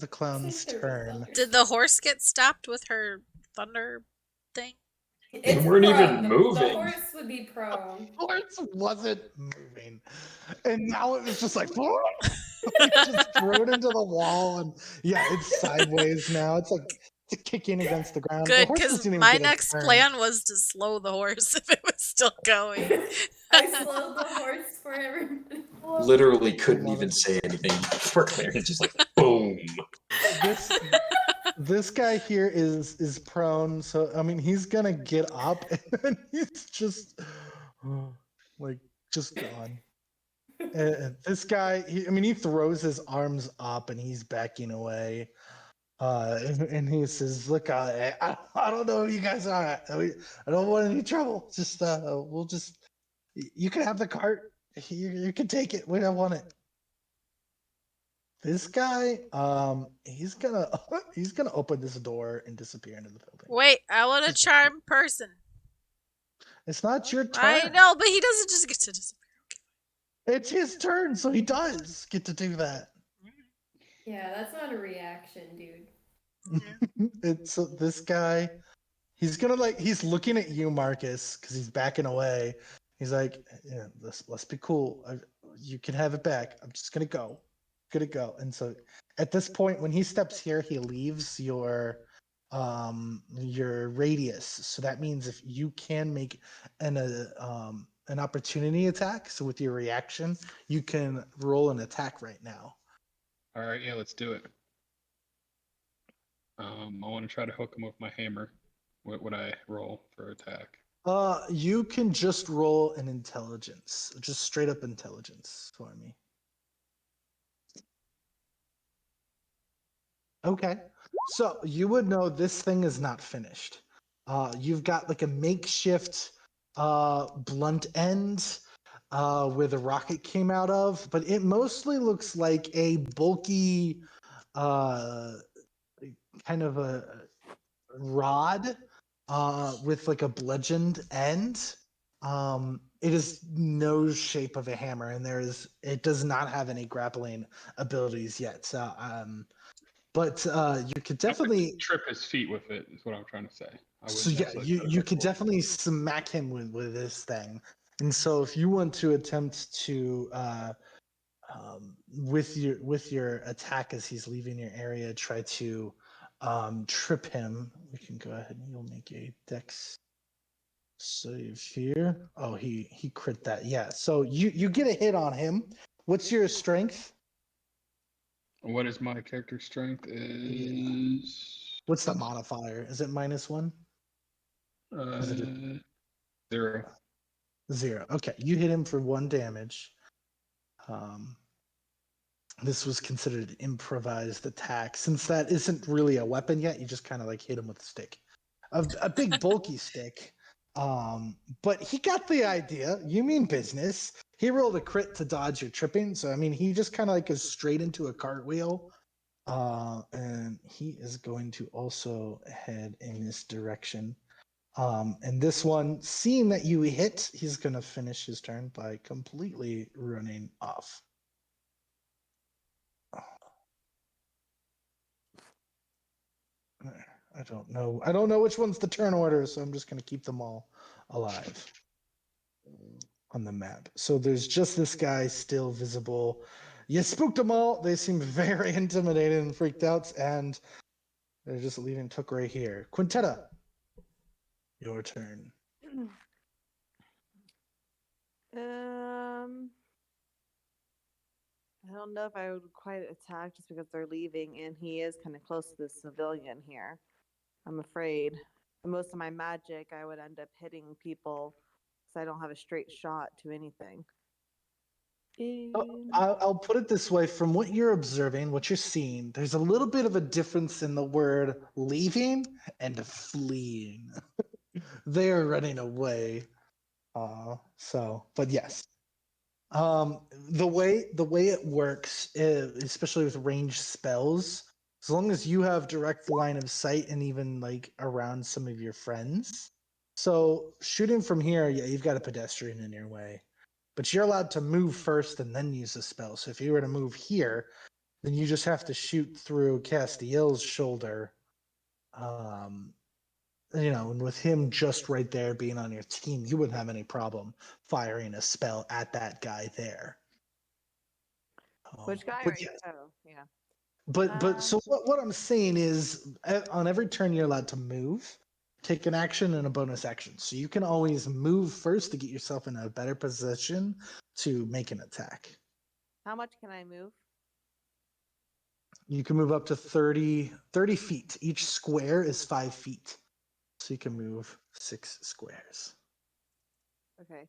Speaker 1: clown's turn.
Speaker 5: Did the horse get stopped with her thunder thing?
Speaker 8: It's
Speaker 2: weren't even
Speaker 8: prone. The
Speaker 2: moving.
Speaker 8: horse would be prone.
Speaker 1: Horse wasn't moving, and now it was just just thrown into the wall, and yeah, it's sideways now. It's kicking against the ground. The
Speaker 5: Good,
Speaker 1: horse
Speaker 5: because
Speaker 1: doesn't even
Speaker 5: my
Speaker 1: get a
Speaker 5: next
Speaker 1: turn.
Speaker 5: plan was to slow the horse if it was still going.
Speaker 8: I slowed the horse for everybody.
Speaker 2: Literally couldn't
Speaker 1: love
Speaker 2: even
Speaker 1: it.
Speaker 2: say anything for Clarence, just boom.
Speaker 1: This guy here is prone, so I mean he's gonna get up, and then he's just just gone. And this guy, he throws his arms up and he's backing away. And he says, "Look, I don't know who you guys are. I don't want any trouble. Just you can have the cart. You can take it. We don't want it." This guy, he's gonna open this door and disappear into the building.
Speaker 5: Wait, I want a charm person.
Speaker 1: It's not your turn.
Speaker 5: I know, but he doesn't just get to disappear.
Speaker 1: It's his turn, so he does get to do that.
Speaker 8: Yeah, that's not a reaction, dude.
Speaker 1: It's this guy. He's gonna he's looking at you, Marcus, because he's backing away. He's like, "Yeah, let's be cool. You can have it back. I'm just gonna go, And so, at this point, when he steps here, he leaves your radius. So that means if you can make an opportunity attack, so with your reaction, you can roll an attack right now.
Speaker 7: All right, yeah, let's do it. I want to try to hook him with my hammer. What would I roll for attack?
Speaker 1: You can just roll an intelligence, just straight up intelligence for me. Okay, so you would know this thing is not finished. You've got a makeshift blunt end where the rocket came out of, but it mostly looks like a bulky kind of a rod with a bludgeoned end. It is no shape of a hammer, and it does not have any grappling abilities yet. So, but you could definitely
Speaker 7: trip his feet with it. Is what I'm trying to say.
Speaker 1: So yeah, you could definitely smack him with this thing. And so if you want to attempt to with your attack as he's leaving your area, try to trip him, we can go ahead and you'll make a dex save here. Oh, he crit that. Yeah. So you get a hit on him What's your strength?
Speaker 7: What is my character strength? Is
Speaker 1: What's the modifier? Is it -1? Is it a
Speaker 7: 0.
Speaker 1: 0? Okay, you hit him for 1 damage. This was considered an improvised attack. Since that isn't really a weapon yet, you just kind of like hit him with a stick. A big bulky stick. But he got the idea. You mean business. He rolled a crit to dodge your tripping. So I mean he just kind of like goes straight into a cartwheel. And he is going to also head in this direction. And this one, seeing that you hit, he's gonna finish his turn by completely running off. I don't know. I don't know which one's the turn order, so I'm just going to keep them all alive on the map. So there's just this guy still visible. You spooked them all. They seem very intimidated and freaked out, and they're just leaving Took right here. Quintetta, your turn.
Speaker 6: I don't know if I would quite attack just because they're leaving, and he is kind of close to the civilian here. I'm afraid. Most of my magic, I would end up hitting people because I don't have a straight shot to anything.
Speaker 1: I'll put it this way: from what you're observing, what you're seeing, there's a little bit of a difference in the word leaving and fleeing. They are running away. But yes. The way it works, especially with ranged spells, as long as you have direct line of sight and even like around some of your friends. So shooting from here, yeah, you've got a pedestrian in your way, but you're allowed to move first and then use the spell. So if you were to move here, then you just have to shoot through Castiel's shoulder. And with him just right there being on your team, you wouldn't have any problem firing a spell at that guy there.
Speaker 6: Which guy?
Speaker 1: But
Speaker 6: Right?
Speaker 1: yes.
Speaker 6: Oh, yeah.
Speaker 1: But so what I'm saying is, on every turn you're allowed to move, take an action and a bonus action. So you can always move first to get yourself in a better position to make an attack.
Speaker 6: How much can I move?
Speaker 1: You can move up to 30 feet. Each square is 5 feet. So you can move 6 squares.
Speaker 6: Okay.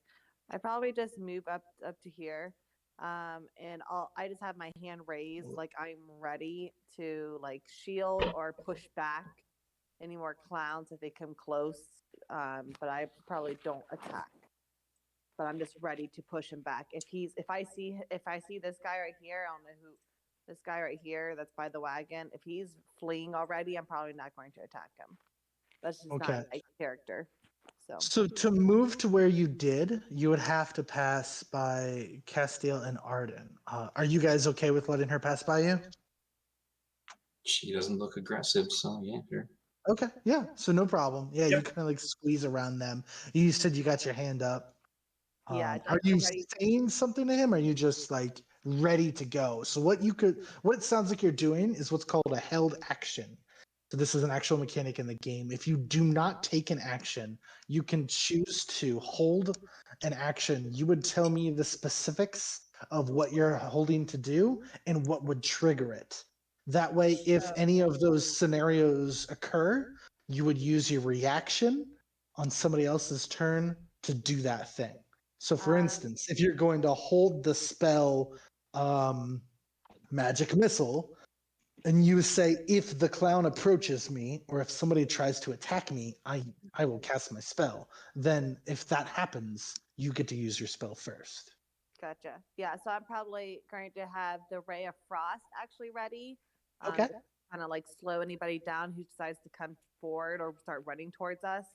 Speaker 6: I probably just move up to here. And I just have my hand raised like I'm ready to like shield or push back any more clowns if they come close. But I probably don't attack. But I'm just ready to push him back. If I see this guy right here, I don't know who this guy right here that's by the wagon, if he's fleeing already, I'm probably not going to attack him. That's just
Speaker 1: Okay.
Speaker 6: not my character.
Speaker 1: So to move to where you did, you would have to pass by Castiel and Arden. Are you guys okay with letting her pass by you?
Speaker 2: She doesn't look aggressive, so yeah, sure.
Speaker 1: Okay, yeah, so no problem. Yeah, you
Speaker 3: Yep.
Speaker 1: kind of like squeeze around them. You said you got your hand up.
Speaker 6: Yeah,
Speaker 1: Are
Speaker 6: just
Speaker 1: you
Speaker 6: ready.
Speaker 1: saying something to him? Or are you just like ready to go? So what it sounds like you're doing is what's called a held action. So this is an actual mechanic in the game. If you do not take an action, you can choose to hold an action. You would tell me the specifics of what you're holding to do and what would trigger it. That way, if any of those scenarios occur, you would use your reaction on somebody else's turn to do that thing. So, for instance, if you're going to hold the spell Magic Missile, and you say, if the clown approaches me, or if somebody tries to attack me, I will cast my spell. Then, if that happens, you get to use your spell first.
Speaker 6: Gotcha. Yeah, so I'm probably going to have the Ray of Frost actually ready.
Speaker 1: Okay.
Speaker 6: Kind of like slow anybody down who decides to come forward or start running towards us.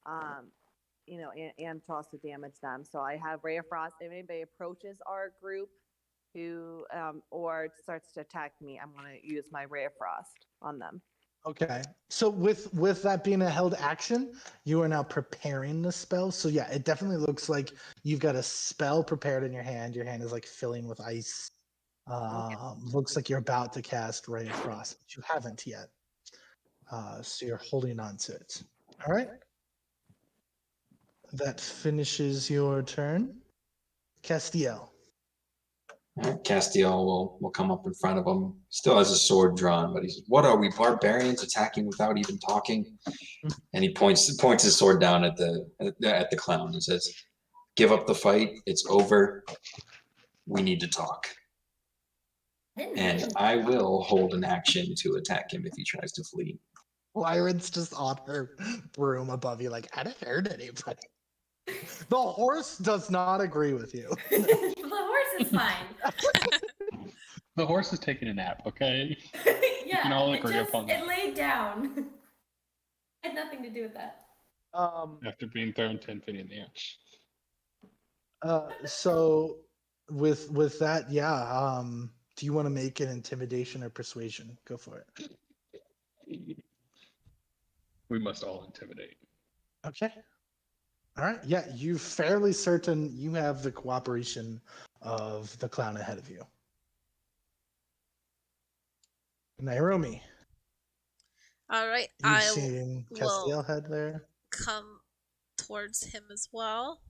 Speaker 6: And to also damage them. So I have Ray of Frost. If anybody approaches our group who or starts to attack me, I'm going to use my Ray of Frost on them.
Speaker 1: Okay. So with that being a held action, you are now preparing the spell. So yeah, it definitely looks like you've got a spell prepared in your hand. Your hand is like filling with ice. Looks like you're about to cast Ray of Frost, but you haven't yet. So you're holding on to it. All right. That finishes your turn. Castiel.
Speaker 2: Castiel will come up in front of him. Still has a sword drawn, but he's, "What are we, barbarians attacking without even talking?" And he points his sword down at the clown and says, "Give up the fight. It's over. We need to talk." And I will hold an action to attack him if he tries to flee.
Speaker 1: Lyron's just on her broom above you, like, I didn't hurt anybody. The horse does not agree with you.
Speaker 8: The horse is fine.
Speaker 7: The horse is taking a nap, okay?
Speaker 8: Yeah,
Speaker 7: can all
Speaker 8: it
Speaker 7: agree upon that.
Speaker 8: laid down. Had nothing to do with that.
Speaker 7: After being thrown 10 feet in the air.
Speaker 1: So with that, yeah. Do you want to make an intimidation or persuasion? Go for it.
Speaker 7: We must all intimidate.
Speaker 1: Okay. All right. Yeah, you fairly certain you have the cooperation of the clown ahead of you. Nairomi,
Speaker 5: All right,
Speaker 1: you've
Speaker 5: I
Speaker 1: seen Castiel head there.
Speaker 5: come towards him as well.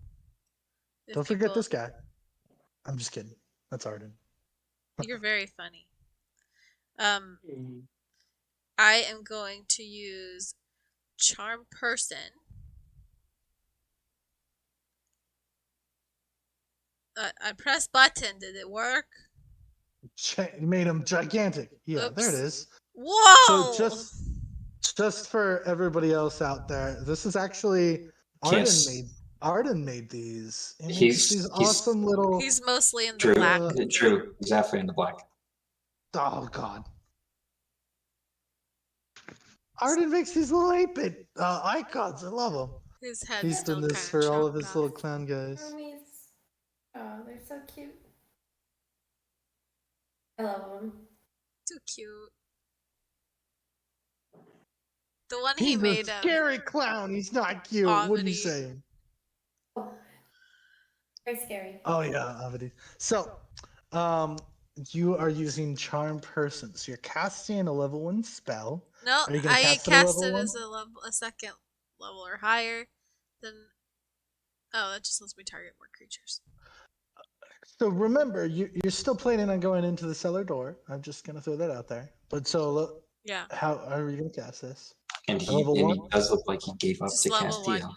Speaker 5: If
Speaker 1: Don't forget
Speaker 5: people-
Speaker 1: this guy. I'm just kidding. That's Arden.
Speaker 5: You're very funny. I am going to use Charm Person. I pressed button. Did it work?
Speaker 1: You made him gigantic. Yeah, there it
Speaker 5: Oops.
Speaker 1: is.
Speaker 5: Whoa!
Speaker 1: So just for everybody else out there, this is actually Arden made these. He makes these awesome little.
Speaker 5: He's mostly in the
Speaker 2: True,
Speaker 5: black.
Speaker 2: true. He's halfway in the black.
Speaker 1: Oh God. Arden makes these little 8-bit icons. I love them.
Speaker 5: His head
Speaker 1: He's
Speaker 5: still
Speaker 1: done this
Speaker 5: kinda
Speaker 1: for all of
Speaker 5: chopped
Speaker 1: his little
Speaker 5: off.
Speaker 1: clown guys.
Speaker 8: Homies. Oh, they're so cute. I love them.
Speaker 5: Too cute. The one he
Speaker 1: He's a
Speaker 5: made
Speaker 1: scary clown. He's not cute. What are you
Speaker 5: Avity.
Speaker 1: saying?
Speaker 8: Oh, very scary.
Speaker 1: Oh yeah, Avity. So, you are using Charm Person. So you're casting a level 1 spell.
Speaker 5: No,
Speaker 1: Are you gonna
Speaker 5: I
Speaker 1: cast it at
Speaker 5: cast
Speaker 1: level
Speaker 5: it
Speaker 1: 1?
Speaker 5: as a second level or higher. Then that just lets me target more creatures.
Speaker 1: So remember, you're still planning on going into the cellar door. I'm just gonna throw that out there. But so,
Speaker 5: Yeah.
Speaker 1: how are you gonna cast this?
Speaker 2: And
Speaker 1: Level
Speaker 2: he
Speaker 1: 1?
Speaker 2: does look like he gave up
Speaker 5: Just
Speaker 2: to
Speaker 5: level 1.
Speaker 2: Castiel.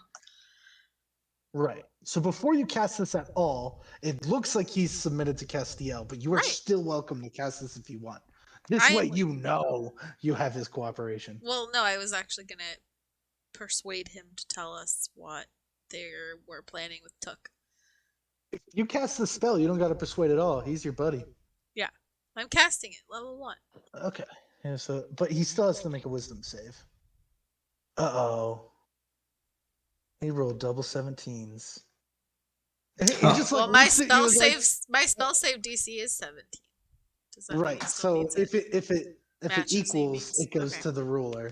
Speaker 1: Right. So before you cast this at all, it looks like he's submitted to Castiel, but you are
Speaker 5: Right.
Speaker 1: still welcome to cast this if you want. This way you know you have his cooperation.
Speaker 5: Well, no, I was actually gonna persuade him to tell us what they were planning with Took.
Speaker 1: If you cast the spell, you don't got to persuade at all. He's your buddy.
Speaker 5: Yeah, I'm casting it, level 1.
Speaker 1: Okay. Yeah, so, but he still has to make a wisdom save. Uh-oh. He rolled double 17s. He just
Speaker 5: Well,
Speaker 1: like
Speaker 5: my
Speaker 1: looks at you
Speaker 5: spell save DC is 17. Does that mean
Speaker 1: right.
Speaker 5: he still
Speaker 1: So
Speaker 5: needs
Speaker 1: if it
Speaker 5: match the
Speaker 1: equals,
Speaker 5: savings?
Speaker 1: it goes
Speaker 5: Okay.
Speaker 1: to the ruler.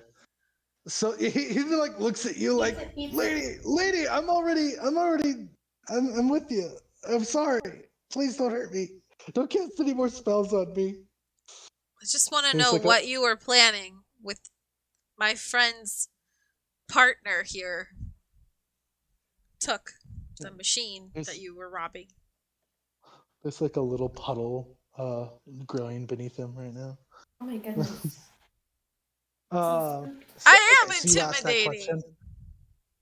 Speaker 1: So he like looks at you like, lady, I'm with you. I'm sorry. Please don't hurt me. Don't cast any more spells on me.
Speaker 5: I just want to
Speaker 1: He's
Speaker 5: know
Speaker 1: like,
Speaker 5: what you were planning with my friend's partner here. Took the machine that you were robbing.
Speaker 1: There's like a little puddle growing beneath him right now.
Speaker 8: Oh my goodness.
Speaker 1: I
Speaker 5: am intimidating.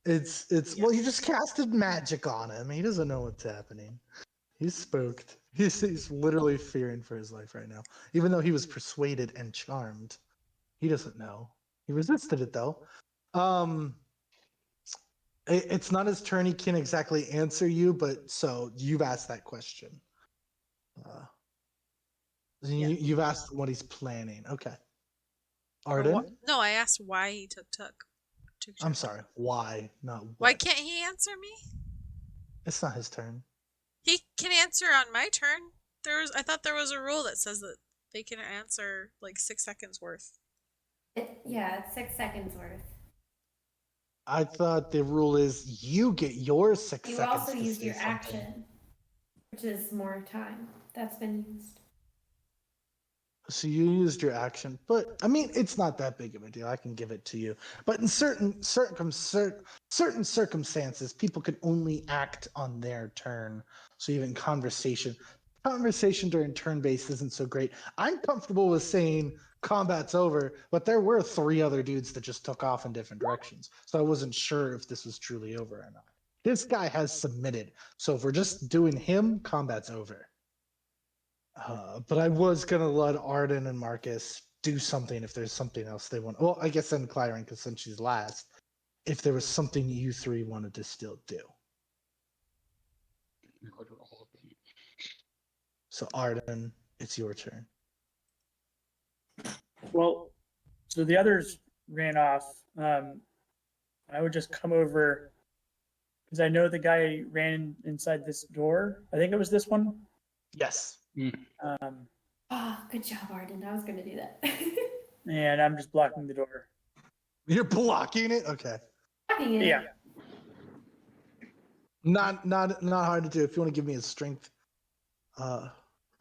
Speaker 1: It's well, you just casted magic on him. He doesn't know what's happening. He's spooked. He's literally fearing for his life right now. Even though he was persuaded and charmed, he doesn't know. He resisted it though. It's not his turn. He can't exactly answer you, but so you've asked that question. You've asked what he's planning. Okay. Arden?
Speaker 5: No, I asked why he took.
Speaker 1: I'm sorry. Why? Not what.
Speaker 5: Why can't he answer me?
Speaker 1: It's not his turn.
Speaker 5: He can answer on my turn. I thought there was a rule that says that they can answer like 6 seconds worth.
Speaker 8: Yeah, it's 6 seconds worth.
Speaker 1: I thought the rule is you get your 6
Speaker 8: You
Speaker 1: seconds.
Speaker 8: also
Speaker 1: to
Speaker 8: use
Speaker 1: say
Speaker 8: your
Speaker 1: something.
Speaker 8: action, which is more time. That's been used.
Speaker 1: So you used your action, but I mean, it's not that big of a deal. I can give it to you. But in certain circumstances, people can only act on their turn. So even conversation, conversation during turn-based isn't so great. I'm comfortable with saying combat's over, but there were 3 other dudes that just took off in different directions. So I wasn't sure if this was truly over or not. This guy has submitted. So if we're just doing him, combat's over. But I was going to let Arden and Marcus do something if there's something else they want. Well, I guess then Claren, because since she's last, if there was something you 3 wanted to still do.
Speaker 7: Murder all of them.
Speaker 1: So Arden, it's your turn.
Speaker 3: Well, so the others ran off. I would just come over because I know the guy ran inside this door. I think it was this one.
Speaker 1: Yes.
Speaker 3: Um,
Speaker 8: Oh, good job, Arden. I was gonna do that.
Speaker 3: and I'm just blocking the door.
Speaker 1: You're blocking it? Okay.
Speaker 8: Blocking it.
Speaker 3: Yeah.
Speaker 1: Not hard to do. If you want to give me a strength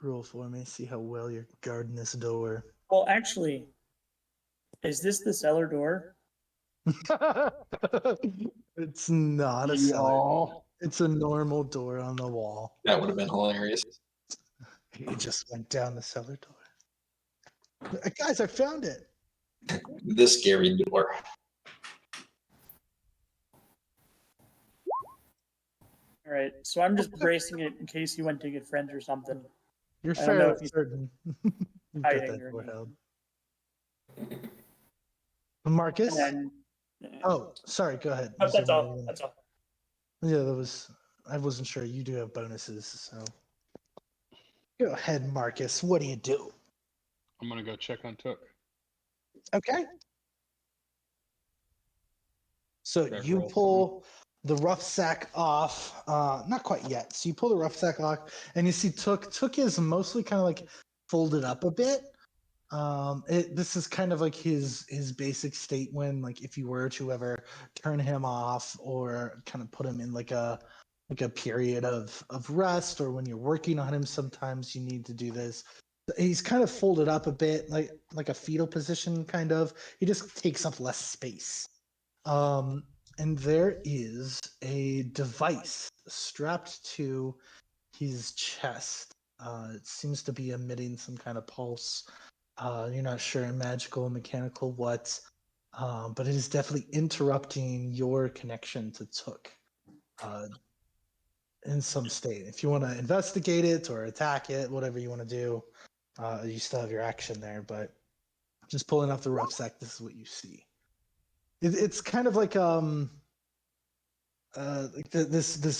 Speaker 1: roll for me, see how well you're guarding this door.
Speaker 3: Well, actually, is this the cellar door?
Speaker 1: It's not a cellar. It's a normal door on the wall.
Speaker 2: That would have been hilarious.
Speaker 1: He just went down the cellar door. Guys, I found it.
Speaker 2: The scary door.
Speaker 3: All right, so I'm just bracing it in case he went to get friends or something.
Speaker 1: You're
Speaker 3: I don't know
Speaker 1: fairly
Speaker 3: if he's
Speaker 1: certain. You
Speaker 3: hiding
Speaker 1: got that
Speaker 3: or
Speaker 1: door
Speaker 3: anything.
Speaker 1: held. Marcus?
Speaker 3: And
Speaker 1: Oh, sorry. Go ahead.
Speaker 3: but
Speaker 1: Was there
Speaker 3: that's
Speaker 1: more
Speaker 3: all.
Speaker 1: you-
Speaker 3: That's all.
Speaker 1: Yeah, that was. I wasn't sure. You do have bonuses, so. Go ahead, Marcus. What do you do?
Speaker 7: I'm gonna go check on Took.
Speaker 1: Okay. So
Speaker 7: Okay,
Speaker 1: you
Speaker 7: roll for
Speaker 1: pull the rough sack off. Not quite yet. So you pull the rough sack off, and you see Took. Took is mostly kind of like folded up a bit. This is kind of like his basic state when, like, if you were to ever turn him off or kind of put him in like a period of rest, or when you're working on him, sometimes you need to do this. He's kind of folded up a bit, like a fetal position, kind of. He just takes up less space. And there is a device strapped to his chest. It seems to be emitting some kind of pulse. You're not sure, magical, mechanical, what, but it is definitely interrupting your connection to Took in some state. If you want to investigate it or attack it, whatever you want to do, you still have your action there. But just pulling off the rough sack, this is what you see. It's kind of like this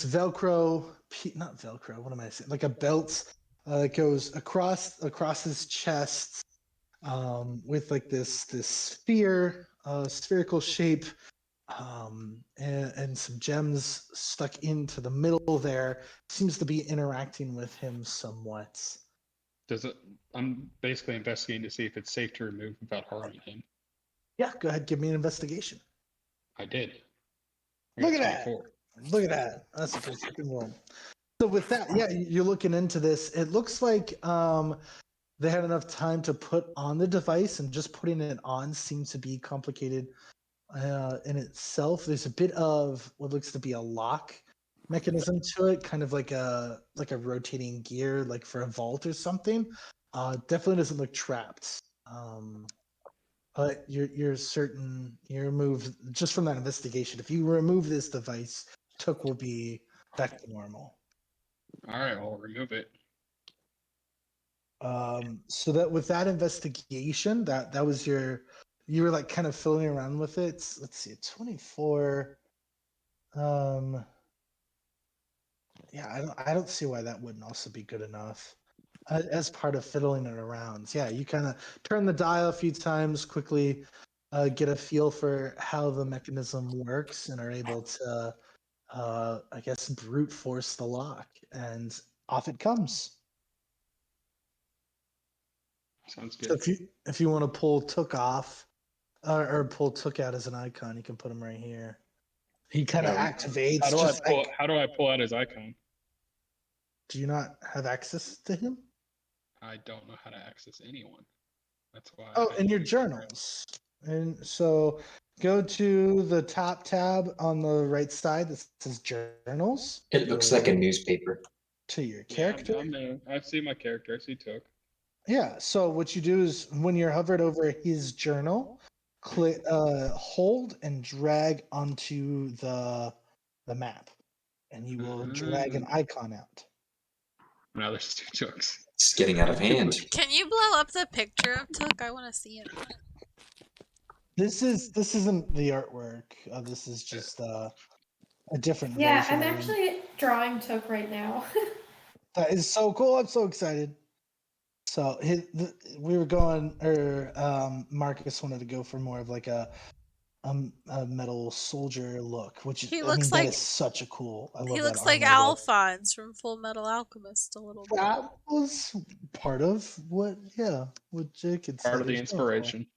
Speaker 1: Velcro, not Velcro. What am I saying? Like a belt that goes across his chest. With like this spherical shape, and some gems stuck into the middle there. Seems to be interacting with him somewhat.
Speaker 7: Does it? I'm basically investigating to see if it's safe to remove without harming him.
Speaker 1: Yeah, go ahead, give me an investigation.
Speaker 7: I did. I
Speaker 1: Look
Speaker 7: got
Speaker 1: at that.
Speaker 7: 24.
Speaker 1: Look at that. That's a good fucking roll. So with that, yeah, you're looking into this. It looks like they had enough time to put on the device, and just putting it on seems to be complicated in itself. There's a bit of what looks to be a lock mechanism to it, kind of like a rotating gear, like for a vault or something. Definitely doesn't look trapped. But you're certain you remove just from that investigation. If you remove this device, Took will be back to normal.
Speaker 7: All right, I'll remove it.
Speaker 1: So that with that investigation, that was you were like kind of filling around with it. Let's see, 24. Yeah, I don't see why that wouldn't also be good enough as part of fiddling it around. Yeah, you kind of turn the dial a few times, quickly get a feel for how the mechanism works, and are able to, I guess, brute force the lock, and off it comes.
Speaker 7: Sounds
Speaker 1: So
Speaker 7: good.
Speaker 1: if you want to pull Took off, or pull Took out as an icon, you can put him right here. He kind of activates.
Speaker 7: How do I pull out his icon?
Speaker 1: Do you not have access to him?
Speaker 7: I don't know how to access anyone. That's why.
Speaker 1: Oh,
Speaker 7: I
Speaker 1: in your
Speaker 7: use-
Speaker 1: journals. And so go to the top tab on the right side that says journals.
Speaker 2: It looks like a newspaper.
Speaker 1: to your
Speaker 7: Yeah,
Speaker 1: character.
Speaker 7: I'm there. I see my character. I see Took.
Speaker 1: Yeah. So what you do is when you're hovered over his journal, click, hold and drag onto the map, and you will drag an icon out.
Speaker 7: Now there's 2 Tooks.
Speaker 2: It's getting out of hand.
Speaker 5: Can you blow up the picture of Took? I want to see him.
Speaker 1: This isn't the artwork. This is just a different
Speaker 8: Yeah,
Speaker 1: version.
Speaker 8: I'm
Speaker 1: of him.
Speaker 8: actually drawing Took right now.
Speaker 1: That is so cool. I'm so excited. So we were going, or Marcus wanted to go for more of like a metal soldier look, which
Speaker 5: He
Speaker 1: I
Speaker 5: looks
Speaker 1: mean that
Speaker 5: like
Speaker 1: is such a cool. I love
Speaker 5: he
Speaker 1: that
Speaker 5: looks like
Speaker 1: armor look.
Speaker 5: Alphonse from Full Metal Alchemist a little bit.
Speaker 1: That was part of what Jake had
Speaker 7: Part
Speaker 1: said
Speaker 7: of the
Speaker 1: he was going for.
Speaker 7: inspiration.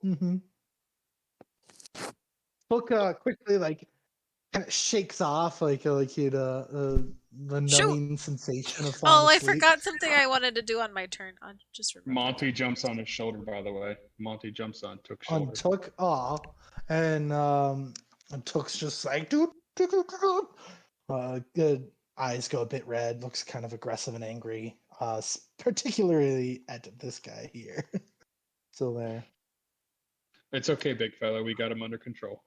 Speaker 1: Mm-hmm. Book quickly like kind of shakes off like he'd the numbing sensation of falling
Speaker 5: Oh, I
Speaker 1: asleep.
Speaker 5: forgot something I wanted to do on my turn. I just remembered.
Speaker 7: Monty jumps on his shoulder, by the way. Monty jumps on Took's
Speaker 1: On
Speaker 7: shoulder.
Speaker 1: Took, and Took's just like good eyes go a bit red, looks kind of aggressive and angry, particularly at this guy here. Still there.
Speaker 7: It's okay, big fella. We got him under control.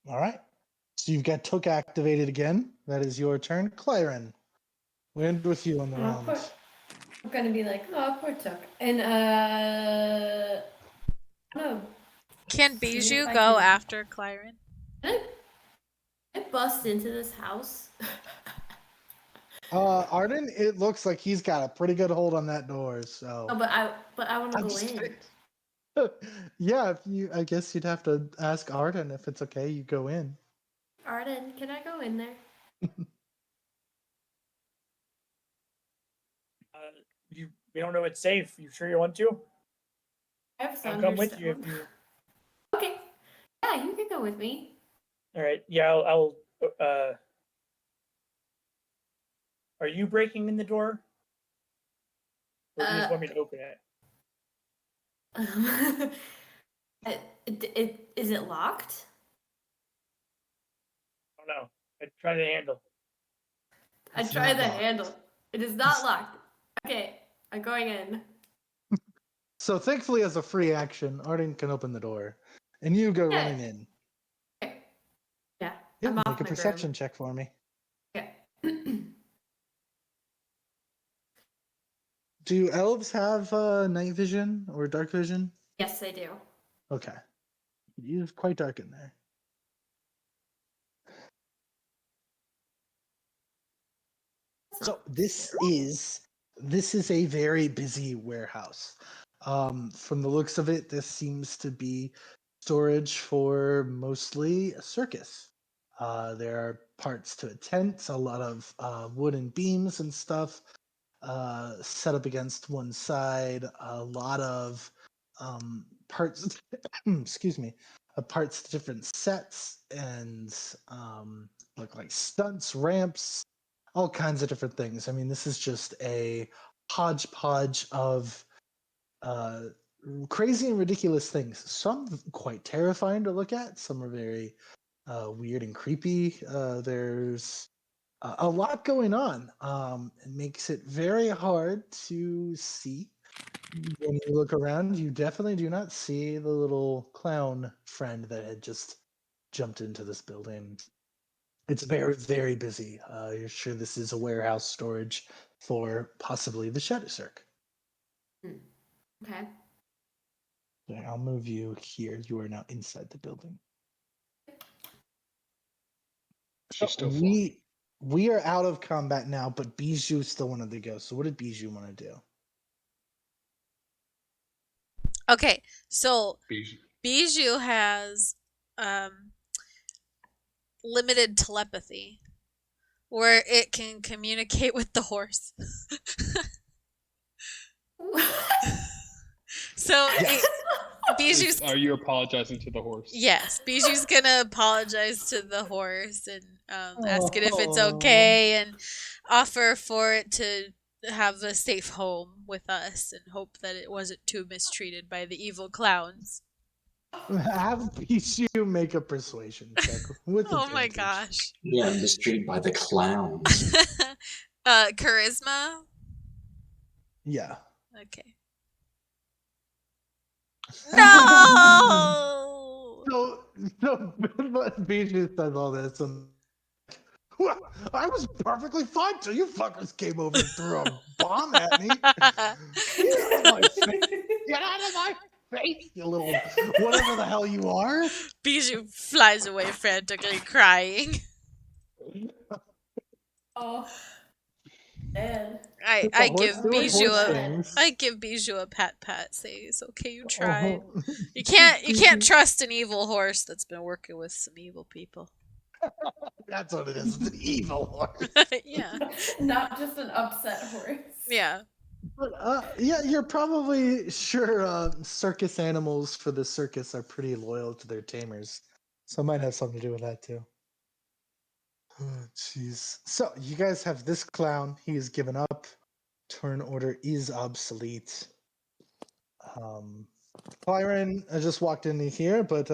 Speaker 1: All right. So you've got Took activated again. That is your turn. Clyron, we end with you on the round.
Speaker 8: I'm gonna be like, oh, poor Took. And no.
Speaker 5: Can
Speaker 8: See if
Speaker 5: Bijou
Speaker 8: I
Speaker 5: go
Speaker 8: can-
Speaker 5: after Clyron?
Speaker 8: Can I bust into this house?
Speaker 1: Arden, it looks like he's got a pretty good hold on that door. So.
Speaker 8: Oh, but I want to
Speaker 1: I'm
Speaker 8: go
Speaker 1: just
Speaker 8: in.
Speaker 1: kidding. Yeah, I guess you'd have to ask Arden if it's okay. You go in.
Speaker 8: Arden, can I go in there?
Speaker 3: We don't know it's safe. You sure you want to?
Speaker 8: I have
Speaker 3: I'll come with you if
Speaker 8: Thunderstone.
Speaker 3: you.
Speaker 8: Okay. Yeah, you can go with me.
Speaker 3: All right. Yeah, I'll are you breaking in the door? Or do you just want me to open it?
Speaker 8: Is it locked?
Speaker 3: I don't know. I try the handle.
Speaker 8: I
Speaker 1: It's
Speaker 8: tried
Speaker 1: not
Speaker 8: the
Speaker 1: locked.
Speaker 8: handle. It is not locked. Okay, I'm going in.
Speaker 1: So thankfully, as a free action, Arden can open the door, and you go
Speaker 8: Yeah.
Speaker 1: running in.
Speaker 8: Okay. Yeah.
Speaker 1: Yeah,
Speaker 8: I'm
Speaker 1: make
Speaker 8: off
Speaker 1: a
Speaker 8: my
Speaker 1: perception
Speaker 8: broom.
Speaker 1: check for me.
Speaker 8: Yeah.
Speaker 1: Do elves have night vision or dark vision?
Speaker 8: Yes, I do.
Speaker 1: Okay, it's quite dark in there. So this is a very busy warehouse. From the looks of it, this seems to be storage for mostly a circus. There are parts to a tent, a lot of wooden beams and stuff set up against one side, a lot of parts, excuse me, parts to different sets and look like stunts, ramps, all kinds of different things. I mean, this is just a hodgepodge of uh, crazy and ridiculous things. Some quite terrifying to look at. Some are very weird and creepy. There's a lot going on. It makes it very hard to see. When you look around, you definitely do not see the little clown friend that had just jumped into this building. It's very, very busy. You're sure this is a warehouse storage for possibly the Shadow Cirque.
Speaker 8: Okay.
Speaker 1: Okay, I'll move you here. You are now inside the building.
Speaker 7: She's still flying.
Speaker 1: We are out of combat now, but Bijou still wanted to go. So what did Bijou want to do?
Speaker 5: Okay, so
Speaker 7: Bijou.
Speaker 5: Bijou has limited telepathy, where it can communicate with the horse. So
Speaker 1: Yes.
Speaker 5: Bijou's
Speaker 7: Are you apologizing to the horse?
Speaker 5: yes, Bijou's gonna apologize to the horse and ask it if it's
Speaker 1: Oh.
Speaker 5: okay and offer for it to have a safe home with us and hope that it wasn't too mistreated by the evil clowns.
Speaker 1: Have Pichu make a persuasion check with
Speaker 5: Oh my
Speaker 1: advantage.
Speaker 5: gosh.
Speaker 2: Yeah, mistreated by the clowns.
Speaker 5: Charisma.
Speaker 1: Yeah.
Speaker 5: Okay. No.
Speaker 1: So Pichu says all this, and well, I was perfectly fine till you fuckers came over and threw a bomb at me. Get out of my face! Get out of my face, you little whatever the hell you are!
Speaker 5: Bijou flies away frantically, crying.
Speaker 8: Oh, man.
Speaker 5: I give
Speaker 1: There were
Speaker 5: Bijou
Speaker 1: horse
Speaker 5: a
Speaker 1: things.
Speaker 5: I give Bijou a pat, say it's okay, you tried.
Speaker 1: Oh.
Speaker 5: You can't trust an evil horse that's been working with some evil people.
Speaker 1: That's what it is. It's an evil horse.
Speaker 5: Yeah.
Speaker 8: Not just an upset horse.
Speaker 5: Yeah.
Speaker 1: But yeah, you're probably sure circus animals for the circus are pretty loyal to their tamers. So it might have something to do with that too. Oh, jeez. So you guys have this clown. He is given up. Turn order is obsolete. Byron just walked in here, but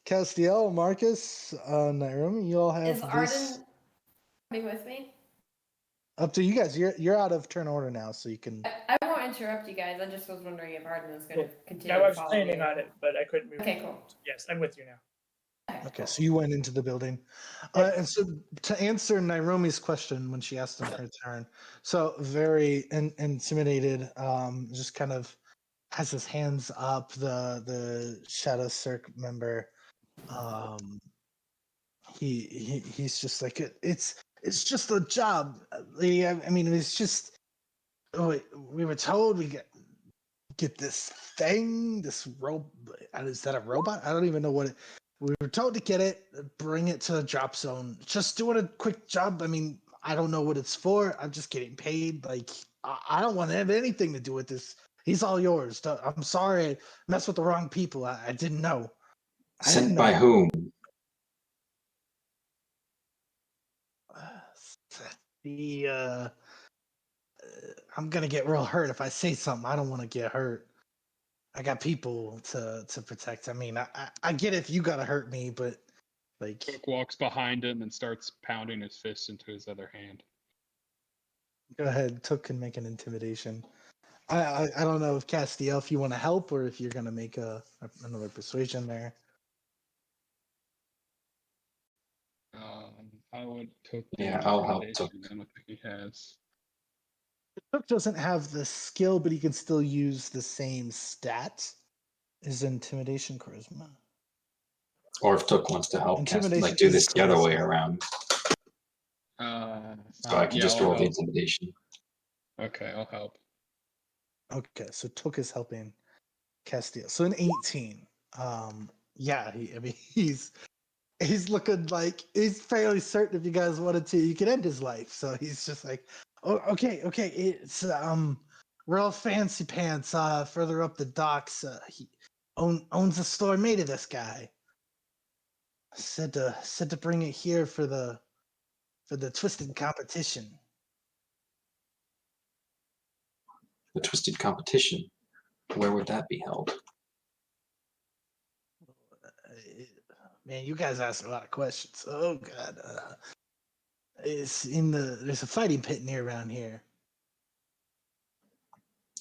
Speaker 1: Castiel, Marcus, Naomi, you all have
Speaker 8: Is
Speaker 1: this.
Speaker 8: Arden coming with me?
Speaker 1: Up to you guys. You're out of turn order now, so you can.
Speaker 8: I won't interrupt you guys. I just was wondering if Arden was going to continue.
Speaker 3: No, I was
Speaker 8: following
Speaker 3: planning
Speaker 8: you.
Speaker 3: on it, but I couldn't move.
Speaker 8: Okay, cool.
Speaker 3: Yes, I'm with you now.
Speaker 1: Okay, so you went into the building. And so to answer Nairomi's question when she asked in her turn, so very intimidated, just kind of has his hands up, the Shadow Cirque member. He's just like it's just a job, lady. I mean, it's just we were told we get this thing, this rope. Is that a robot? I don't even know what it. We were told to get it, bring it to the drop zone. Just doing a quick job. I mean, I don't know what it's for. I'm just getting paid. Like, I don't want to have anything to do with this. He's all yours. I'm sorry, I messed with the wrong people. I didn't know. I didn't
Speaker 2: Sent
Speaker 1: know.
Speaker 2: by whom?
Speaker 1: The I'm gonna get real hurt if I say something. I don't want to get hurt. I got people to protect. I mean, I get if you gotta hurt me, but like,
Speaker 7: Took walks behind him and starts pounding his fist into his other hand.
Speaker 1: go ahead. Took can make an intimidation. I don't know if Castiel, if you want to help or if you're gonna make another persuasion there.
Speaker 7: I would took.
Speaker 2: Yeah, I'll help Took.
Speaker 7: I don't think he has.
Speaker 1: Took doesn't have the skill, but he can still use the same stat. Is intimidation charisma?
Speaker 2: Or if Took wants to help,
Speaker 1: Intimidation
Speaker 2: like do
Speaker 1: is
Speaker 2: this the other way
Speaker 1: charisma.
Speaker 2: around. So I can
Speaker 7: Yeah,
Speaker 2: just
Speaker 7: I'll
Speaker 2: roll the
Speaker 7: help.
Speaker 2: intimidation.
Speaker 7: Okay, I'll help.
Speaker 1: Okay, so Took is helping Castiel. So an 18. Yeah, I mean he's looking like he's fairly certain if you guys wanted to, you could end his life. So he's just like, oh, okay, it's real fancy pants. Further up the docks, he owns a store made of this guy. Said to bring it here for the twisted competition.
Speaker 2: The twisted competition. Where would that be held?
Speaker 1: Man, you guys ask a lot of questions. Oh God, it's there's a fighting pit near around here.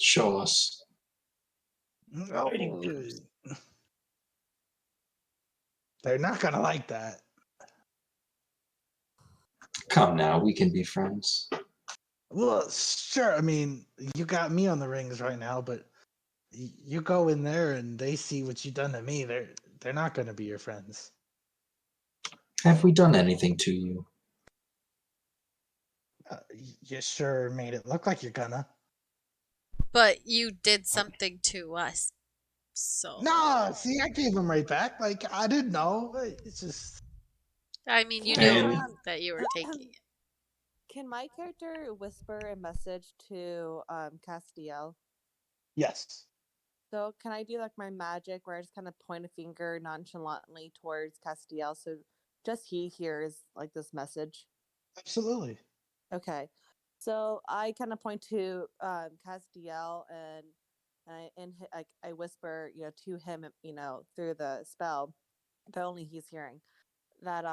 Speaker 2: Show us.
Speaker 1: Oh, they're not gonna like that.
Speaker 2: Come now, we can be friends.
Speaker 1: Well, sure. I mean, you got me on the rings right now, but you go in there and they see what you've done to me. They're not gonna be your friends.
Speaker 2: Have we done anything to you?
Speaker 1: You sure made it look like you're gonna.
Speaker 5: But you did something to us. So
Speaker 1: No, see, I gave him right back. Like I didn't know. It's just.
Speaker 5: I mean, you
Speaker 2: And-
Speaker 5: knew that you were taking it.
Speaker 6: Can my character whisper a message to Castiel?
Speaker 1: Yes.
Speaker 6: So can I do like my magic where I just kind of point a finger nonchalantly towards Castiel so just he hears like this message?
Speaker 1: Absolutely.
Speaker 6: Okay. So I kind of point to Castiel and I whisper, to him, through the spell that only he's hearing, that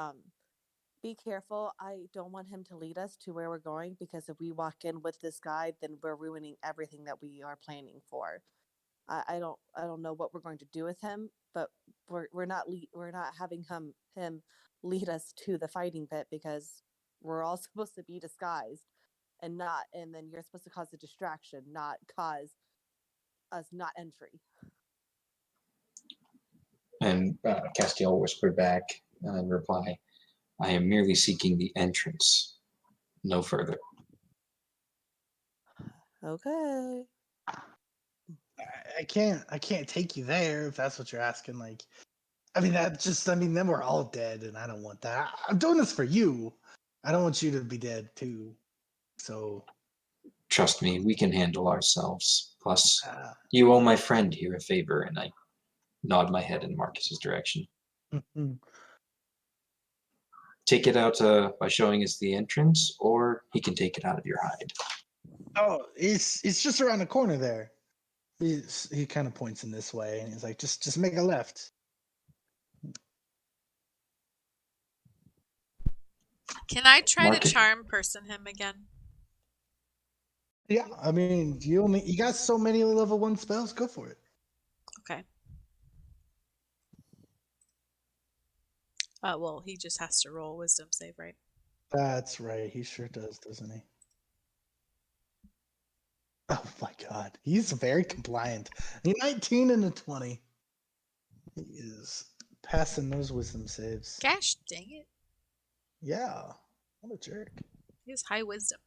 Speaker 6: be careful. I don't want him to lead us to where we're going, because if we walk in with this guide, then we're ruining everything that we are planning for. I don't know what we're going to do with him, but we're not having him lead us to the fighting pit, because we're all supposed to be disguised, and then you're supposed to cause a distraction, not cause us not entry.
Speaker 2: And Castiel whispered back in reply, I am merely seeking the entrance, no further.
Speaker 6: Okay.
Speaker 1: I can't take you there if that's what you're asking. Like, I mean, then we're all dead, and I don't want that. I'm doing this for you. I don't want you to be dead too. So,
Speaker 2: Trust me, we can handle ourselves. Plus,
Speaker 1: uh,
Speaker 2: you owe my friend here a favor, and I nod my head in Marcus's direction. Take it out by showing us the entrance, or he can take it out of your hide.
Speaker 1: oh, it's just around the corner there. He kind of points in this way, and he's like, just make a left.
Speaker 5: Can I try to
Speaker 2: Marcus?
Speaker 5: charm person him again?
Speaker 1: Yeah, I mean, you got so many level 1 spells. Go for it.
Speaker 5: Okay. Well, he just has to roll wisdom save, right?
Speaker 1: That's right. He sure does, doesn't he? Oh my god, he's very compliant. A 19 and a 20. He is passing those wisdom saves.
Speaker 5: Gosh, dang it.
Speaker 1: Yeah, what a jerk.
Speaker 5: He has high wisdom.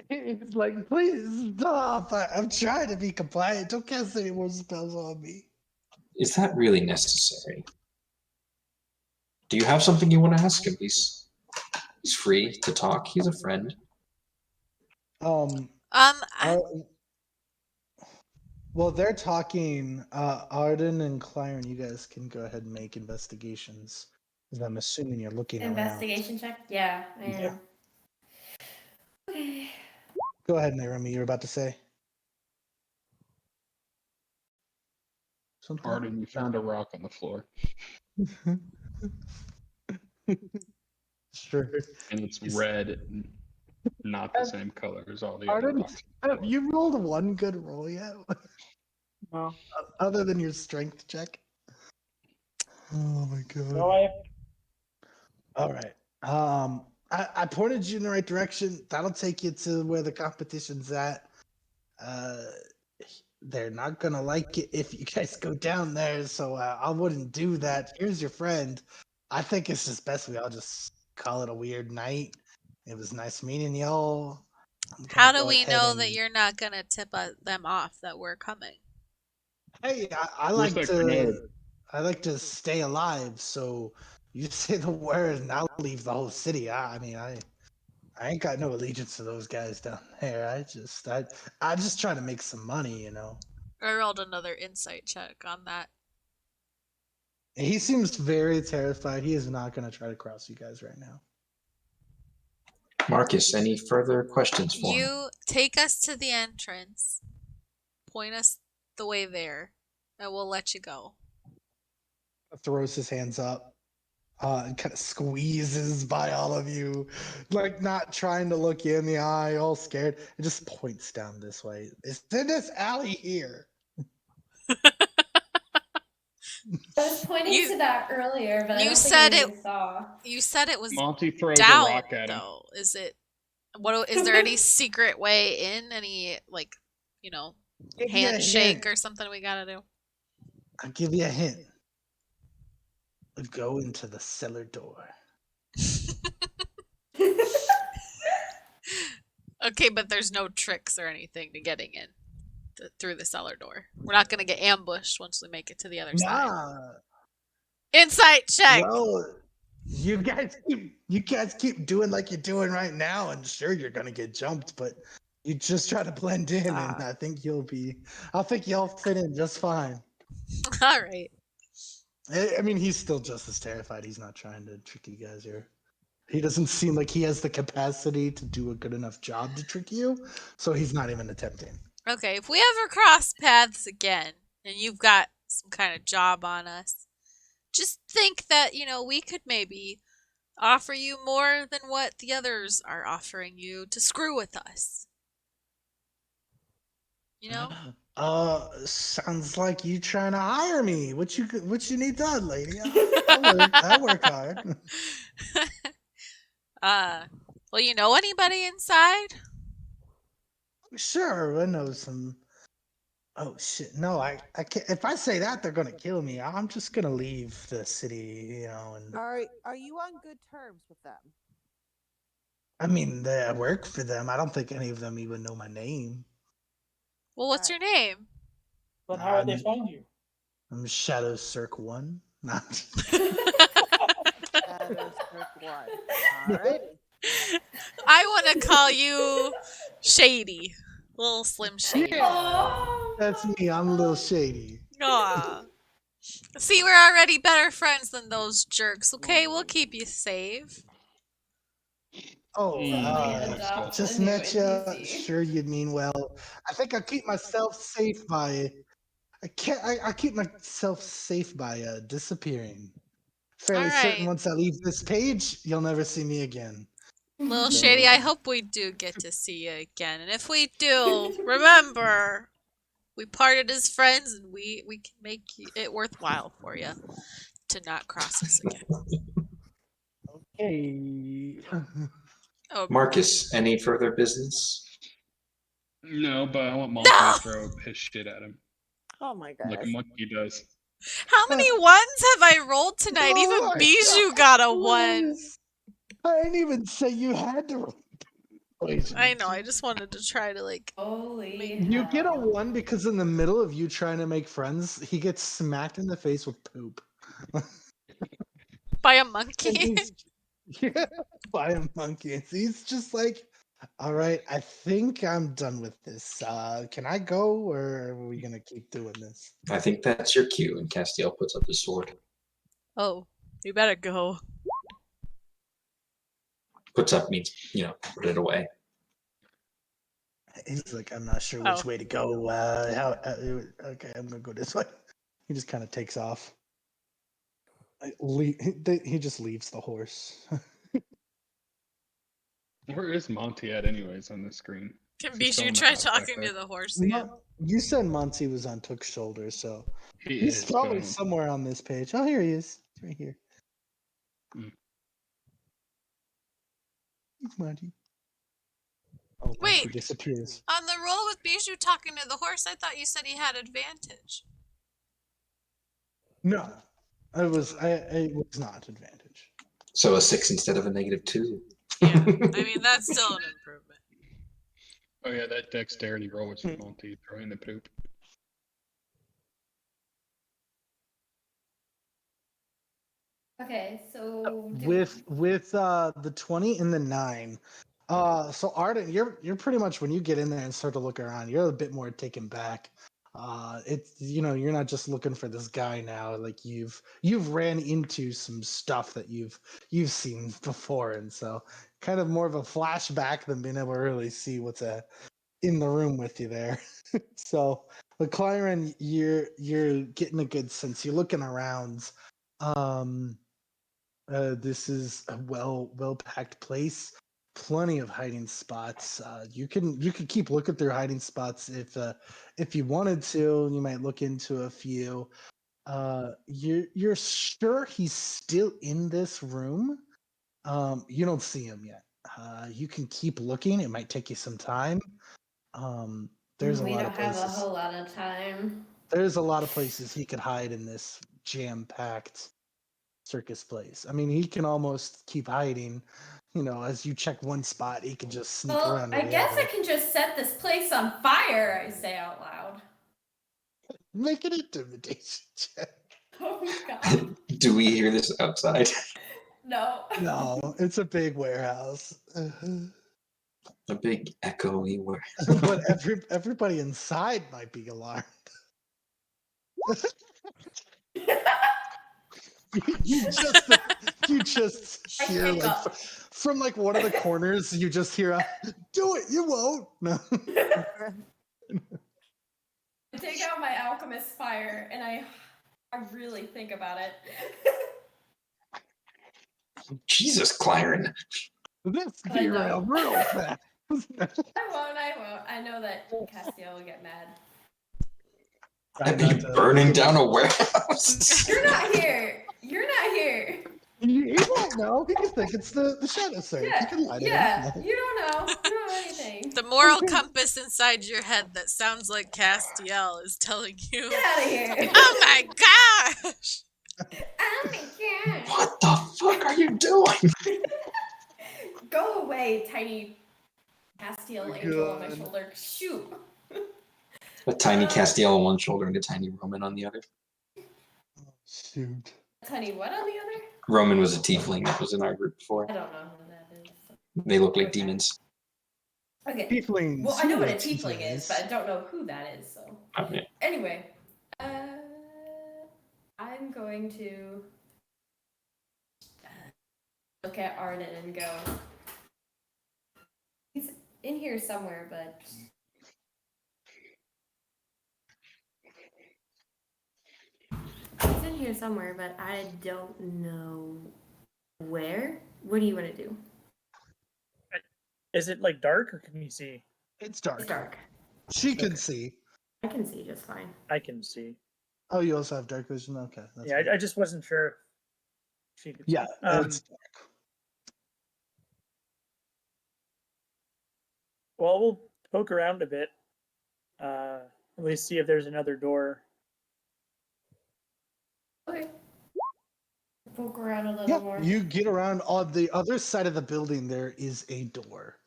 Speaker 1: He's like, please stop. I'm trying to be compliant. Don't cast any more spells on me.
Speaker 2: Is that really necessary? Do you have something you want to ask him? He's free to talk. He's a friend.
Speaker 1: Well, they're talking. Arden and Clyron, you guys can go ahead and make investigations. Because I'm assuming you're looking around.
Speaker 8: Investigation check? Yeah, I am.
Speaker 1: Yeah.
Speaker 8: Okay.
Speaker 1: Go ahead, Naomi. You were about to say something.
Speaker 7: Arden, you found a rock on the floor.
Speaker 1: Sure.
Speaker 7: And it's red, and not the same color as all the other
Speaker 1: Arden,
Speaker 7: rocks.
Speaker 1: have you rolled one good roll yet?
Speaker 3: No.
Speaker 1: Other than your strength check? Oh my god.
Speaker 3: No,
Speaker 1: All right. I pointed you in the right direction. That'll take you to where the competition's at. They're not gonna like it if you guys go down there, so I wouldn't do that. Here's your friend. I think it's just best we all just call it a weird night. It was nice meeting y'all.
Speaker 5: How do we know that you're not going to tip them off that we're coming?
Speaker 1: Hey, I
Speaker 7: Where's
Speaker 1: like
Speaker 7: that grenade?
Speaker 1: to stay alive. So you say the word, and I'll leave the whole city. I mean, I ain't got no allegiance to those guys down there. I just try to make some money, you know.
Speaker 5: I rolled another insight check on that.
Speaker 1: He seems very terrified. He is not going to try to cross you guys right now.
Speaker 2: Marcus, any further questions for me?
Speaker 5: You take us to the entrance, point us the way there, and we'll let you go.
Speaker 1: Throws his hands up, and kind of squeezes by all of you, like not trying to look you in the eye, all scared. It just points down this way. It's in this alley here.
Speaker 8: I was pointing to that earlier, but I
Speaker 5: you
Speaker 8: don't
Speaker 5: said
Speaker 8: think anyone saw.
Speaker 5: You said it was
Speaker 7: Monty throws
Speaker 5: down,
Speaker 7: a rock at him.
Speaker 5: though. Is there any secret way in? Any, like,
Speaker 1: Give you a
Speaker 5: handshake
Speaker 1: hint.
Speaker 5: or something we gotta do?
Speaker 1: I'll give you a hint. Go into the cellar door.
Speaker 5: Okay, but there's no tricks or anything to getting in through the cellar door. We're not gonna get ambushed once we make it to the other side. Insight check.
Speaker 1: Well, you guys keep doing like you're doing right now, and sure you're gonna get jumped, but you just try to blend in, and I think you'll fit in just fine.
Speaker 5: All right.
Speaker 1: I mean, he's still just as terrified. He's not trying to trick you guys here. He doesn't seem like he has the capacity to do a good enough job to trick you, so he's not even attempting.
Speaker 5: Okay, if we ever cross paths again and you've got some kind of job on us, just think that, we could maybe offer you more than what the others are offering you to screw with us. You know?
Speaker 1: Sounds like you trying to hire me. What you need done, lady? I'll work hard.
Speaker 5: Well, you know anybody inside?
Speaker 1: Sure, I know some. Oh shit! No, I can't. If I say that, they're gonna kill me. I'm just gonna leave the city, and
Speaker 6: Are you on good terms with them?
Speaker 1: I mean, I work for them. I don't think any of them even know my name.
Speaker 5: Well, what's your name?
Speaker 3: But how would they
Speaker 1: I'm,
Speaker 3: find you?
Speaker 1: I'm Shadow Cirque One. Nah.
Speaker 6: Shadow Cirque One. Alrighty.
Speaker 5: I want to call you Shady. Little Slim Shady.
Speaker 8: Oh.
Speaker 1: That's me. I'm a little shady.
Speaker 5: Aw. See, we're already better friends than those jerks, okay? We'll keep you safe.
Speaker 1: Oh,
Speaker 8: Suddenly
Speaker 7: That's
Speaker 8: adopt a
Speaker 1: just
Speaker 8: new
Speaker 1: met you.
Speaker 8: NPC.
Speaker 1: Sure, you mean well. I think I'll keep myself safe by. I keep myself safe by disappearing. Fairly certain
Speaker 5: Alright.
Speaker 1: once I leave this page, you'll never see me again.
Speaker 5: Little Shady, I hope we do get to see you again. And if we do, remember, we parted as friends and we can make it worthwhile for you to not cross us again.
Speaker 1: Hey.
Speaker 5: Oh,
Speaker 2: Marcus, any further business?
Speaker 7: No, but I want Monty to throw his shit at him,
Speaker 6: Oh my
Speaker 7: like a
Speaker 6: goodness.
Speaker 7: monkey does.
Speaker 5: how many ones have I rolled tonight?
Speaker 1: Oh
Speaker 5: Even
Speaker 1: my
Speaker 5: Bijou
Speaker 1: God,
Speaker 5: got a one.
Speaker 1: please. I didn't even say you had to.
Speaker 5: I know, I just wanted to try to,
Speaker 8: Holy
Speaker 5: Make-
Speaker 1: You get a
Speaker 8: hell.
Speaker 1: one because in the middle of you trying to make friends, he gets smacked in the face with poop.
Speaker 5: by a
Speaker 1: And
Speaker 5: monkey.
Speaker 1: he's yeah, by a monkey. And he's just like, all right, I think I'm done with this. Can I go or are we gonna keep doing this?
Speaker 2: I think that's your cue. And Castiel puts up his sword.
Speaker 5: Oh, you better go.
Speaker 2: Puts up means, put it away.
Speaker 1: He's like, I'm not sure
Speaker 5: Oh.
Speaker 1: which way to go. Okay, I'm gonna go this way. He just kind of takes off. He just leaves the horse.
Speaker 7: Where is Monty at, anyways, on the screen?
Speaker 5: Can
Speaker 7: Is he still
Speaker 5: Bijou
Speaker 7: in the
Speaker 5: try
Speaker 7: house back
Speaker 5: talking
Speaker 7: there?
Speaker 5: to the horse again?
Speaker 1: You said Monty was on Took's shoulder, so
Speaker 7: He
Speaker 1: he's
Speaker 7: is,
Speaker 1: probably
Speaker 7: but
Speaker 1: somewhere on this page. Oh, here he is. He's right here.
Speaker 7: Hmm.
Speaker 1: It's Monty. Oh, Monty
Speaker 5: Wait.
Speaker 1: disappears.
Speaker 5: On the roll with Bijou talking to the horse, I thought you said he had advantage.
Speaker 1: No, it was not advantage.
Speaker 2: So a 6 instead of a -2.
Speaker 5: Yeah, I mean, that's still an improvement.
Speaker 7: oh yeah, that dexterity roll was for Monty throwing the poop.
Speaker 8: Okay, so
Speaker 1: With the 20 and the 9. So Arden, you're pretty much when you get in there and start to look around, you're a bit more taken back. It's you're not just looking for this guy now. Like you've ran into some stuff that you've seen before, and so kind of more of a flashback than being able to really see what's in the room with you there. So, but Clyron, you're getting a good sense. You're looking around. This is a well packed place. Plenty of hiding spots. You could keep looking through hiding spots if you wanted to. You might look into a few. You're sure he's still in this room. You don't see him yet. You can keep looking. It might take you some time. There's a
Speaker 8: we
Speaker 1: lot
Speaker 8: don't
Speaker 1: of
Speaker 8: have a
Speaker 1: places.
Speaker 8: whole lot of time.
Speaker 1: There's a lot of places he could hide in this jam-packed circus place. I mean, he can almost keep hiding. As you check one spot, he can just sneak
Speaker 8: Well,
Speaker 1: around to
Speaker 8: I
Speaker 1: the
Speaker 8: guess
Speaker 1: other.
Speaker 8: I can just set this place on fire, I say out loud.
Speaker 1: Make an intimidation check.
Speaker 8: Oh god.
Speaker 2: Do we hear this outside?
Speaker 8: No.
Speaker 1: No, it's a big warehouse.
Speaker 2: A big echoey word.
Speaker 1: But everybody inside might be alarmed. you just
Speaker 8: I
Speaker 1: hear
Speaker 8: kick
Speaker 1: like
Speaker 8: up.
Speaker 1: from like one of the corners, you just hear a "Do it, you won't." No.
Speaker 8: I take out my alchemist fire and I really think about it.
Speaker 2: Jesus, Claren.
Speaker 1: Let's
Speaker 8: I
Speaker 1: be
Speaker 8: know.
Speaker 1: real fast.
Speaker 8: I won't. I know that Castiel will get mad.
Speaker 2: I'd be burning down a warehouse.
Speaker 8: You're not here. You're not here.
Speaker 1: He won't know. He can think it's the shadow search. You can lie to
Speaker 8: Yeah.
Speaker 1: him.
Speaker 8: You don't know. You don't know anything.
Speaker 5: The moral compass inside your head that sounds like Castiel is telling you,
Speaker 8: Get out of here.
Speaker 5: oh my gosh!
Speaker 8: Oh my god.
Speaker 2: What the fuck are you doing?
Speaker 8: Go away, tiny Castiel angel on my
Speaker 1: God.
Speaker 8: shoulder. Shoot.
Speaker 2: A tiny Castiel on one shoulder and a tiny Roman on the other.
Speaker 1: Shoot.
Speaker 8: Tiny what on the other?
Speaker 2: Roman was a tiefling that was in our group before.
Speaker 8: I don't know who that is.
Speaker 2: They look like
Speaker 8: Okay.
Speaker 2: demons.
Speaker 8: Okay.
Speaker 1: Tieflings.
Speaker 8: Well, I know
Speaker 1: who
Speaker 8: what a
Speaker 1: are
Speaker 8: tiefling is, but I don't know who that is, so.
Speaker 2: Oh, yeah.
Speaker 8: Anyway, I'm going to look at Arden and go. He's in here somewhere, but he's in here somewhere, but I don't know where. What do you want to do?
Speaker 3: Is it like dark or can you see?
Speaker 1: It's dark.
Speaker 8: It's dark.
Speaker 1: She can
Speaker 3: Okay.
Speaker 1: see.
Speaker 8: I can see just fine.
Speaker 3: I can see.
Speaker 1: Oh, you also have dark vision? Okay. That's
Speaker 3: Yeah,
Speaker 1: fine.
Speaker 3: I just wasn't sure. If she could
Speaker 1: Yeah,
Speaker 3: see.
Speaker 1: it's dark.
Speaker 3: Well, we'll poke around a bit. At least see if there's another door.
Speaker 8: Okay. Poke around a little
Speaker 1: Yeah,
Speaker 8: more.
Speaker 1: you get around on the other side of the building. There is a door.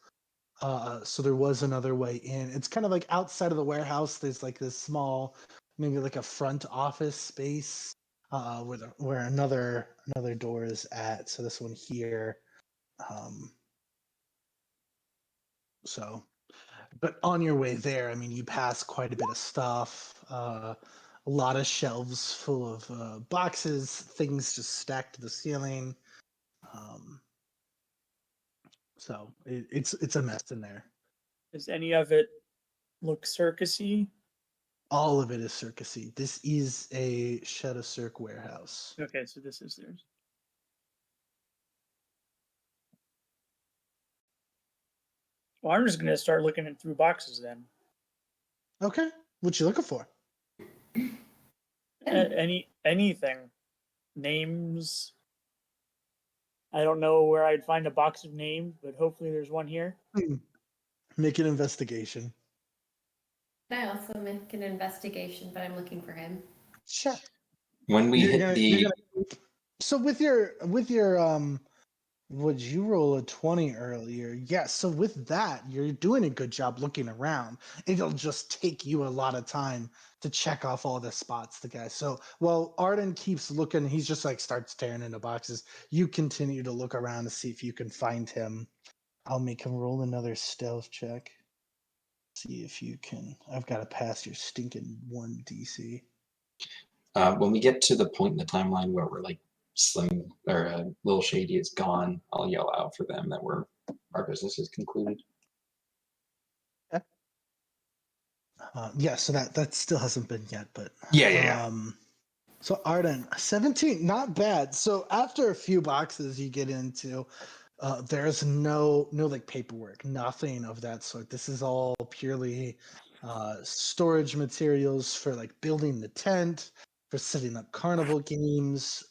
Speaker 1: So there was another way in. It's kind of like outside of the warehouse. There's like this small, maybe like a front office space, where another door is at. So this one here. So, but on your way there, I mean, you pass quite a bit of stuff. A lot of shelves full of boxes, things just stacked to the ceiling. So it's a mess in there.
Speaker 3: Does any of it look circusy?
Speaker 1: All of it is circusy. This is a Shadow Cirque warehouse.
Speaker 3: Okay, so this is theirs. Well, I'm just gonna start looking at through boxes then.
Speaker 1: Okay, what you looking for?
Speaker 3: Anything, names. I don't know where I'd find a box of names, but hopefully there's one here.
Speaker 1: Make an investigation.
Speaker 8: I also make an investigation, but I'm looking for him.
Speaker 1: Sure.
Speaker 2: When we hit the
Speaker 1: So with your would you roll a 20 earlier? Yes. So with that, you're doing a good job looking around. It'll just take you a lot of time to check off all the spots, the guy. So while Arden keeps looking, he's just like starts tearing into boxes. You continue to look around to see if you can find him. I'll make him roll another stealth check. See if you can. I've got to pass your stinking 1 DC.
Speaker 2: when we get to the point in the timeline where we're like Slim or Little Shady is gone, I'll yell out for them that our business is concluded.
Speaker 1: Yeah, so that still hasn't been yet, but
Speaker 2: Yeah.
Speaker 1: So Arden, 17, not bad. So after a few boxes you get into, there's no like paperwork, nothing of that sort. This is all purely storage materials for like building the tent, for setting up carnival games,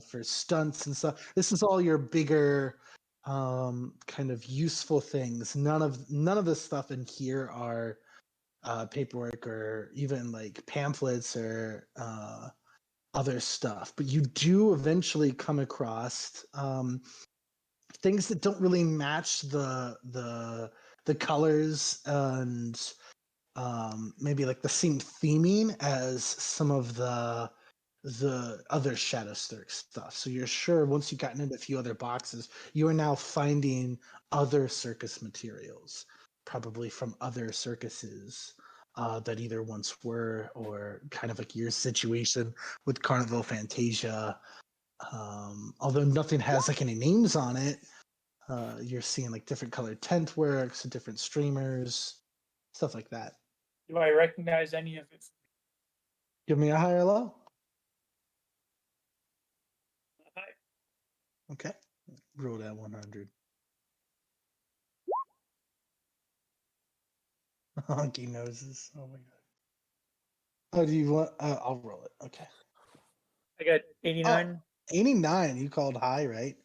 Speaker 1: for stunts and stuff. This is all your bigger kind of useful things. None of the stuff in here are paperwork or even like pamphlets or other stuff, but you do eventually come across things that don't really match the colors and maybe like the same theming as some of the other Shadow Stirk stuff. So you're sure once you've gotten into a few other boxes, you are now finding other circus materials, probably from other circuses that either once were or kind of like your situation with Carnival Fantasia. Although nothing has like any names on it, you're seeing like different colored tent works, different streamers, stuff like that.
Speaker 3: Do I recognize any of it?
Speaker 1: Give me a high or low.
Speaker 3: Hi.
Speaker 1: Okay. Roll that 100. Honky noses. Oh my god. Oh, do you want? I'll roll it. Okay.
Speaker 3: I got 89.
Speaker 1: 89. You called high, right?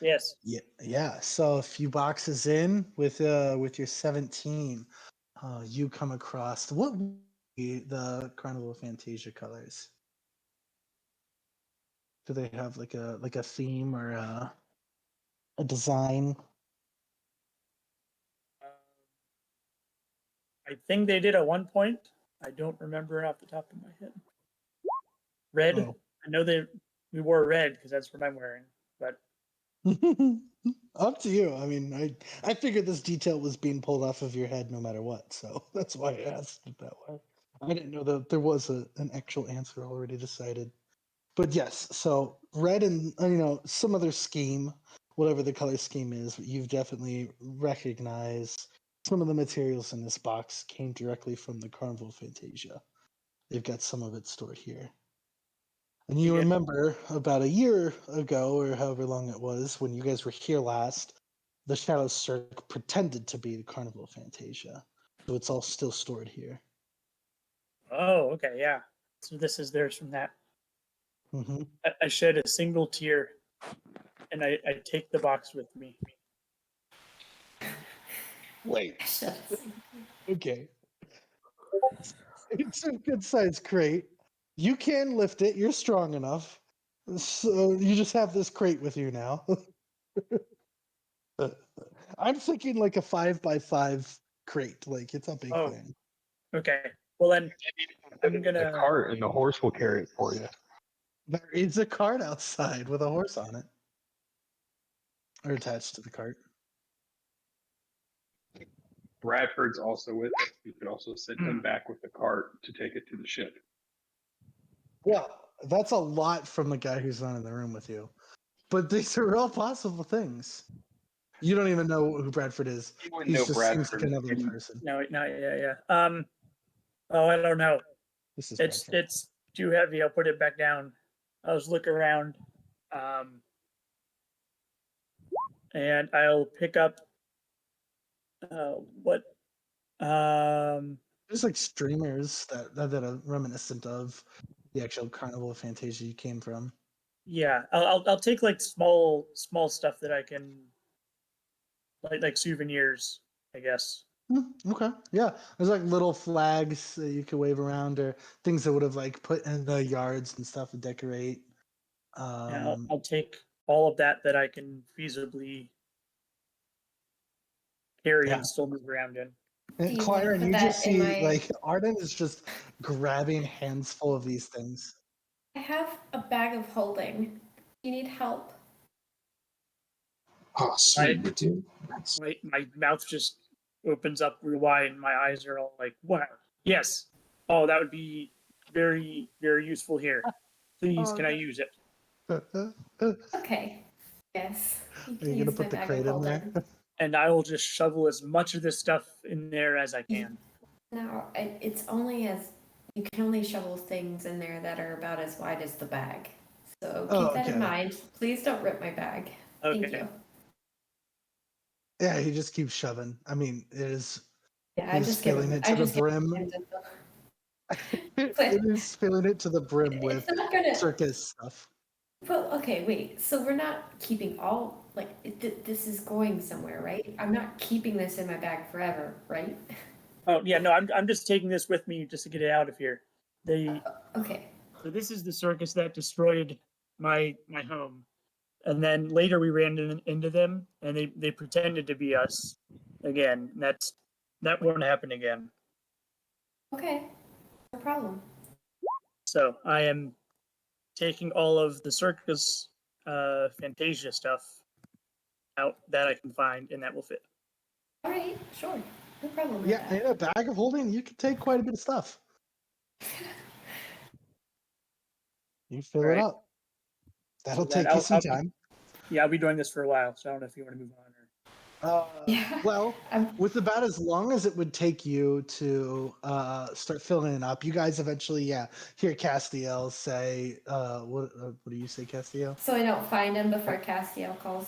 Speaker 3: Yes.
Speaker 1: Yeah. Yeah. So a few boxes in with your 17, you come across what would be the Carnival of Fantasia colors. Do they have like a theme or a design?
Speaker 3: I think they did at one point. I don't remember off the top of my head. Red.
Speaker 1: Oh.
Speaker 3: I know we wore red because that's what I'm wearing. But
Speaker 1: Up to you. I mean, I figured this detail was being pulled off of your head no matter what, so that's why I asked it that way. I didn't know that there was an actual answer already decided. But yes, so red and some other scheme, whatever the color scheme is, you've definitely recognized some of the materials in this box came directly from the Carnival Fantasia. They've got some of it stored here. And you
Speaker 3: Okay.
Speaker 1: remember about a year ago, or however long it was, when you guys were here last, the Shadow Cirque pretended to be the Carnival Fantasia. So it's all still stored here.
Speaker 3: oh, okay, yeah. So this is theirs from that.
Speaker 1: Hmm.
Speaker 3: I shed a single tear, and I take the box with me.
Speaker 1: Wait.
Speaker 8: Shut up.
Speaker 1: Okay. It's a good size crate. You can lift it. You're strong enough. So you just have this crate with you now. I'm thinking like a 5x5 crate. Like it's a big
Speaker 3: Oh.
Speaker 1: thing.
Speaker 3: Okay. Well then, I'm
Speaker 7: The
Speaker 3: gonna.
Speaker 7: cart and the horse will carry it for you.
Speaker 1: There is a cart outside with a horse on it. Or attached to the cart.
Speaker 7: Bradford's also with us. You could also send him back with the cart to take it to the ship.
Speaker 1: Well, that's a lot from the guy who's not in the room with you. But these are all possible things. You don't even know who Bradford is.
Speaker 7: He wouldn't
Speaker 1: He
Speaker 7: know
Speaker 1: just seems like
Speaker 7: Bradford.
Speaker 1: another person.
Speaker 3: No, yeah. Oh, I don't know.
Speaker 1: This is
Speaker 3: It's
Speaker 1: Bradford.
Speaker 3: it's too heavy. I'll put it back down. I'll just look around, and I'll pick up. What?
Speaker 1: There's like streamers that are reminiscent of the actual Carnival of Fantasia you came from.
Speaker 3: Yeah, I'll take like small stuff that I can like souvenirs, I guess.
Speaker 1: Okay, yeah. There's like little flags that you could wave around, or things that would have like put in the yards and stuff to decorate.
Speaker 3: Yeah, I'll take all of that I can feasibly carry
Speaker 1: Yeah.
Speaker 3: and still move around in.
Speaker 1: And
Speaker 8: Do you
Speaker 1: Claire,
Speaker 8: wanna
Speaker 1: and
Speaker 8: put
Speaker 1: you
Speaker 8: that
Speaker 1: just
Speaker 8: in
Speaker 1: see
Speaker 8: my-
Speaker 1: like Arden is just grabbing hands full of these things.
Speaker 8: I have a bag of holding. You need help?
Speaker 2: Oh, sweet, you do. That's
Speaker 3: My mouth just opens up real wide, and my eyes are all like, "Wow, yes! Oh, that would be very useful here. Please,
Speaker 8: Oh,
Speaker 3: can I use it?"
Speaker 1: Are
Speaker 8: Okay. Yes. You
Speaker 1: you
Speaker 8: can
Speaker 1: gonna
Speaker 8: use my
Speaker 1: put the
Speaker 8: bag
Speaker 1: crate
Speaker 8: of
Speaker 1: in there?
Speaker 8: holding.
Speaker 3: And I will just shovel as much of this stuff in there as I can.
Speaker 8: Now, it's only as you can only shovel things in there that are about as wide as the bag. So
Speaker 1: Oh,
Speaker 8: keep that in
Speaker 1: okay.
Speaker 8: mind. Please don't rip my bag. Thank
Speaker 3: Okay.
Speaker 8: you.
Speaker 1: Yeah, he just keeps shoving. I mean, it is.
Speaker 8: Yeah, I
Speaker 1: He's
Speaker 8: just give
Speaker 1: filling
Speaker 8: him.
Speaker 1: it
Speaker 8: I
Speaker 1: to the
Speaker 8: just give
Speaker 1: brim.
Speaker 8: him to
Speaker 1: It
Speaker 8: But
Speaker 1: is filling it to the brim
Speaker 8: it's
Speaker 1: with
Speaker 8: not gonna.
Speaker 1: circus stuff.
Speaker 8: Well, okay, wait. So we're not keeping all like this is going somewhere, right? I'm not keeping this in my bag forever, right?
Speaker 3: Oh yeah, no, I'm just taking this with me just to get it out of here.
Speaker 8: Okay.
Speaker 3: So this is the circus that destroyed my home, and then later we ran into them, and they pretended to be us again. That won't happen again.
Speaker 8: Okay. No problem.
Speaker 3: So I am taking all of the circus Fantasia stuff out that I can find, and that will fit.
Speaker 8: All right. Sure. No problem with
Speaker 1: Yeah,
Speaker 8: that.
Speaker 1: in a bag of holding, you can take quite a bit of stuff. You fill it
Speaker 3: Right.
Speaker 1: up. That'll
Speaker 3: So that
Speaker 1: take you some time.
Speaker 3: yeah, I'll be doing this for a while, so I don't know if you want to move on or.
Speaker 8: Yeah.
Speaker 1: Well,
Speaker 8: I'm
Speaker 1: with about as long as it would take you to start filling it up, you guys eventually, hear Castiel say, what do you say, Castiel?
Speaker 8: so I don't find him before Castiel calls.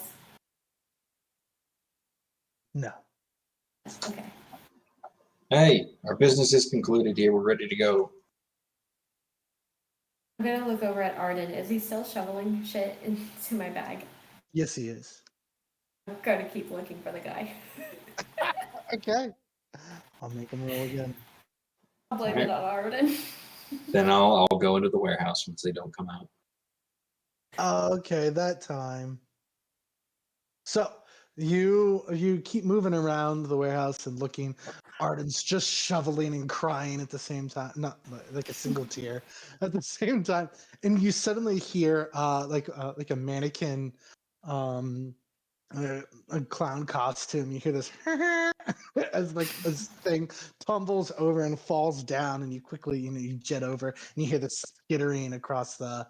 Speaker 1: No.
Speaker 8: Okay.
Speaker 2: Hey, our business is concluded here. We're ready to go.
Speaker 8: I'm gonna look over at Arden. Is he still shoveling shit into my bag?
Speaker 1: Yes, he is.
Speaker 8: I'm gonna keep looking for the guy.
Speaker 1: Okay. I'll make him roll again.
Speaker 8: I'll blame
Speaker 2: Alright.
Speaker 8: it on Arden.
Speaker 2: Then I'll go into the warehouse once they don't come out.
Speaker 1: Okay, that time. So you keep moving around the warehouse and looking. Arden's just shoveling and crying at the same time, not like a single tear at the same time. And you suddenly hear like a mannequin, um, a clown costume. You hear this as like this thing tumbles over and falls down, and you quickly you jet over and you hear this skittering across the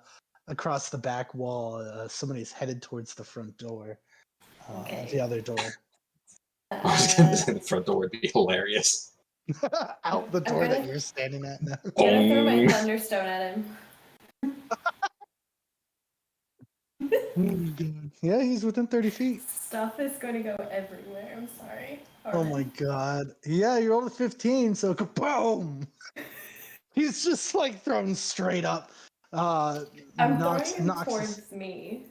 Speaker 1: back wall. Somebody's headed towards the front door.
Speaker 8: Okay.
Speaker 1: The other door.
Speaker 2: I was gonna say the front door would be hilarious.
Speaker 1: Out the
Speaker 8: I'm
Speaker 1: door that
Speaker 8: gonna-
Speaker 1: you're standing at now.
Speaker 8: I'm gonna throw my
Speaker 2: Boom.
Speaker 8: thunderstone at him.
Speaker 1: Yeah, he's within 30 feet.
Speaker 8: Stuff is going to go everywhere. I'm sorry.
Speaker 1: Oh my god. Yeah, you're over 15, so kaboom! He's just like thrown straight up.
Speaker 8: I'm
Speaker 1: Knocks
Speaker 8: throwing him
Speaker 1: us.
Speaker 8: towards me.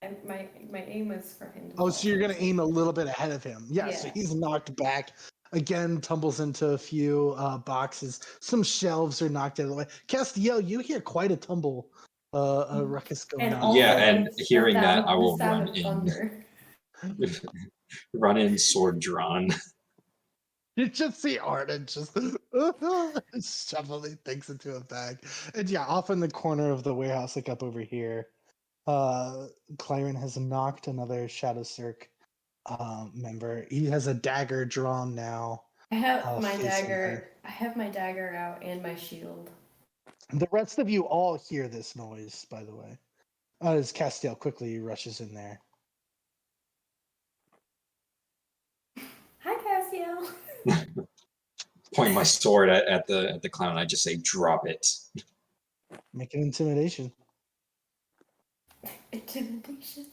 Speaker 8: And my aim is for him to
Speaker 1: Oh,
Speaker 8: fall
Speaker 1: so you're gonna
Speaker 8: towards me.
Speaker 1: aim a little bit ahead of him. Yeah, so
Speaker 8: Yeah.
Speaker 1: he's knocked back. Again, tumbles into a few boxes. Some shelves are knocked out of the way. Castiel, you hear quite a tumble, a ruckus going
Speaker 8: And
Speaker 1: on.
Speaker 8: also
Speaker 2: Yeah, and
Speaker 8: the
Speaker 2: hearing that, I will
Speaker 8: the sound
Speaker 2: run
Speaker 8: of
Speaker 2: in.
Speaker 8: thunder.
Speaker 2: Run in, sword drawn.
Speaker 1: You just see Arden just shoveling things into a bag. And yeah, off in the corner of the warehouse, like up over here, Claren has knocked another Shadow Cirque member. He has a dagger drawn now.
Speaker 8: I have my
Speaker 1: facing
Speaker 8: dagger. I have my dagger out and my shield.
Speaker 1: The rest of you all hear this noise, by the way. As Castiel quickly rushes in there.
Speaker 8: Hi, Castiel.
Speaker 2: Point my sword at the clown. I just say, drop it.
Speaker 1: Make an intimidation.
Speaker 8: Intimidation.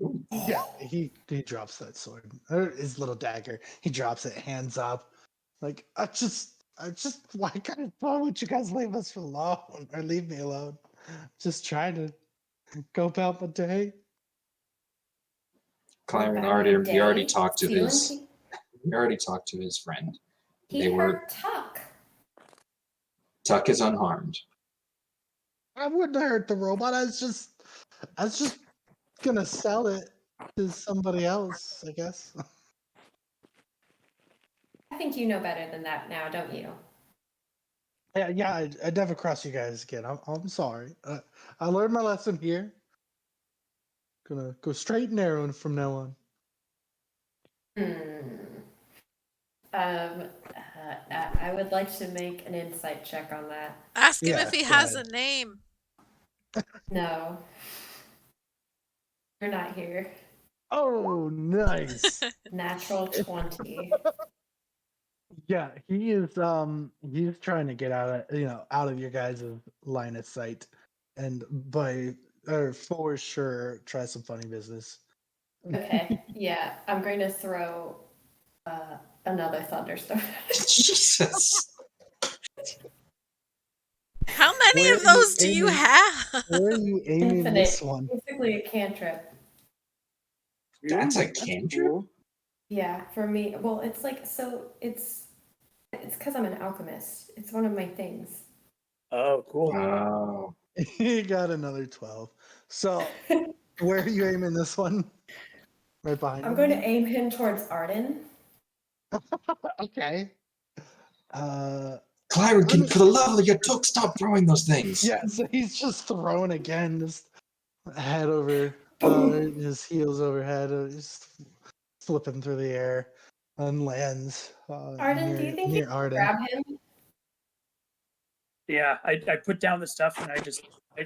Speaker 2: Ooh.
Speaker 1: Yeah, he drops that sword. Or his little dagger. He drops it, hands up. Like, why won't you guys leave us alone? Or leave me alone? Just trying to go about my day.
Speaker 2: Claren
Speaker 8: About
Speaker 2: already
Speaker 8: your
Speaker 2: we already
Speaker 8: day,
Speaker 2: talked to
Speaker 8: stealing
Speaker 2: his we already talked to his friend.
Speaker 8: He
Speaker 2: They were
Speaker 8: hurt Tuck.
Speaker 2: Tuck is unharmed.
Speaker 1: I wouldn't hurt the robot. I was just gonna sell it to somebody else, I guess.
Speaker 8: I think you know better than that now, don't you?
Speaker 1: Yeah, I'd never cross you guys again. I'm sorry. I learned my lesson here. Gonna go straight and narrow from now on.
Speaker 8: I would like to make an insight check on that.
Speaker 5: Ask him
Speaker 1: Yeah,
Speaker 5: if he
Speaker 1: go
Speaker 5: has
Speaker 1: ahead.
Speaker 5: a name.
Speaker 8: No. You're not here.
Speaker 1: Oh, nice.
Speaker 8: Natural 20.
Speaker 1: Yeah, he is. He's trying to get out of your guys' line of sight, and for sure try some funny business.
Speaker 8: Okay, yeah, I'm going to throw another thunderstorm.
Speaker 2: Jesus.
Speaker 5: How many
Speaker 1: Where
Speaker 5: of
Speaker 1: are you
Speaker 5: those do you
Speaker 1: aiming?
Speaker 5: have?
Speaker 1: Where are you aiming
Speaker 8: Infinite.
Speaker 1: this one?
Speaker 8: Basically a cantrip.
Speaker 2: That's a cantrip?
Speaker 8: Yeah, for me. Well, it's like, so it's because I'm an alchemist. It's one of my things.
Speaker 3: Oh, cool.
Speaker 2: Oh.
Speaker 1: He got another 12. So, where are you aiming this one? Right behind
Speaker 8: I'm
Speaker 1: him
Speaker 8: going to
Speaker 1: again?
Speaker 8: aim him towards Arden.
Speaker 1: Okay.
Speaker 2: Claren,
Speaker 1: Let me-
Speaker 2: for the love of your Tuck, stop throwing those things.
Speaker 1: Yeah, so he's just thrown again, just head over, his heels overhead, just flipping through the air, and lands
Speaker 8: Arden, do you think you
Speaker 1: near
Speaker 8: can
Speaker 1: Arden.
Speaker 8: grab him?
Speaker 3: Yeah, I put down the stuff and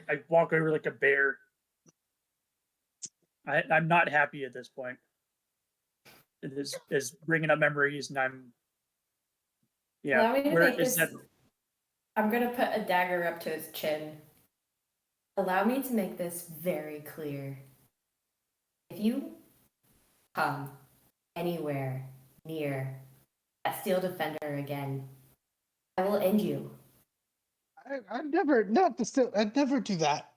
Speaker 3: I walk over like a bear. I'm not happy at this point. It is bringing up memories, and
Speaker 8: Allow me to
Speaker 3: Where
Speaker 8: make
Speaker 3: is
Speaker 8: this.
Speaker 3: that?
Speaker 8: I'm gonna put a dagger up to his chin. Allow me to make this very clear. If you come anywhere near that steel defender again, I will end you.
Speaker 1: I'd never, not the still, I'd never do that.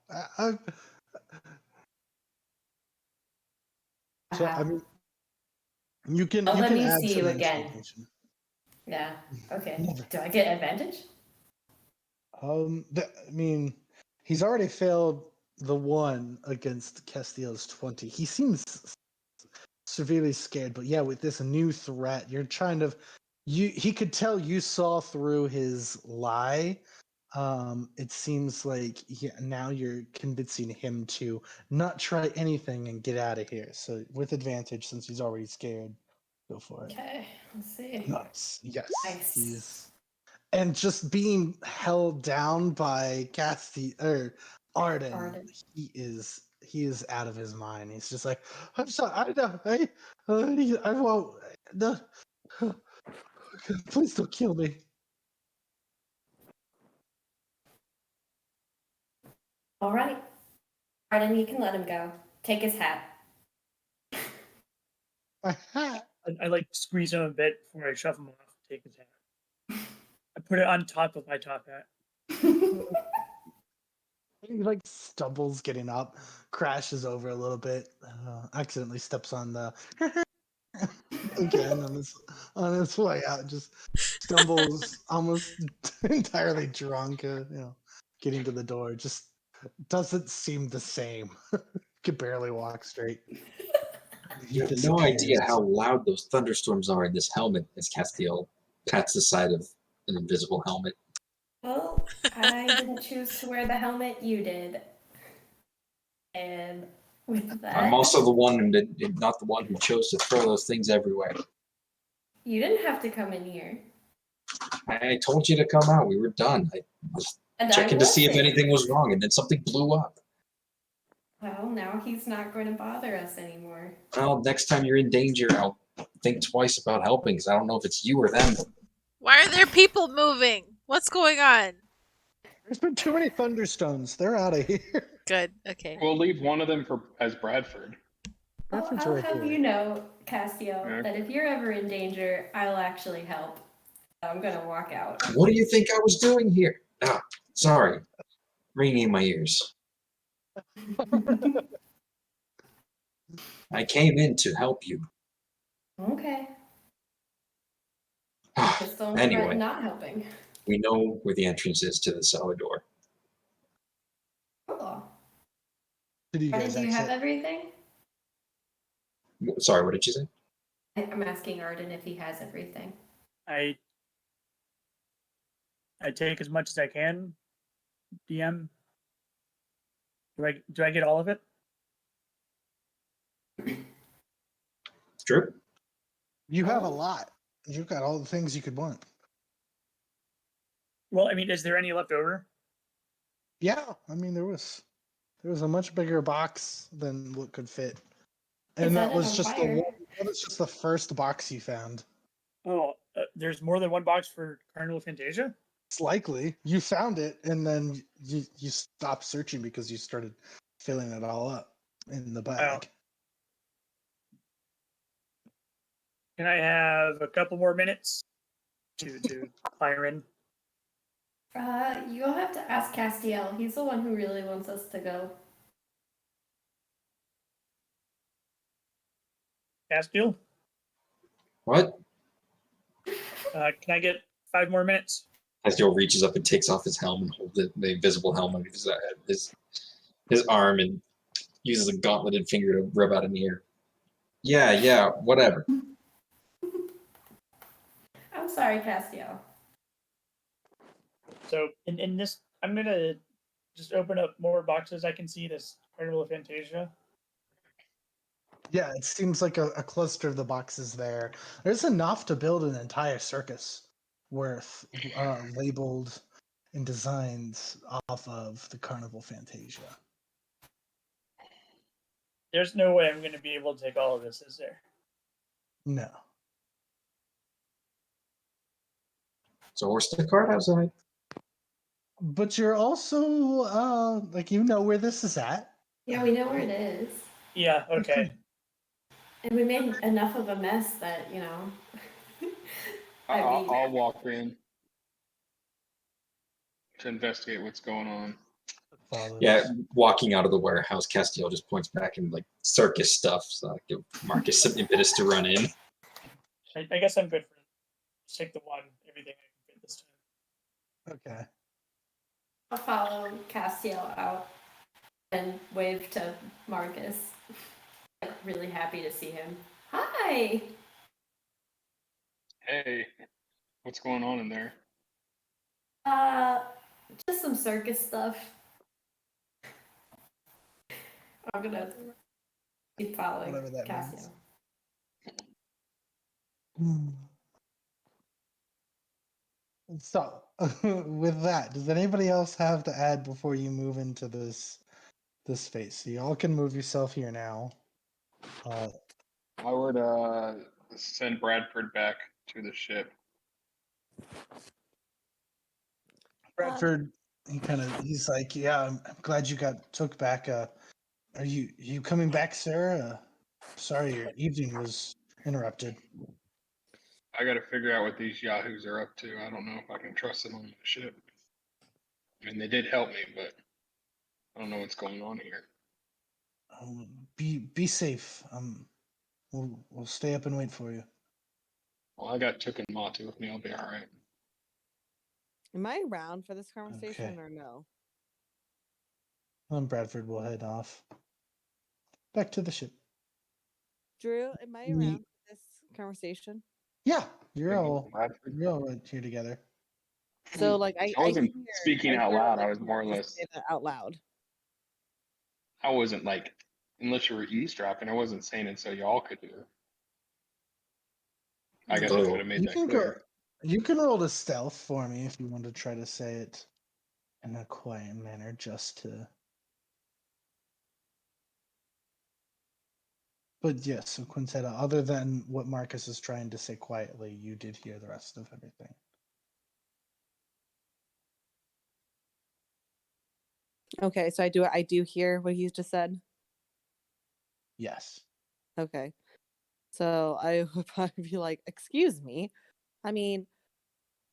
Speaker 1: So I mean, you can
Speaker 8: Don't
Speaker 1: you
Speaker 8: let
Speaker 1: can
Speaker 8: me
Speaker 1: add
Speaker 8: see
Speaker 1: some
Speaker 8: you again.
Speaker 1: intimidation.
Speaker 8: Yeah. Okay.
Speaker 1: Never.
Speaker 8: Do I get advantage?
Speaker 1: I mean, he's already failed the one against Castiel's 20. He seems severely scared, but yeah, with this new threat, you're trying to. He could tell you saw through his lie. It seems like now you're convincing him to not try anything and get out of here. So with advantage, since he's already scared, go for it.
Speaker 8: Okay. Let's see.
Speaker 1: Nice. Yes.
Speaker 8: Nice.
Speaker 1: He's and just being held down by Arden.
Speaker 8: Arden.
Speaker 1: He is out of his mind. He's just like, I'm sorry. I won't. No, please don't kill me.
Speaker 8: All right. Arden, you can let him go. Take his hat.
Speaker 1: My hat.
Speaker 3: I like squeeze him a bit before I shove him off. Take his hat. I put it on top of my top hat.
Speaker 1: He like stumbles getting up, crashes over a little bit, accidentally steps on the again on his way out, just stumbles almost entirely drunk, getting to the door. Just doesn't seem the same. Could barely walk straight.
Speaker 2: You have no idea how loud those thunderstorms are in this helmet as Castiel pats the side of an invisible helmet.
Speaker 8: Well, I didn't choose to wear the helmet, you did. And with that,
Speaker 2: I'm also the one not the one who chose to throw those things everywhere.
Speaker 8: you didn't have to come in here.
Speaker 2: I told you to come out. We were done. I was
Speaker 8: And
Speaker 2: checking
Speaker 8: I
Speaker 2: to see if
Speaker 8: wasn't.
Speaker 2: anything was wrong, and then something blew up.
Speaker 8: Well, now he's not going to bother us anymore.
Speaker 2: Well, next time you're in danger, I'll think twice about helping, because I don't know if it's you or them.
Speaker 5: Why are there people moving? What's going on?
Speaker 1: There's been too many thunderstones. They're out of here.
Speaker 5: Good. Okay.
Speaker 7: We'll leave one of them as Bradford.
Speaker 8: Well,
Speaker 1: Bradford's
Speaker 8: I'll
Speaker 1: right
Speaker 8: have
Speaker 1: here.
Speaker 8: you know, Castiel,
Speaker 7: Yeah.
Speaker 8: that if you're ever in danger, I'll actually help. So I'm going to walk out.
Speaker 2: What do you think I was doing here? Ah, sorry. Ringing in my ears. I came in to help you.
Speaker 8: Okay. Just don't
Speaker 2: Anyway.
Speaker 8: regret not helping.
Speaker 2: We know where the entrance is to the cellar door.
Speaker 8: Cool.
Speaker 1: Did you guys
Speaker 8: Do you have
Speaker 1: exit?
Speaker 8: everything?
Speaker 2: Sorry, what did you say?
Speaker 8: I'm asking Arden if he has everything.
Speaker 3: I take as much as I can. DM. Do I get all of it?
Speaker 2: Drew?
Speaker 1: You have a lot. You've got all the things you could want.
Speaker 3: Well, I mean, is there any left over?
Speaker 1: Yeah, I mean there was a much bigger box than what could fit,
Speaker 8: Is
Speaker 1: and
Speaker 8: that
Speaker 1: that was
Speaker 8: on
Speaker 1: just
Speaker 8: fire?
Speaker 1: that was just the first box you found.
Speaker 3: Oh, there's more than one box for Carnival Fantasia?
Speaker 1: It's likely you found it, and then you stopped searching because you started filling it all up in the bag.
Speaker 3: Can I have a couple more minutes to fire in?
Speaker 8: You'll have to ask Castiel. He's the one who really wants us to go.
Speaker 3: Castiel?
Speaker 2: What?
Speaker 3: Can I get 5 more minutes?
Speaker 2: Castiel reaches up and takes off his helmet and holds the invisible helmet of his arm and uses a gauntleted finger to rub out an ear. Yeah, whatever.
Speaker 8: I'm sorry, Castiel.
Speaker 3: So in this, I'm gonna just open up more boxes. I can see this Carnival Fantasia.
Speaker 1: Yeah, it seems like a cluster of the boxes there. There's enough to build an entire circus worth, labeled and designed off of the Carnival Fantasia.
Speaker 3: There's no way I'm going to be able to take all of this, is there?
Speaker 1: No.
Speaker 2: So horse the cart outside.
Speaker 1: But you're also like you know where this is at.
Speaker 8: Yeah, we know where it is.
Speaker 3: Yeah, okay.
Speaker 8: And we made enough of a mess that, I mean,
Speaker 7: I'll walk in to investigate what's going on.
Speaker 1: Follows.
Speaker 2: Yeah, walking out of the warehouse, Castiel just points back and like circus stuff. So I give Marcus some impetus to run in.
Speaker 3: I guess I'm good for just take the one, everything I can fit this time.
Speaker 1: Okay.
Speaker 8: I'll follow Castiel out and wave to Marcus. Like, really happy to see him. Hi!
Speaker 7: Hey, what's going on in there?
Speaker 8: Just some circus stuff. I'm gonna keep following
Speaker 1: Whatever that
Speaker 8: Castiel.
Speaker 1: means. So, with that, does anybody else have to add before you move into this space? So y'all can move yourself here now.
Speaker 7: I would send Bradford back to the ship.
Speaker 1: Bradford, he's like, yeah, I'm glad you got took back. Are you coming back, Sarah? Sorry, your evening was interrupted.
Speaker 7: I got to figure out what these yahoos are up to. I don't know if I can trust them on the ship. I mean, they did help me, but I don't know what's going on here.
Speaker 1: Be safe. We'll stay up and wait for you.
Speaker 7: Well, I got Took and Matu with me. I'll be all right.
Speaker 6: Am I around for this conversation
Speaker 1: Okay.
Speaker 6: or no?
Speaker 1: Then Bradford will head off back to the ship.
Speaker 6: Drew, am I
Speaker 1: Ye-
Speaker 6: around for this conversation?
Speaker 1: Yeah, you're
Speaker 7: Thinking
Speaker 1: all
Speaker 7: Bradford.
Speaker 1: right here together.
Speaker 6: So like
Speaker 7: I wasn't speaking out loud. I
Speaker 6: like,
Speaker 7: was more or
Speaker 6: Marcus
Speaker 7: less.
Speaker 6: say that out loud.
Speaker 7: I wasn't like, unless you were eavesdropping, I wasn't saying it so y'all could hear. I guess I should have made
Speaker 1: You
Speaker 7: that
Speaker 1: can
Speaker 7: clear.
Speaker 1: You can roll to stealth for me if you want to try to say it in a quiet manner, just to. But yes, so Quintetta, other than what Marcus is trying to say quietly, you did hear the rest of everything.
Speaker 6: Okay, so I do hear what he's just said.
Speaker 1: Yes.
Speaker 6: Okay. So I would probably be like, excuse me. I mean,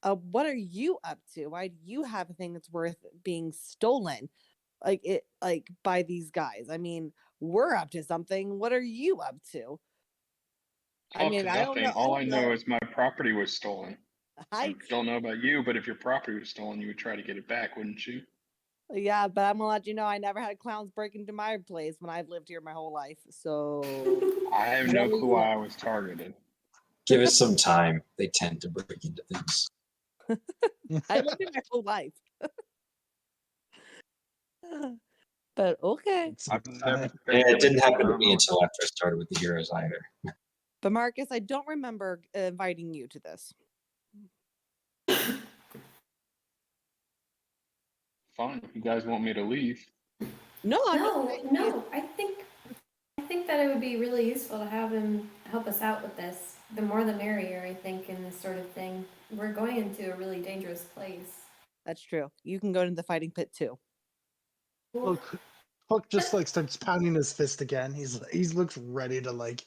Speaker 6: what are you up to? Why do you have a thing that's worth being stolen? Like by these guys. I mean, we're up to something. What are you up to? I
Speaker 7: Up
Speaker 6: mean,
Speaker 7: to
Speaker 6: I don't
Speaker 7: nothing.
Speaker 6: know.
Speaker 7: All I know is my property was stolen. I
Speaker 6: I
Speaker 7: don't know about you, but if your property was stolen, you would try to get it back, wouldn't you?
Speaker 6: yeah, but I'm gonna let you know I never had clowns break into my place when I've lived here my whole life. So
Speaker 7: I have
Speaker 6: What
Speaker 7: no
Speaker 6: do
Speaker 7: clue
Speaker 6: you
Speaker 7: why
Speaker 6: want?
Speaker 7: I was targeted.
Speaker 2: Give it some time. They tend to break into things.
Speaker 6: I lived here my whole life. But okay.
Speaker 7: I've never
Speaker 2: Yeah,
Speaker 7: said
Speaker 2: it didn't happen to
Speaker 7: anything.
Speaker 2: me until after I started with the heroes either.
Speaker 6: But Marcus, I don't remember inviting you to this.
Speaker 7: Fine. If you guys want me to leave,
Speaker 6: No, I'm just
Speaker 8: No,
Speaker 6: saying
Speaker 8: no, I think that it would be really useful to have him help us out with this. The more the merrier, I think, in this sort of thing. We're going into a really dangerous place.
Speaker 6: that's true. You can go into the fighting pit too.
Speaker 1: Hook just like starts pounding his fist again. He looks ready to like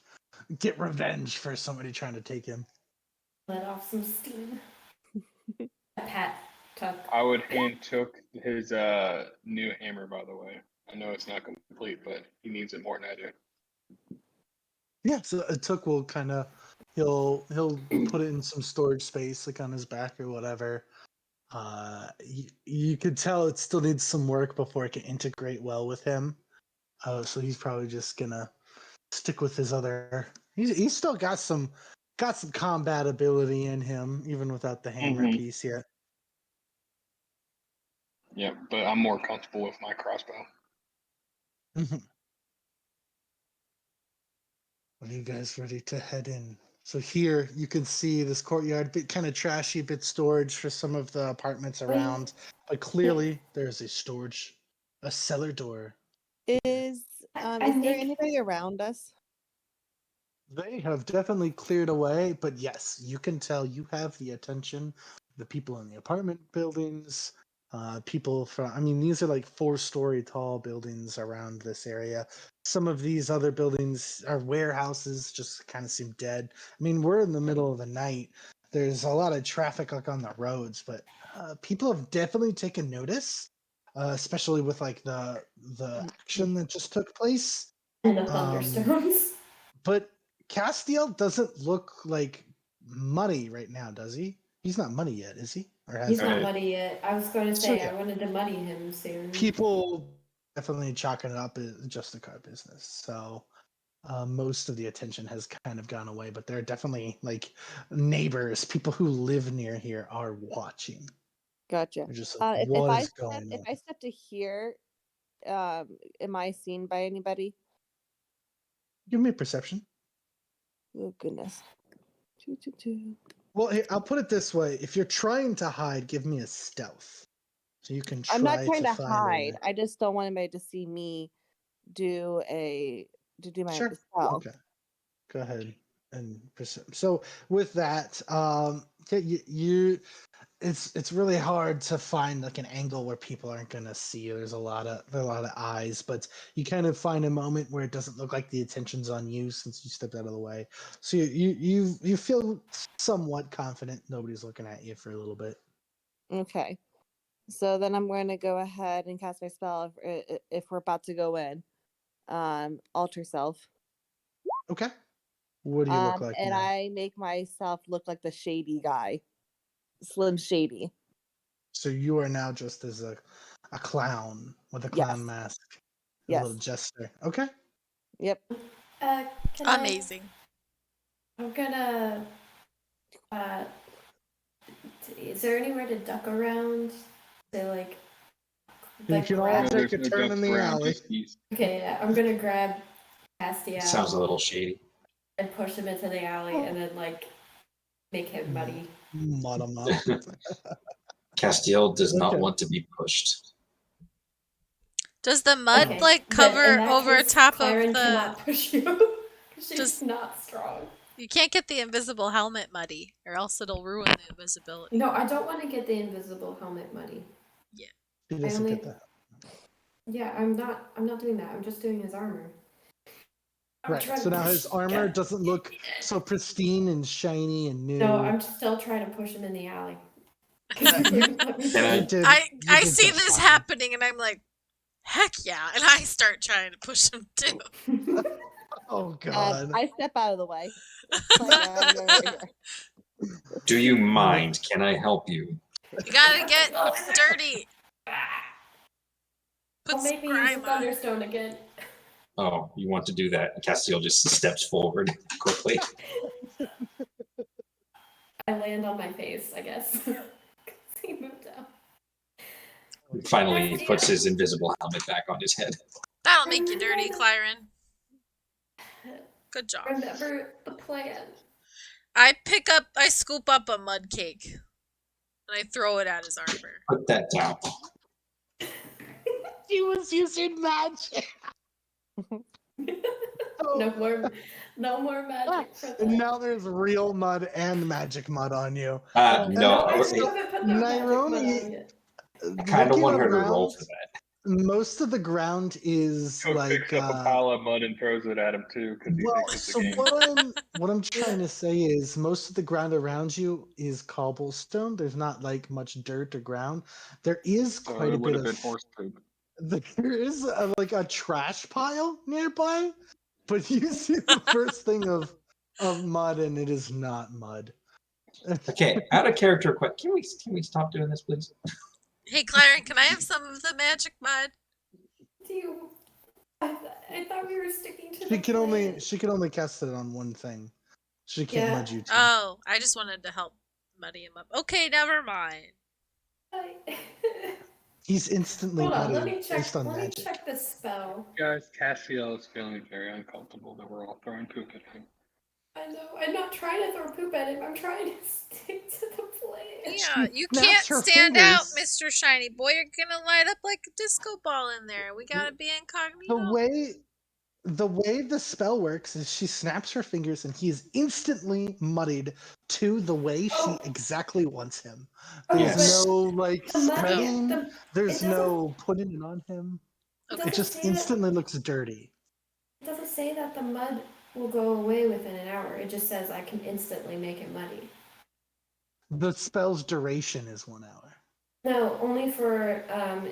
Speaker 1: get revenge for somebody trying to take him.
Speaker 8: Let off some steam. Pat Tuck.
Speaker 7: I would hand Took his new hammer, by the way. I know it's not complete, but he needs it more than I do.
Speaker 1: Yeah, so Took will kind of he'll put it in some storage space like on his back or whatever. You could tell it still needs some work before it can integrate well with him. So he's probably just gonna stick with his other. He's still got some combat ability in him, even without the hammer
Speaker 7: Mhm.
Speaker 1: piece yet.
Speaker 7: Yeah, but I'm more comfortable with my crossbow.
Speaker 1: Are you guys ready to head in? So here you can see this courtyard, bit kind of trashy, bit storage for some of the apartments around, but clearly there's a cellar door.
Speaker 6: Is
Speaker 8: I
Speaker 6: Is there
Speaker 8: think
Speaker 6: anybody around us?
Speaker 1: They have definitely cleared away, but yes, you can tell you have the attention of the people in the apartment buildings, people from, I mean, these are like 4-story tall buildings around this area. Some of these other buildings are warehouses, just kind of seem dead. I mean, we're in the middle of the night. There's a lot of traffic like on the roads, but people have definitely taken notice, especially with like the action that just took place.
Speaker 8: and the
Speaker 1: Um,
Speaker 8: thunderstorms.
Speaker 1: but Castiel doesn't look like muddy right now, does he? He's not muddy yet, is he? Or has
Speaker 8: He's
Speaker 1: he?
Speaker 8: not
Speaker 7: Right.
Speaker 8: muddy yet. I was going to
Speaker 1: So,
Speaker 8: say
Speaker 1: yeah.
Speaker 8: I wanted to muddy him soon.
Speaker 1: People definitely chalking it up as just a car business. So most of the attention has kind of gone away, but there are definitely like neighbors, people who live near here are watching.
Speaker 6: Gotcha.
Speaker 1: They're just like,
Speaker 6: If
Speaker 1: what
Speaker 6: I
Speaker 1: is
Speaker 6: step,
Speaker 1: going
Speaker 6: if
Speaker 1: on?
Speaker 6: I step to here, am I seen by anybody?
Speaker 1: Give me a perception.
Speaker 6: Oh goodness. 2.
Speaker 1: Well, here, I'll put it this way: if you're trying to hide, give me a stealth, so you can
Speaker 6: I'm not
Speaker 1: try
Speaker 6: trying
Speaker 1: to
Speaker 6: to
Speaker 1: find a
Speaker 6: hide.
Speaker 1: way.
Speaker 6: I just don't want anybody to see me do my
Speaker 1: Sure.
Speaker 6: stealth.
Speaker 1: Okay. Go ahead and so with that, it's really hard to find like an angle where people aren't gonna see you. There are a lot of eyes, but you kind of find a moment where it doesn't look like the attention's on you since you stepped out of the way. So you feel somewhat confident nobody's looking at you for a little bit.
Speaker 6: Okay. So then I'm going to go ahead and cast my spell if we're about to go in. Alter self.
Speaker 1: Okay. What do you look like
Speaker 6: And
Speaker 1: now?
Speaker 6: I make myself look like the shady guy, Slim Shady.
Speaker 1: So you are now just as a clown with a clown
Speaker 6: Yes.
Speaker 1: mask, a
Speaker 6: Yes.
Speaker 1: little jester. Okay.
Speaker 6: Yep.
Speaker 8: Can
Speaker 5: Amazing.
Speaker 8: I'm gonna. Is there anywhere to duck around? Say like.
Speaker 1: You can all
Speaker 8: grab-
Speaker 7: No,
Speaker 1: take
Speaker 7: there's
Speaker 1: a
Speaker 7: no
Speaker 1: turn
Speaker 7: ducks
Speaker 1: in the
Speaker 7: around,
Speaker 1: alley.
Speaker 7: just geese.
Speaker 8: Okay, yeah, I'm gonna grab Castiel
Speaker 2: Sounds a little shady.
Speaker 8: and push him into the alley, and then like make him muddy.
Speaker 1: Mud 'em up.
Speaker 2: Castiel does not
Speaker 1: Okay.
Speaker 2: want to be pushed.
Speaker 5: Does the mud
Speaker 8: Okay,
Speaker 5: like
Speaker 8: then
Speaker 5: cover
Speaker 8: in that
Speaker 5: over
Speaker 8: case,
Speaker 5: top
Speaker 8: Claren
Speaker 5: of the?
Speaker 8: cannot push you. 'Cause she's
Speaker 5: Just-
Speaker 8: not strong.
Speaker 5: You can't get the invisible helmet muddy, or else it'll ruin the invisibility.
Speaker 8: No, I don't want to get the invisible helmet muddy.
Speaker 1: He doesn't
Speaker 8: only-
Speaker 1: get that.
Speaker 8: Yeah, I'm not doing that. I'm just doing his armor. I'm
Speaker 1: Right.
Speaker 8: trying
Speaker 1: So
Speaker 8: to
Speaker 1: now his
Speaker 8: push-
Speaker 1: armor
Speaker 8: yeah.
Speaker 1: doesn't look so pristine and shiny and new.
Speaker 8: No, I'm still trying to push him in the alley.
Speaker 1: You did-
Speaker 5: I
Speaker 1: you did
Speaker 5: see
Speaker 1: just
Speaker 5: this
Speaker 1: fine.
Speaker 5: happening, and I'm like, heck yeah! And I start trying to push him too.
Speaker 1: Oh God.
Speaker 6: I step out of the way. Like, I'm going right here.
Speaker 2: Do you mind? Can I help you?
Speaker 5: You gotta get dirty. Put
Speaker 8: Don't
Speaker 5: some
Speaker 8: make me use the
Speaker 5: grime on.
Speaker 8: thunderstone again.
Speaker 2: Oh, you want to do that? Castiel just steps forward quickly.
Speaker 8: I land on my face, I guess. 'Cause he moved down.
Speaker 2: Finally, he puts his invisible helmet back on his head.
Speaker 5: That'll make you dirty, Claren. Good job.
Speaker 8: Remember the plan.
Speaker 5: I scoop up a mud cake, and I throw it at his armor.
Speaker 2: Put that down.
Speaker 1: She was using magic.
Speaker 8: No more magic for that.
Speaker 1: And now there's real mud and magic mud on you.
Speaker 2: No,
Speaker 8: No, I
Speaker 2: I
Speaker 8: still haven't put the magic mud on yet.
Speaker 2: kind of
Speaker 1: looking
Speaker 2: want her to roll
Speaker 1: around,
Speaker 2: for that.
Speaker 1: most of the ground is
Speaker 7: Cook
Speaker 1: like
Speaker 7: picks up a pile of mud and throws it at him too because he
Speaker 1: well,
Speaker 7: thinks it's a
Speaker 1: so
Speaker 7: game.
Speaker 1: what I'm trying to say is most of the ground around you is cobblestone. There's not like much dirt or ground. There is
Speaker 7: So
Speaker 1: quite a
Speaker 7: it would
Speaker 1: bit
Speaker 7: have
Speaker 1: of
Speaker 7: been horse poop.
Speaker 1: there is like a trash pile nearby, but you see the first thing of mud and it is not mud.
Speaker 2: Okay, out of character, can we stop doing this, please?
Speaker 5: Hey, Claren, can I have some of the magic mud?
Speaker 8: Do you? I thought we were sticking to
Speaker 1: She
Speaker 8: the
Speaker 1: can
Speaker 8: plan.
Speaker 1: only cast it on one thing. She can't
Speaker 8: Yeah.
Speaker 1: mud you too.
Speaker 5: Oh, I just wanted to help muddy him up. Okay, never mind.
Speaker 1: He's instantly
Speaker 8: Hold on, let
Speaker 1: muddy
Speaker 8: me check.
Speaker 1: based on
Speaker 8: Let
Speaker 1: magic.
Speaker 8: me check the spell.
Speaker 7: Guys, Castiel is feeling very uncomfortable that we're all throwing poop at him.
Speaker 8: I know. I'm not trying to throw poop at him. I'm trying to stick to the plan.
Speaker 5: Yeah, you
Speaker 1: snaps
Speaker 5: can't
Speaker 1: her
Speaker 5: stand out,
Speaker 1: fingers.
Speaker 5: Mr. Shiny Boy. You're gonna light up like a disco ball in there. We gotta be
Speaker 1: The
Speaker 5: incognito.
Speaker 1: way the way the spell works is she snaps her fingers and he is instantly muddied to the way she exactly wants him.
Speaker 8: Okay,
Speaker 1: There's
Speaker 2: Yes.
Speaker 1: no like
Speaker 8: the mud,
Speaker 1: spreading,
Speaker 8: it
Speaker 1: there's
Speaker 8: doesn't,
Speaker 1: no putting it on him.
Speaker 8: it
Speaker 1: It
Speaker 8: doesn't
Speaker 1: just
Speaker 8: say that,
Speaker 1: instantly looks dirty.
Speaker 8: it doesn't say that the mud will go away within an hour. It just says I can instantly make it muddy.
Speaker 1: The spell's duration is 1 hour.
Speaker 8: No, only for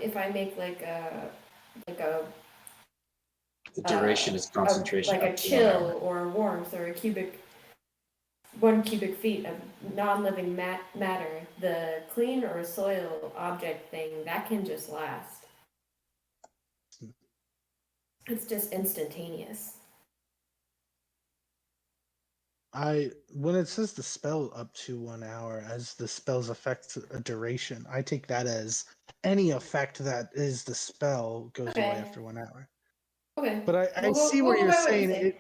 Speaker 8: if I make like a
Speaker 2: The duration is concentration
Speaker 8: like a
Speaker 2: up to 1 hour.
Speaker 8: chill or a warmth or a 1 cubic feet of non-living matter, the clean or soil object thing that can just last. It's just instantaneous.
Speaker 1: When it says the spell up to 1 hour as the spell's effect a duration, I take that as any effect that is the spell goes away
Speaker 8: Okay.
Speaker 1: after 1 hour.
Speaker 8: Okay.
Speaker 1: But I see
Speaker 8: we'll
Speaker 1: where
Speaker 8: go
Speaker 1: you're
Speaker 8: by what you
Speaker 1: saying
Speaker 8: say.
Speaker 1: it.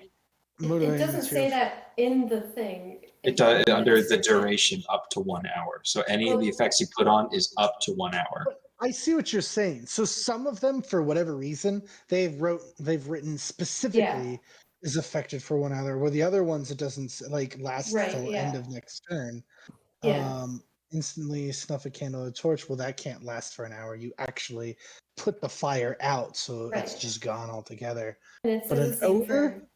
Speaker 8: It
Speaker 1: Motivating
Speaker 8: doesn't
Speaker 1: material.
Speaker 8: say that in the thing.
Speaker 2: It does
Speaker 8: but
Speaker 2: under
Speaker 8: it's
Speaker 2: the
Speaker 8: just-
Speaker 2: duration up to 1 hour. So any of the effects you put on is up to 1 hour.
Speaker 1: I see what you're saying. So some of them, for whatever reason, they've written specifically is affected for 1 hour, where the other ones it doesn't like last
Speaker 8: Right,
Speaker 1: till
Speaker 8: yeah.
Speaker 1: end of next turn.
Speaker 8: Yeah.
Speaker 1: Instantly snuff a candle or torch. Well, that can't last for an hour. You actually put the fire out, so it's
Speaker 8: Right.
Speaker 1: just gone altogether.
Speaker 8: And it
Speaker 1: But
Speaker 8: says
Speaker 1: an
Speaker 8: the same
Speaker 1: odor,
Speaker 8: for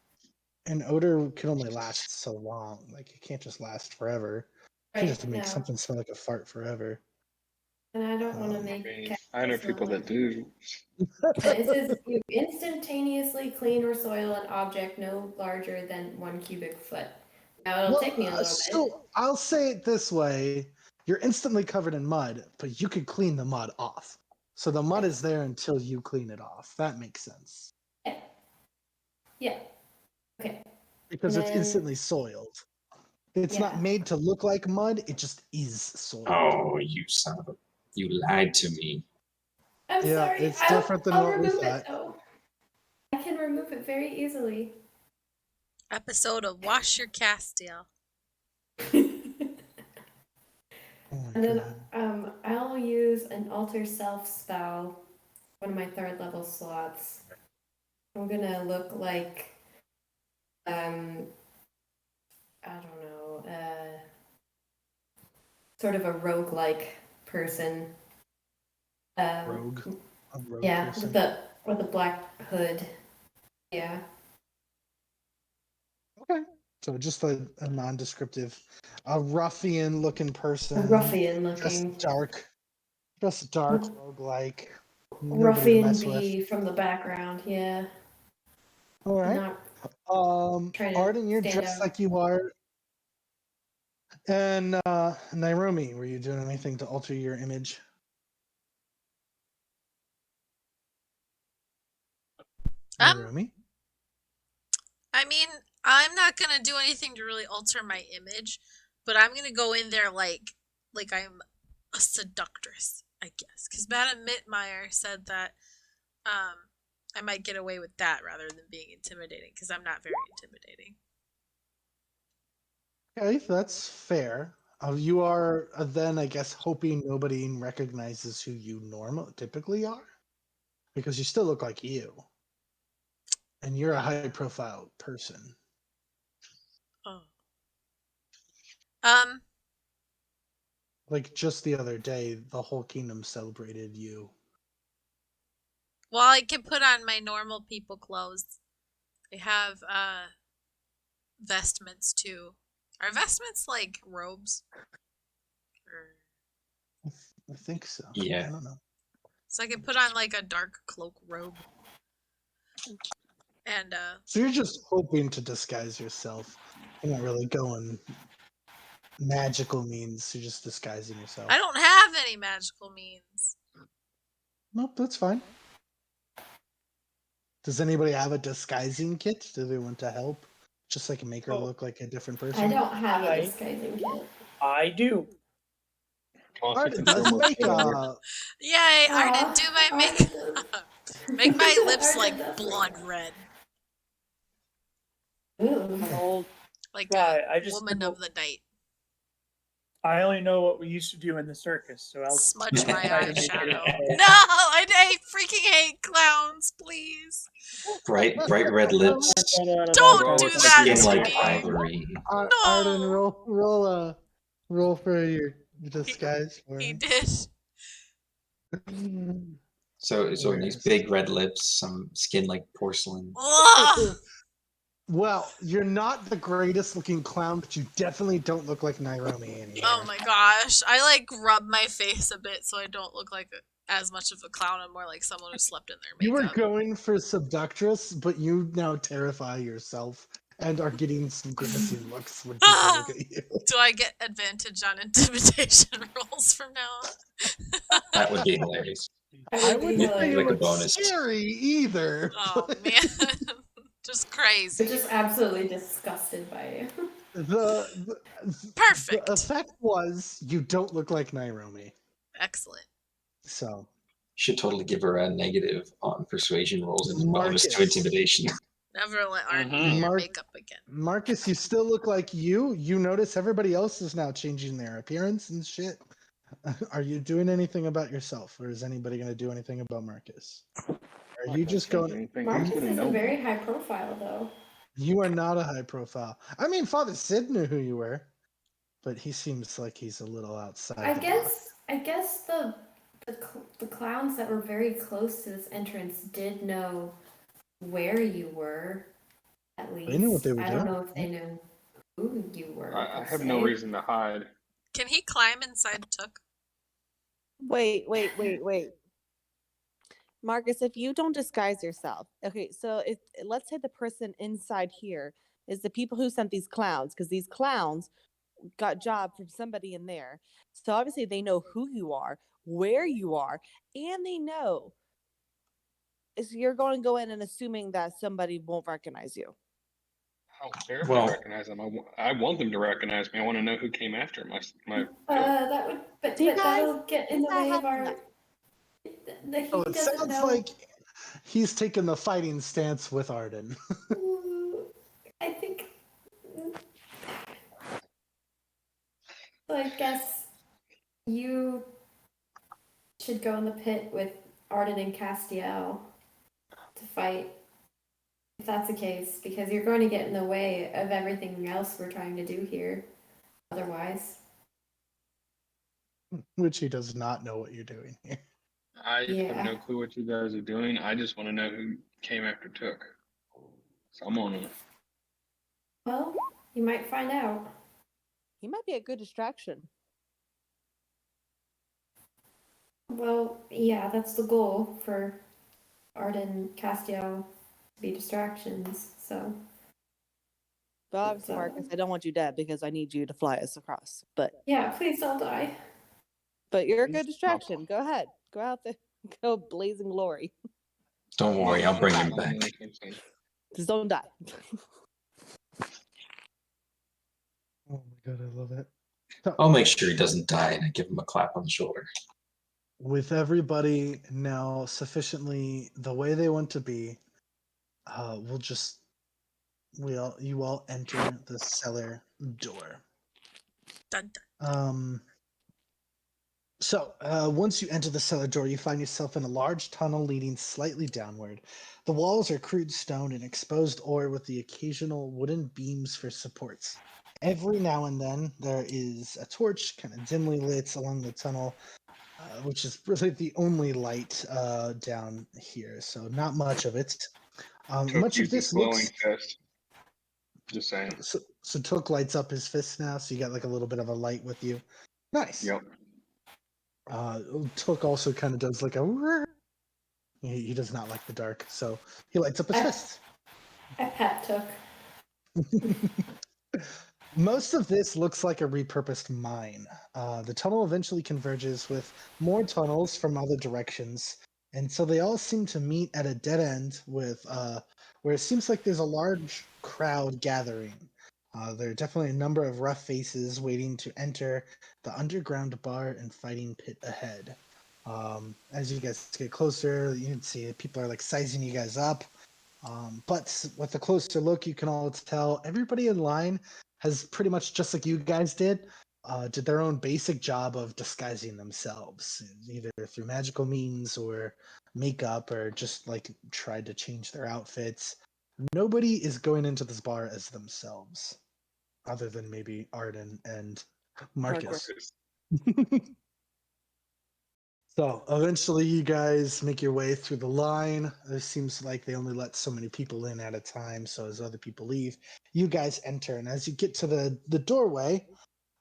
Speaker 1: an odor can only last so long. Like it can't just last forever. You can't
Speaker 8: right
Speaker 1: just make
Speaker 8: now.
Speaker 1: something smell like a fart forever.
Speaker 8: And I don't want to
Speaker 1: I
Speaker 8: make.
Speaker 7: mean, I know people that do.
Speaker 8: It says you instantaneously clean or soil an object no larger than 1 cubic foot. Now it'll take me a little bit.
Speaker 1: So I'll say it this way: you're instantly covered in mud, but you could clean the mud off. So the mud is there until you clean it off. That makes sense
Speaker 8: Yeah. Okay.
Speaker 1: because
Speaker 8: And
Speaker 1: it's
Speaker 8: then-
Speaker 1: instantly soiled. It's not
Speaker 8: Yeah.
Speaker 1: made to look like mud; it just is soiled.
Speaker 2: Oh, you son of a... You lied to me.
Speaker 8: I'm
Speaker 1: Yeah,
Speaker 8: sorry.
Speaker 1: it's different than
Speaker 8: I'll
Speaker 1: what we
Speaker 8: remove
Speaker 1: thought.
Speaker 8: it though. I can remove it very easily.
Speaker 5: Episode of Wash Your Castile.
Speaker 1: Oh my
Speaker 8: And then
Speaker 1: God.
Speaker 8: I'll use an alter self spell, one of my 3rd level slots. I'm gonna look like I don't know, sort of a roguelike person.
Speaker 1: Rogue. A rogue
Speaker 8: Yeah,
Speaker 1: person.
Speaker 8: with the black hood. Yeah.
Speaker 1: Okay. So just a non-descriptive, a ruffian-looking person.
Speaker 8: A ruffian
Speaker 1: Just
Speaker 8: looking.
Speaker 1: dark, roguelike. Nobody to
Speaker 8: Ruffian
Speaker 1: mess with.
Speaker 8: bee from the background, yeah.
Speaker 1: All right.
Speaker 8: Not trying to
Speaker 1: Arden, you're
Speaker 8: stand
Speaker 1: dressed
Speaker 8: out.
Speaker 1: like you are. And Nairumi, were you doing anything to alter your image? Nairumi?
Speaker 5: I mean, I'm not gonna do anything to really alter my image, but I'm gonna go in there like I'm a seductress, I guess. Because Madame Mittmeyer said that I might get away with that rather than being intimidating, because I'm not very intimidating.
Speaker 1: Okay, that's fair. You are then, I guess, hoping nobody recognizes who you typically are, because you still look like you, and you're a high-profile person.
Speaker 5: Oh.
Speaker 1: Like just the other day, the whole kingdom celebrated you.
Speaker 5: Well, I can put on my normal people clothes. I have vestments too. Are vestments like robes? Or...
Speaker 1: I think so.
Speaker 2: Yeah.
Speaker 1: I don't know.
Speaker 5: So I can put on like a dark cloak robe. And
Speaker 1: So you're just hoping to disguise yourself. You're not really going magical means. You're just disguising yourself.
Speaker 5: I don't have any magical means.
Speaker 1: Nope, that's fine. Does anybody have a disguising kit? Do they want to help? Just like make her look like a different person?
Speaker 8: I don't have
Speaker 3: I-
Speaker 8: a disguising kit.
Speaker 3: I do.
Speaker 1: Arden does makeup.
Speaker 5: Yay! I
Speaker 8: Aw,
Speaker 5: didn't do my
Speaker 8: Arden
Speaker 5: makeup. Make my lips
Speaker 8: Arden
Speaker 5: like
Speaker 8: does
Speaker 5: blood
Speaker 8: makeup.
Speaker 5: red,
Speaker 8: Ooh.
Speaker 3: Oh,
Speaker 5: like
Speaker 3: God,
Speaker 5: a
Speaker 3: I just
Speaker 5: woman
Speaker 3: know-
Speaker 5: of the night.
Speaker 3: I only know what we used to do in the circus, so I'll
Speaker 5: Smudge my
Speaker 3: try to make it
Speaker 5: eyeshadow.
Speaker 3: okay.
Speaker 5: No, I freaking hate clowns. Please,
Speaker 2: Bright red lips,
Speaker 5: don't
Speaker 7: Roll
Speaker 5: do
Speaker 7: with
Speaker 5: that
Speaker 2: skin
Speaker 5: to
Speaker 2: like
Speaker 5: me.
Speaker 2: ivory.
Speaker 1: Arden,
Speaker 5: No,
Speaker 1: roll for your disguise for
Speaker 5: he
Speaker 1: me.
Speaker 5: did.
Speaker 2: So
Speaker 1: Where
Speaker 2: nice
Speaker 1: is
Speaker 2: big red lips, some skin like porcelain.
Speaker 5: Ugh.
Speaker 1: Well, you're not the greatest looking clown, but you definitely don't look like Nairobi anymore.
Speaker 5: Oh my gosh, I like rub my face a bit so I don't look like as much of a clown. I'm more like someone who slept in their
Speaker 1: You were
Speaker 5: makeup.
Speaker 1: going for seductress, but you now terrify yourself and are getting some grimacing looks when people look at you.
Speaker 5: Do I get advantage on intimidation rolls from now on?
Speaker 2: That would be hilarious.
Speaker 1: I
Speaker 8: That would be
Speaker 1: wouldn't say you
Speaker 2: Like a
Speaker 1: look
Speaker 2: bonus.
Speaker 1: scary either.
Speaker 5: Oh man, just crazy.
Speaker 8: We're just absolutely disgusted by you.
Speaker 1: The
Speaker 5: Perfect.
Speaker 1: effect was you don't look like Nairobi.
Speaker 5: Excellent.
Speaker 1: So
Speaker 2: Should totally give her a negative on persuasion rolls and a bonus to
Speaker 1: Marcus.
Speaker 2: intimidation.
Speaker 5: Never let Arden
Speaker 7: Mhm.
Speaker 5: be in your
Speaker 1: Mark-
Speaker 5: makeup again.
Speaker 1: Marcus, you still look like you. You notice everybody else is now changing their appearance and shit. Are you doing anything about yourself, or is anybody going to do anything about Marcus? Are you just going?
Speaker 8: Marcus isn't very high profile, though.
Speaker 1: You are not a high profile. I mean, Father Sid knew who you were, but he seems like he's a little outside.
Speaker 8: I
Speaker 1: the
Speaker 8: guess the clowns that were very close to this entrance did know where you were. At least
Speaker 1: They knew what they were
Speaker 8: I don't
Speaker 1: doing.
Speaker 8: know if they knew who you were.
Speaker 7: I
Speaker 8: per
Speaker 7: have no
Speaker 8: se.
Speaker 7: reason to hide.
Speaker 5: Can he climb inside Took?
Speaker 6: Wait. Marcus, if you don't disguise yourself, okay, so if let's say the person inside here is the people who sent these clowns, because these clowns got job from somebody in there. So obviously they know who you are, where you are, and they know. So you're going to go in and assuming that somebody won't recognize you.
Speaker 7: I don't care if
Speaker 2: Well-
Speaker 7: they recognize them. I want them to recognize me. I want to know who came after my.
Speaker 8: That would, but
Speaker 6: Do you
Speaker 8: that'll get in the
Speaker 6: guys
Speaker 8: way
Speaker 6: not
Speaker 8: of
Speaker 6: have
Speaker 8: our.
Speaker 6: enough?
Speaker 8: He
Speaker 1: Oh, it
Speaker 8: doesn't
Speaker 1: sounds
Speaker 8: know.
Speaker 1: like he's taking the fighting stance with Arden.
Speaker 8: Ooh, I think. So I guess you should go in the pit with Arden and Castiel to fight. If that's the case, because you're going to get in the way of everything else we're trying to do here. Otherwise,
Speaker 1: Which he does not know what you're doing here.
Speaker 7: I
Speaker 8: Yeah.
Speaker 7: have no clue what you guys are doing. I just want to know who came after Took. So I'm on it.
Speaker 8: well, you might find out.
Speaker 6: He might be a good distraction.
Speaker 8: Well, yeah, that's the goal for Arden and Castiel to be distractions. So
Speaker 6: But obviously, Marcus, I don't want you dead because I need you to fly us across. But
Speaker 8: yeah, please don't die.
Speaker 6: you're a good distraction. Go ahead. Go out there. Go blazing glory.
Speaker 2: Don't worry, I'll bring him back.
Speaker 6: Just don't die.
Speaker 1: Oh my god, I love it.
Speaker 2: I'll make sure he doesn't die and I give him a clap on the shoulder.
Speaker 1: With everybody now sufficiently the way they want to be, you all enter the cellar door.
Speaker 5: Dun, dun.
Speaker 1: So once you enter the cellar door, you find yourself in a large tunnel leading slightly downward. The walls are crude stone and exposed ore with the occasional wooden beams for supports. Every now and then, there is a torch kind of dimly lit along the tunnel, which is really the only light down here. So not much of it. Much of this
Speaker 7: glowing
Speaker 1: looks.
Speaker 7: fist. Just saying.
Speaker 1: So Took lights up his fist now, so you got like a little bit of a light with you. Nice.
Speaker 7: Yep.
Speaker 1: Took also kind of does like a. He does not like the dark, so he lights up his fist.
Speaker 8: I pet Took.
Speaker 1: Most of this looks like a repurposed mine. The tunnel eventually converges with more tunnels from other directions, and so they all seem to meet at a dead end with where it seems like there's a large crowd gathering. There are definitely a number of rough faces waiting to enter the underground bar and fighting pit ahead. As you guys get closer, you can see people are like sizing you guys up. But with a closer look, you can all tell everybody in line has pretty much just like you guys did, did their own basic job of disguising themselves, either through magical means or makeup, or just like tried to change their outfits. Nobody is going into this bar as themselves, other than maybe Arden and Marcus. So eventually, you guys make your way through the line. It seems like they only let so many people in at a time. So as other people leave, you guys enter, and as you get to the doorway,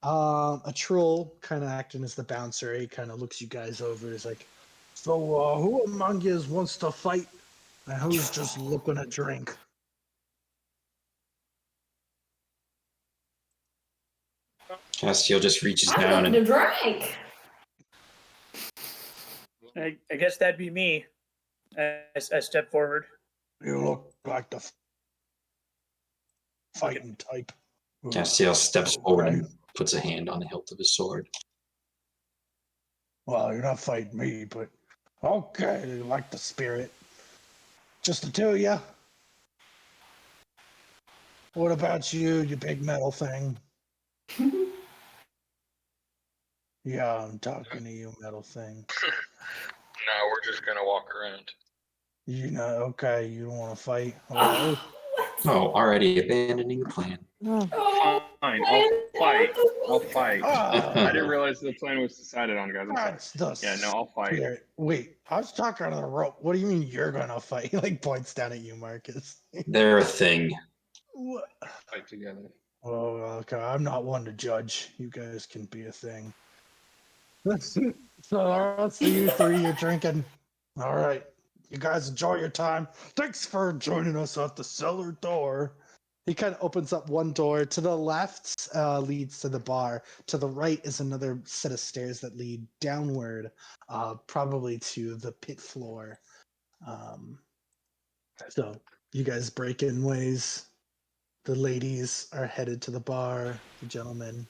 Speaker 1: a troll, kind of acting as the bouncer, he kind of looks you guys over. He's like, "So, who among you wants to fight, and who's just looking to drink?"
Speaker 2: Castiel just reaches
Speaker 8: I'm
Speaker 2: down
Speaker 8: looking
Speaker 2: and
Speaker 8: to drink.
Speaker 3: I guess that'd be me. I step forward.
Speaker 1: You look like the fighting type.
Speaker 2: Castiel steps forward
Speaker 1: Okay.
Speaker 2: and puts a hand on the hilt of his sword.
Speaker 1: Well, you're not fighting me, but okay, you like the spirit. Just the two of you? What about you, you big metal thing? Yeah, I'm talking to you, metal thing.
Speaker 7: No, we're just gonna walk around.
Speaker 1: You know, okay, you don't want to fight.
Speaker 8: Oh,
Speaker 1: Well,
Speaker 8: what?
Speaker 2: Oh, already abandoning the plan.
Speaker 8: Oh,
Speaker 7: Fine, I'll fight. I'll fight. I didn't
Speaker 1: ah,
Speaker 7: realize the plan was decided on, guys. I'm sorry.
Speaker 1: that's the
Speaker 7: Yeah, no, I'll fight.
Speaker 1: spirit. Wait, I was talking to the rope. What do you mean you're gonna fight? He like points down at you, Marcus.
Speaker 2: They're a thing.
Speaker 1: What?
Speaker 7: Fight together.
Speaker 1: Oh, okay. I'm not one to judge. You guys can be a thing. So you three, you're drinking. All right. You guys enjoy your time. Thanks for joining us at the cellar door. He kind of opens up one door. To the left leads to the bar. To the right is another set of stairs that lead downward, probably to the pit floor. So you guys break in ways. The ladies are headed to the bar. The gentlemen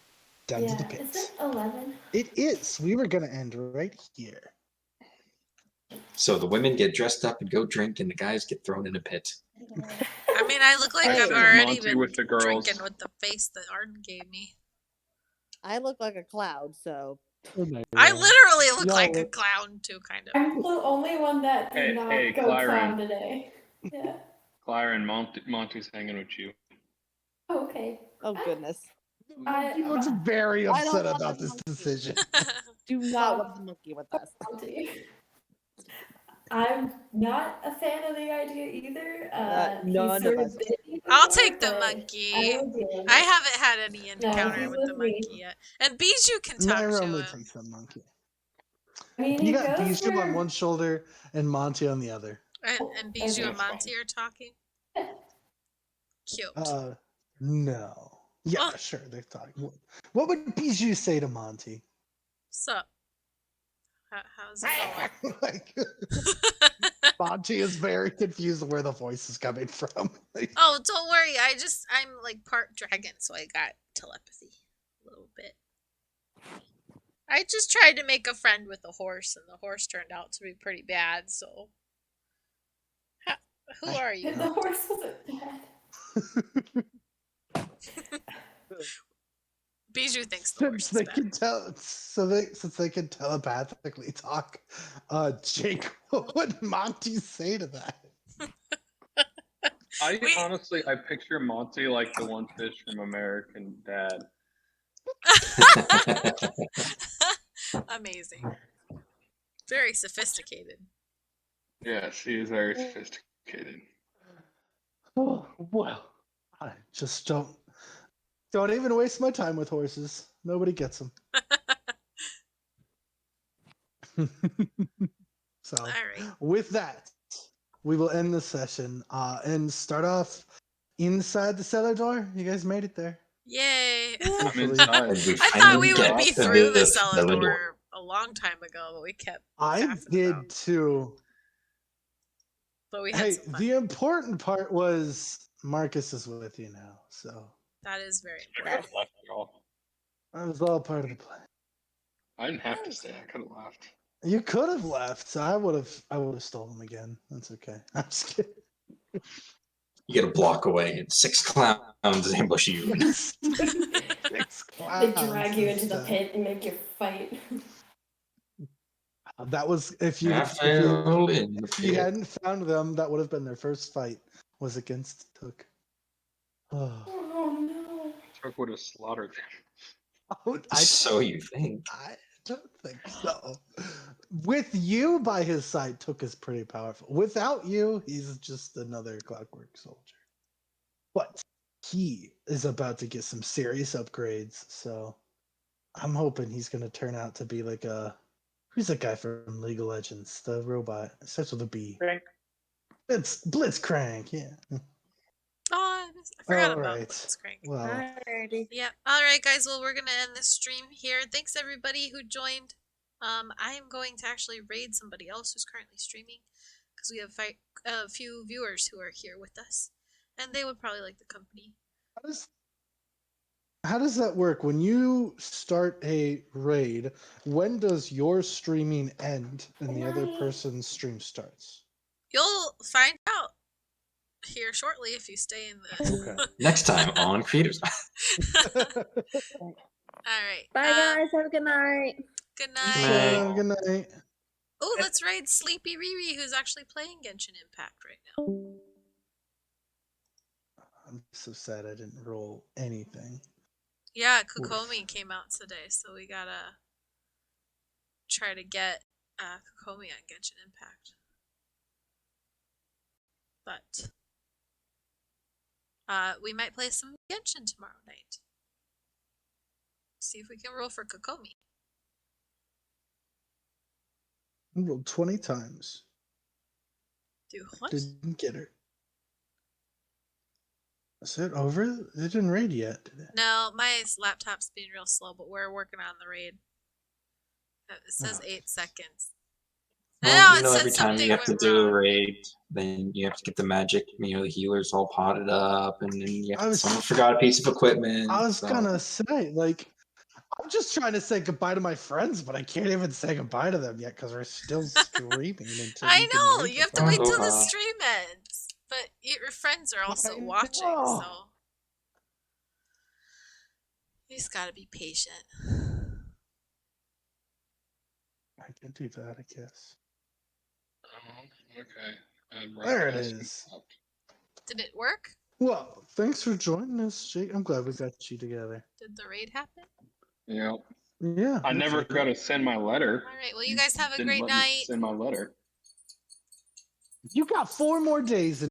Speaker 1: down to the
Speaker 8: yeah. Is
Speaker 1: pits.
Speaker 8: it 11?
Speaker 1: It is. We were going to end right here.
Speaker 2: So the women get dressed up and go drink, and the guys get thrown in a pit.
Speaker 5: I mean, I look like
Speaker 6: Hey.
Speaker 5: I've already
Speaker 7: Monty
Speaker 5: been
Speaker 7: with the girls.
Speaker 5: drinking with the face that Arden gave me.
Speaker 6: I look like a cloud, so
Speaker 5: I literally look
Speaker 1: Y'all
Speaker 5: like a
Speaker 1: look-
Speaker 5: clown too, kind of.
Speaker 8: I'm the only one that did
Speaker 7: Hey,
Speaker 8: not
Speaker 7: hey,
Speaker 8: go
Speaker 7: Clyra.
Speaker 8: clown today. Yeah.
Speaker 7: Clara and Monty's hanging with you.
Speaker 8: Oh, okay.
Speaker 6: oh goodness.
Speaker 1: He looks very
Speaker 6: I don't
Speaker 1: upset
Speaker 6: want
Speaker 1: about
Speaker 6: the
Speaker 1: this
Speaker 6: monkey.
Speaker 1: decision.
Speaker 6: Do not want the monkey with us.
Speaker 8: I'm not a fan of the idea either.
Speaker 6: None
Speaker 8: he's
Speaker 6: of
Speaker 8: sort
Speaker 6: us.
Speaker 8: bit me
Speaker 5: I'll
Speaker 8: before,
Speaker 5: take the
Speaker 8: but
Speaker 5: monkey.
Speaker 8: I will deal with
Speaker 5: I
Speaker 8: it.
Speaker 5: haven't had any encounter
Speaker 8: he's
Speaker 5: with the
Speaker 8: with me.
Speaker 5: monkey yet. And Bijou can talk
Speaker 1: Naira
Speaker 5: to
Speaker 1: only
Speaker 5: him.
Speaker 1: takes the monkey.
Speaker 8: I mean,
Speaker 1: You
Speaker 8: he
Speaker 1: got
Speaker 8: goes
Speaker 1: Bijou
Speaker 8: where...
Speaker 1: on one shoulder and Monty on the other.
Speaker 5: And Bijou and
Speaker 7: That's
Speaker 5: Monty are talking. Cute.
Speaker 1: No. Yeah,
Speaker 5: Oh.
Speaker 1: sure, they're talking. What would Bijou say to Monty?
Speaker 5: Sup? How's it going?
Speaker 1: Like, Monty is very confused where the voice is coming from.
Speaker 5: Oh, don't worry. I'm like part dragon, so I got telepathy a little bit. I just tried to make a friend with a horse, and the horse turned out to be pretty bad, so. Who are you?
Speaker 8: The horse wasn't bad.
Speaker 5: Bijou thinks the horse is bad.
Speaker 1: Since they can telepathically talk, Jake, what would Monty say to that?
Speaker 7: Honestly, I picture Monty like the one fish from American Dad.
Speaker 5: Amazing. Very sophisticated.
Speaker 7: Yes, he is very sophisticated.
Speaker 1: Oh, well, I just don't even waste my time with horses. Nobody gets them. So,
Speaker 5: All right.
Speaker 1: with that, we will end the session and start off inside the cellar door. You guys made it there.
Speaker 5: Yay.
Speaker 7: I'm
Speaker 1: Hopefully-
Speaker 7: inside.
Speaker 5: I thought we would be through the cellar door a long time ago, but we kept
Speaker 1: I
Speaker 5: faffing
Speaker 1: did
Speaker 5: about.
Speaker 1: too.
Speaker 5: But we had
Speaker 1: Hey,
Speaker 5: some fun.
Speaker 1: the important part was Marcus is with you now, so
Speaker 5: That is very
Speaker 7: I
Speaker 5: important.
Speaker 7: could have left, y'all.
Speaker 1: that was all part of the plan.
Speaker 7: I didn't have to stay. I could have left.
Speaker 1: You could have left. So I would have stolen again. That's okay. I'm just kidding.
Speaker 2: You get a block away, and 6 clowns ambush you.
Speaker 1: Six
Speaker 8: They
Speaker 1: clowns
Speaker 8: drag you into the
Speaker 1: instead.
Speaker 8: pit and make you fight.
Speaker 1: That was if you
Speaker 2: I fell in the
Speaker 1: if you
Speaker 2: pit.
Speaker 1: hadn't found them, that would have been their first fight. Was against Took. Oh,
Speaker 8: Oh no.
Speaker 7: Took would have slaughtered them.
Speaker 2: So you think?
Speaker 1: I don't think so. With you by his side, Took is pretty powerful. Without you, he's just another Clockwork Soldier. But he is about to get some serious upgrades, so I'm hoping he's going to turn out to be like a. Who's that guy from League of Legends? The robot. It starts with a B.
Speaker 3: Frank,
Speaker 1: It's Blitzcrank, yeah.
Speaker 5: Oh, I forgot
Speaker 1: All
Speaker 5: about
Speaker 1: right.
Speaker 5: Blitzcrank.
Speaker 1: Well,
Speaker 6: Alrighty.
Speaker 5: Yeah. All right, guys. Well, we're gonna end this stream here. Thanks everybody who joined. I am going to actually raid somebody else who's currently streaming because we have a few viewers who are here with us, and they would probably like the company.
Speaker 1: how does that work? When you start a raid, when does your streaming end and the other person's stream starts?
Speaker 5: You'll find out here shortly if you stay in the.
Speaker 1: Okay.
Speaker 2: Next time on Creators.
Speaker 5: All right.
Speaker 6: Bye, guys. Have a good night.
Speaker 5: Good
Speaker 2: night.
Speaker 5: night.
Speaker 1: Good night.
Speaker 5: Oh, let's raid Sleepy Riri, who's actually playing Genshin Impact right now.
Speaker 1: I'm so sad I didn't roll anything.
Speaker 5: Yeah, Kokomi came out today, so we gotta try to get Kokomi on Genshin Impact. But we might play some Genshin tomorrow night. See if we can roll for Kokomi.
Speaker 1: I rolled 20 times.
Speaker 5: Do what?
Speaker 1: Didn't get her. Is it over? It didn't raid yet, did it?
Speaker 5: No, my laptop's being real slow, but we're working on the raid. It says
Speaker 1: Okay.
Speaker 5: 8 seconds.
Speaker 2: Well,
Speaker 5: it
Speaker 2: you know,
Speaker 5: said
Speaker 2: every time
Speaker 5: something
Speaker 2: you have to
Speaker 5: went
Speaker 2: do a
Speaker 5: wrong.
Speaker 2: raid, then you have to get the magic, the healers all potted up, and then
Speaker 1: I
Speaker 2: someone
Speaker 1: was-
Speaker 2: forgot a piece of equipment.
Speaker 1: I was
Speaker 2: so-
Speaker 1: gonna say, like, I'm just trying to say goodbye to my friends, but I can't even say goodbye to them yet because we're still streaming until
Speaker 5: I
Speaker 1: you can
Speaker 5: know,
Speaker 1: raid
Speaker 5: you have to
Speaker 1: them.
Speaker 5: wait till the
Speaker 2: Goodbye.
Speaker 5: stream ends. But your friends are also
Speaker 1: I
Speaker 5: watching,
Speaker 1: know.
Speaker 5: so you just gotta be patient.
Speaker 1: I can do that, I guess.
Speaker 7: Okay. And
Speaker 1: There it
Speaker 7: broadcasting
Speaker 1: is.
Speaker 7: stopped.
Speaker 5: Did it work?
Speaker 1: Well, thanks for joining us, Jake. I'm glad we got you together.
Speaker 5: Did the raid happen?
Speaker 7: Yeah.
Speaker 1: Yeah.
Speaker 7: I
Speaker 1: looks
Speaker 7: never
Speaker 1: like it.
Speaker 7: got to send my letter.
Speaker 5: All right. Well, you guys have a
Speaker 7: Didn't
Speaker 5: great
Speaker 7: let me
Speaker 5: night.
Speaker 7: Send my letter.
Speaker 1: You got 4 more days